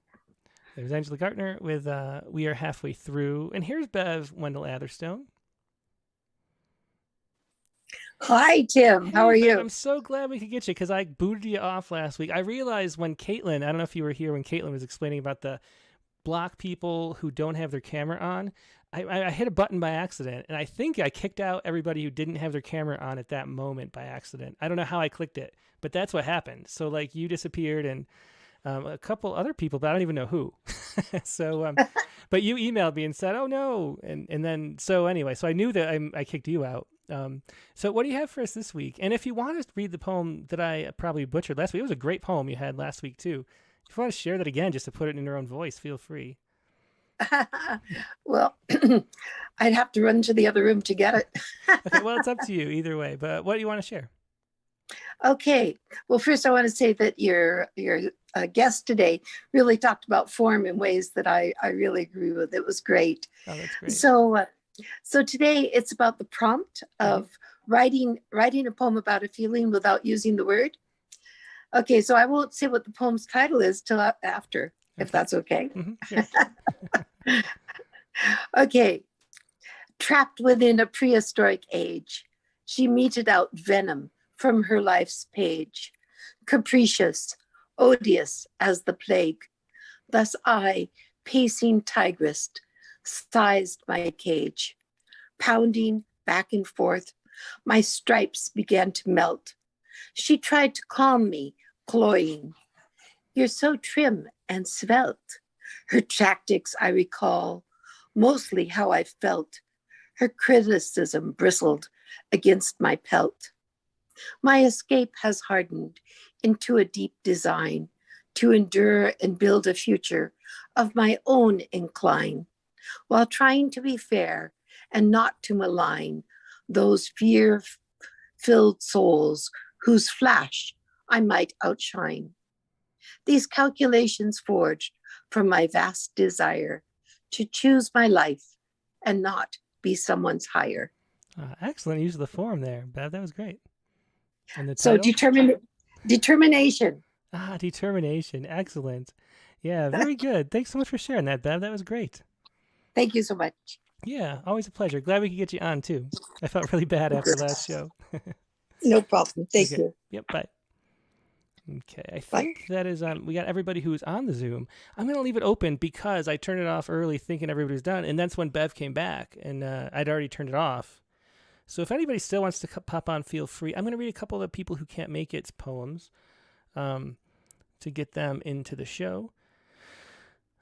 There's Angela Gartner with We Are Halfway Through. And here's Bev Wendell Atherstone. Hi, Tim. How are you? I'm so glad we could get you because I booted you off last week. I realized when Caitlin, I don't know if you were here when Caitlin was explaining about the block people who don't have their camera on. I hit a button by accident, and I think I kicked out everybody who didn't have their camera on at that moment by accident. I don't know how I clicked it, but that's what happened. So, like, you disappeared, and a couple other people, but I don't even know who. So But you emailed me and said, "Oh no," and then so anyway, so I knew that I kicked you out. So what do you have for us this week? And if you want to read the poem that I probably butchered last week, it was a great poem you had last week too. If you want to share that again, just to put it in your own voice, feel free. Well, I'd have to run to the other room to get it. Okay, well, it's up to you either way. But what do you want to share? Okay. Well, first I want to say that your guest today really talked about form in ways that I really agree with. It was great. Oh, that's great. So today it's about the prompt of writing a poem about a feeling without using the word. Okay, so I won't say what the poem's title is till after, if that's okay. Sure. Okay. Trapped within a prehistoric age, she meted out venom from her life's page, capricious, odious as the plague. Thus I, pacing tigress, sized my cage. Pounding back and forth, my stripes began to melt. She tried to calm me, cloying. You're so trim and svelte. Her tactics I recall, mostly how I felt. Her criticism bristled against my pelt. My escape has hardened into a deep design to endure and build a future of my own incline, while trying to be fair and not to malign those fear-filled souls whose flash I might outshine. These calculations forged from my vast desire to choose my life and not be someone's hire. Excellent use of the form there, Bev. That was great. And the So title? determination. Determination. Excellent. Yeah, very good. Thanks so much for sharing that, Bev. That was great. Thank you so much. Yeah, always a pleasure. Glad we could get you on too. I felt really bad after last show. No problem. Thank you. Yep, bye. Okay, I think that is we got everybody who's on the Zoom. I'm going to leave it open because I turned it off early thinking everybody was done, and that's when Bev came back, and I'd already turned it off. So if anybody still wants to pop on, feel free. I'm going to read a couple of the people who can't make it's poems to get them into the show.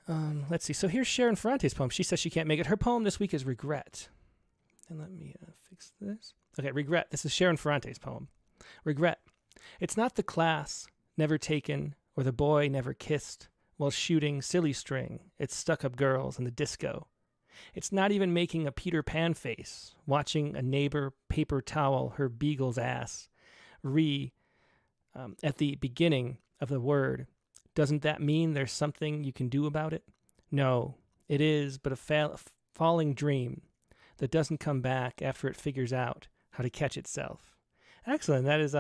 Let's see. So here's Sharon Ferrante's poem. She says she can't make it. Her poem this week is Regret. And let me fix this. Okay, Regret. This is Sharon Ferrante's poem. Regret. It's not the class never taken or the boy never kissed while shooting silly string. It's stuck-up girls in the disco. It's not even making a Peter Pan face, watching a neighbor paper towel her beagle's ass. At the beginning of the word. Doesn't that mean there's something you can do about it? No, it is but a falling dream that doesn't come back after it figures out how to catch itself. Excellent. That is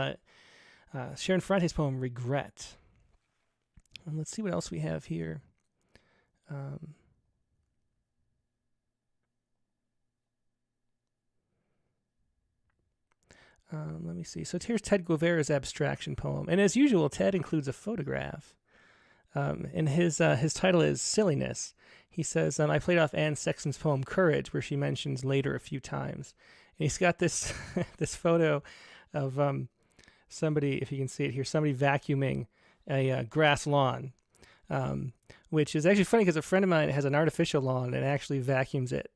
Sharon Ferrante's poem, Regret. And let's see what else we have here. Let me see. So here's Ted Guevara's abstraction poem. And as usual, Ted includes a photograph. And his title is Silliness. He says, I played off Anne Sexton's poem Courage, where she mentions later a few times. And he's got this this photo of somebody, if you can see it here, somebody vacuuming a grass lawn, which is actually funny because a friend of mine has an artificial lawn and actually vacuums it.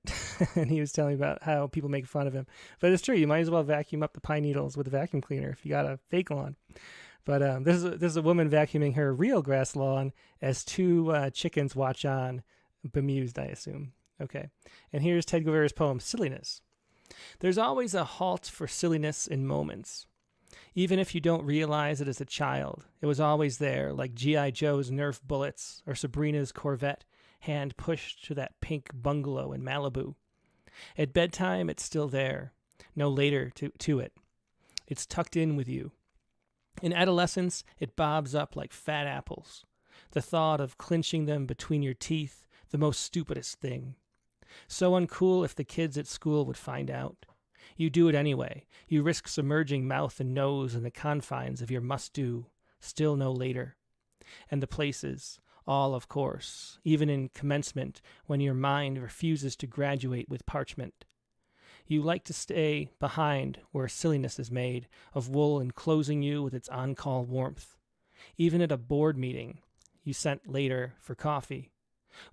And he was telling me about how people make fun of him. But it's true. You might as well vacuum up the pine needles with a vacuum cleaner if you got a fake lawn. But this is a woman vacuuming her real grass lawn as two chickens watch on, bemused, I assume. Okay. And here's Ted Guevara's poem, Silliness. There's always a halt for silliness in moments. Even if you don't realize it as a child, it was always there, like G.I. Joe's Nerf bullets or Sabrina's Corvette, hand pushed to that pink bungalow in Malibu. At bedtime, it's still there, no later to it. It's tucked in with you. In adolescence, it bobs up like fat apples. The thought of clinching them between your teeth, the most stupidest thing. So uncool if the kids at school would find out. You do it anyway. You risk submerging mouth and nose in the confines of your must-do, still no later. And the places, all of course, even in commencement when your mind refuses to graduate with parchment. You like to stay behind where silliness is made, of wool enclosing you with its on-call warmth. Even at a board meeting, you sent later for coffee.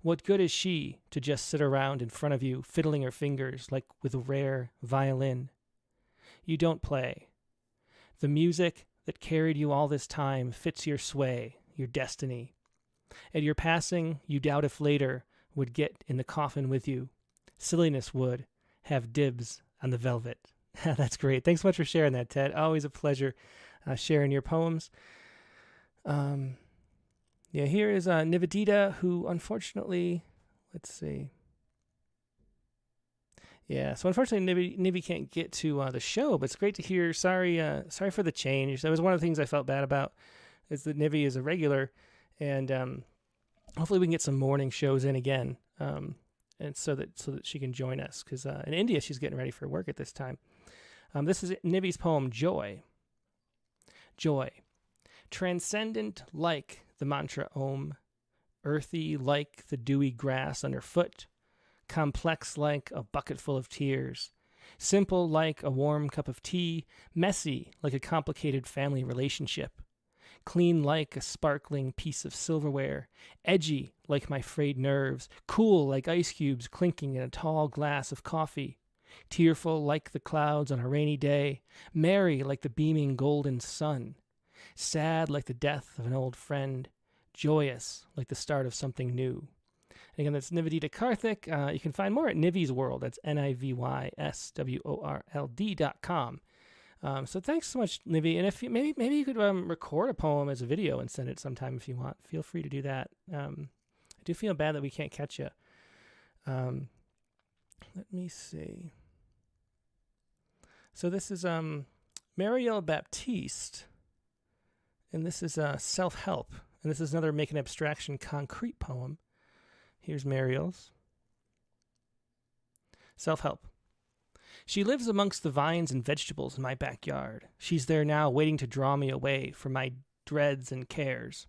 What good is she to just sit around in front of you, fiddling her fingers like with a rare violin? You don't play. The music that carried you all this time fits your sway, your destiny. At your passing, you doubt if later would get in the coffin with you. Silliness would have dibs on the velvet. That's great. Thanks so much for sharing that, Ted. Always a pleasure sharing your poems. Yeah, here is Nivedita, who unfortunately, let's see. Yeah, so unfortunately, Nivi can't get to the show, but it's great to hear. Sorry for the change. That was one of the things I felt bad about, is that Nivi is a regular, and hopefully we can get some morning shows in again, and so that she can join us, because in India she's getting ready for work at this time. This is Nivi's poem, Joy. Joy. Transcendent like the mantra Om, earthy like the dewy grass underfoot, complex like a bucket full of tears, simple like a warm cup of tea, messy like a complicated family relationship, clean like a sparkling piece of silverware, edgy like my frayed nerves, cool like ice cubes clinking in a tall glass of coffee, tearful like the clouds on a rainy day, merry like the beaming golden sun, sad like the death of an old friend, joyous like the start of something new. And again, that's Nivedita Karthik. You can find more at Nivy's World. That's NIVYSWORLD.com. So thanks so much, Nivy. And if you, maybe you could record a poem as a video and send it sometime if you want. Feel free to do that. I do feel bad that we can't catch you. Let me see. So this is Marielle Baptiste, and this is Self-Help. And this is another Make an Abstraction concrete poem. Here's Marielle's. Self-Help. She lives amongst the vines and vegetables in my backyard. She's there now, waiting to draw me away from my dreads and cares.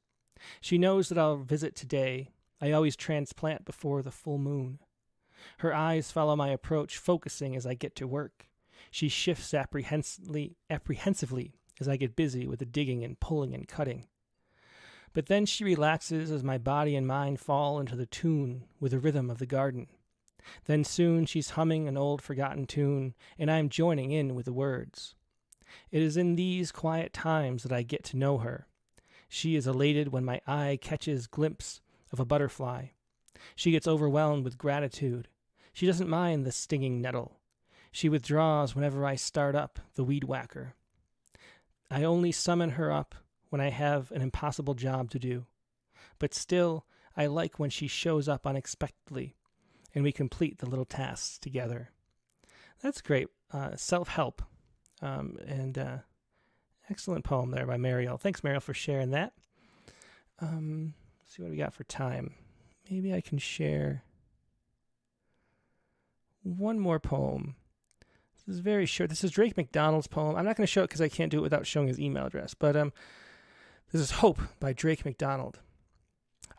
She knows that I'll visit today. I always transplant before the full moon. Her eyes follow my approach, focusing as I get to work. She shifts apprehensively as I get busy with the digging and pulling and cutting. But then she relaxes as my body and mind fall into the tune with the rhythm of the garden. Then soon she's humming an old forgotten tune, and I am joining in with the words. It is in these quiet times that I get to know her. She is elated when my eye catches glimpse of a butterfly. She gets overwhelmed with gratitude. She doesn't mind the stinging nettle. She withdraws whenever I start up the weed whacker. I only summon her up when I have an impossible job to do. But still, I like when she shows up unexpectedly, and we complete the little tasks together. That's great. Self-Help. And excellent poem there by Marielle. Thanks, Marielle, for sharing that. Let's see what we got for time. Maybe I can share one more poem. This is very short. This is Drake McDonald's poem. I'm not going to show it because I can't do it without showing his email address. But this is Hope by Drake McDonald.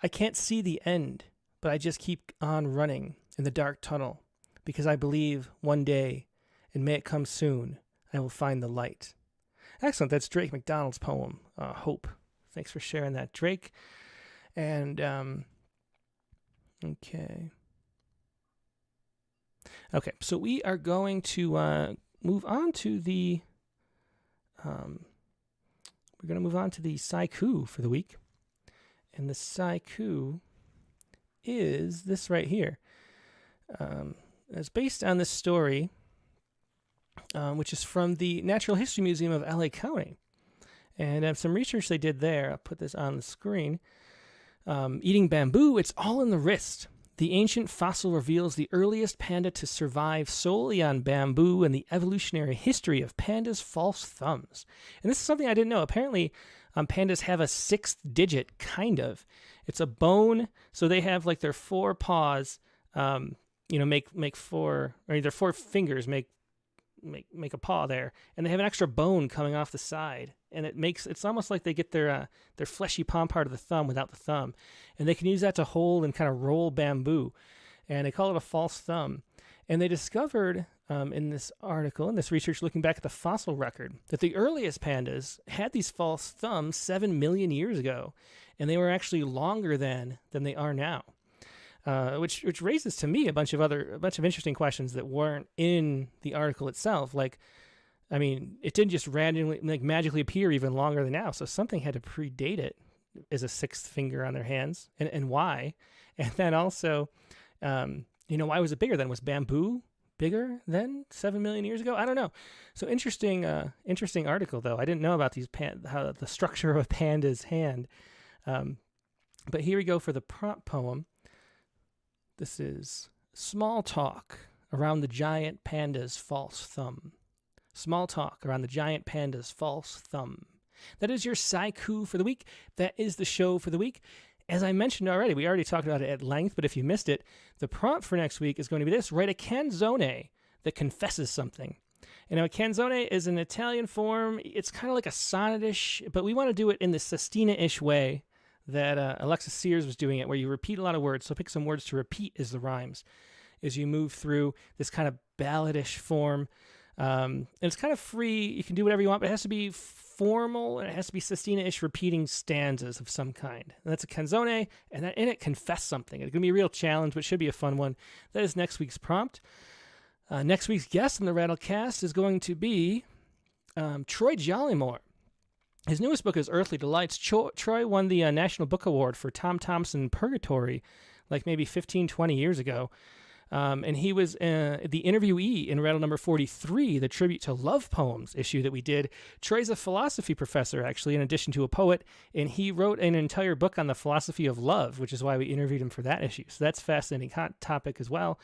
I can't see the end, but I just keep on running in the dark tunnel because I believe one day, and may it come soon, I will find the light. Excellent. That's Drake McDonald's poem, Hope. Thanks for sharing that, Drake. And, okay. Okay, so we are going to move on to the Sciku for the week. And the Sciku is this right here. It's based on this story, which is from the Natural History Museum of LA County. And some research they did there. I'll put this on the screen. Eating bamboo, it's all in the wrist. The ancient fossil reveals the earliest panda to survive solely on bamboo and the evolutionary history of pandas' false thumbs. And this is something I didn't know. Apparently, pandas have a sixth digit, kind of. It's a bone, so they have like their four paws, make four, or their four fingers make a paw there, and they have an extra bone coming off the side, and it's almost like they get their fleshy palm part of the thumb without the thumb, and they can use that to hold and kind of roll bamboo, and they call it a false thumb. And they discovered in this article, in this research looking back at the fossil record, that the earliest pandas had these false thumbs 7 million years ago, and they were actually longer than they are now. which raises to me a bunch of interesting questions that weren't in the article itself. Like, I mean, it didn't just randomly, like, magically appear even longer than now. So something had to predate it as a sixth finger on their hands, and why? And then also, why was it bigger then? Was bamboo bigger than 7 million years ago? I don't know. So interesting article though. I didn't know about how the structure of a panda's hand. But here we go for the prompt poem. This is Small Talk Around the Giant Panda's False Thumb. Small talk around the giant panda's false thumb. That is your Sciku for the week. That is the show for the week. As I mentioned already, we already talked about it at length, but if you missed it, the prompt for next week is going to be this: write a canzone that confesses something. You know, a canzone is an Italian form. It's kind of like a sonnet-ish, but we want to do it in the sestina-ish way that Alexis Sears was doing it, where you repeat a lot of words. So pick some words to repeat as the rhymes as you move through this kind of balladish form. And it's kind of free. You can do whatever you want, but it has to be formal, and it has to be sestina-ish repeating stanzas of some kind. And that's a canzone, and that in it confess something. It's going to be a real challenge, but should be a fun one. That is next week's prompt. Next week's guest on the Rattlecast is going to be Troy Jollymore. His newest book is Earthly Delights. Troy won the National Book Award for Tom Thompson Purgatory, like maybe 15, 20 years ago. And he was the interviewee in Rattle number 43, the Tribute to Love Poems issue that we did. Troy's a philosophy professor, actually, in addition to a poet, and he wrote an entire book on the philosophy of love, which is why we interviewed him for that issue. So that's a fascinating hot topic as well.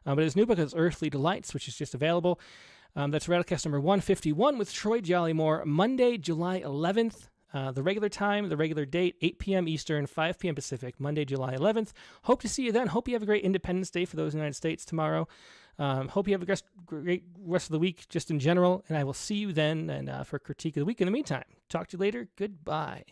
But his new book is Earthly Delights, which is just available. That's Rattlecast number 151 with Troy Jollymore, Monday, July 11th. The regular time, the regular date, 8 p.m. Eastern, 5 p.m. Pacific, Monday, July 11th. Hope to see you then. Hope you have a great Independence Day for those in the United States tomorrow. Hope you have a great rest of the week just in general, and I will see you then and for Critique of the Week. In the meantime, talk to you later. Goodbye.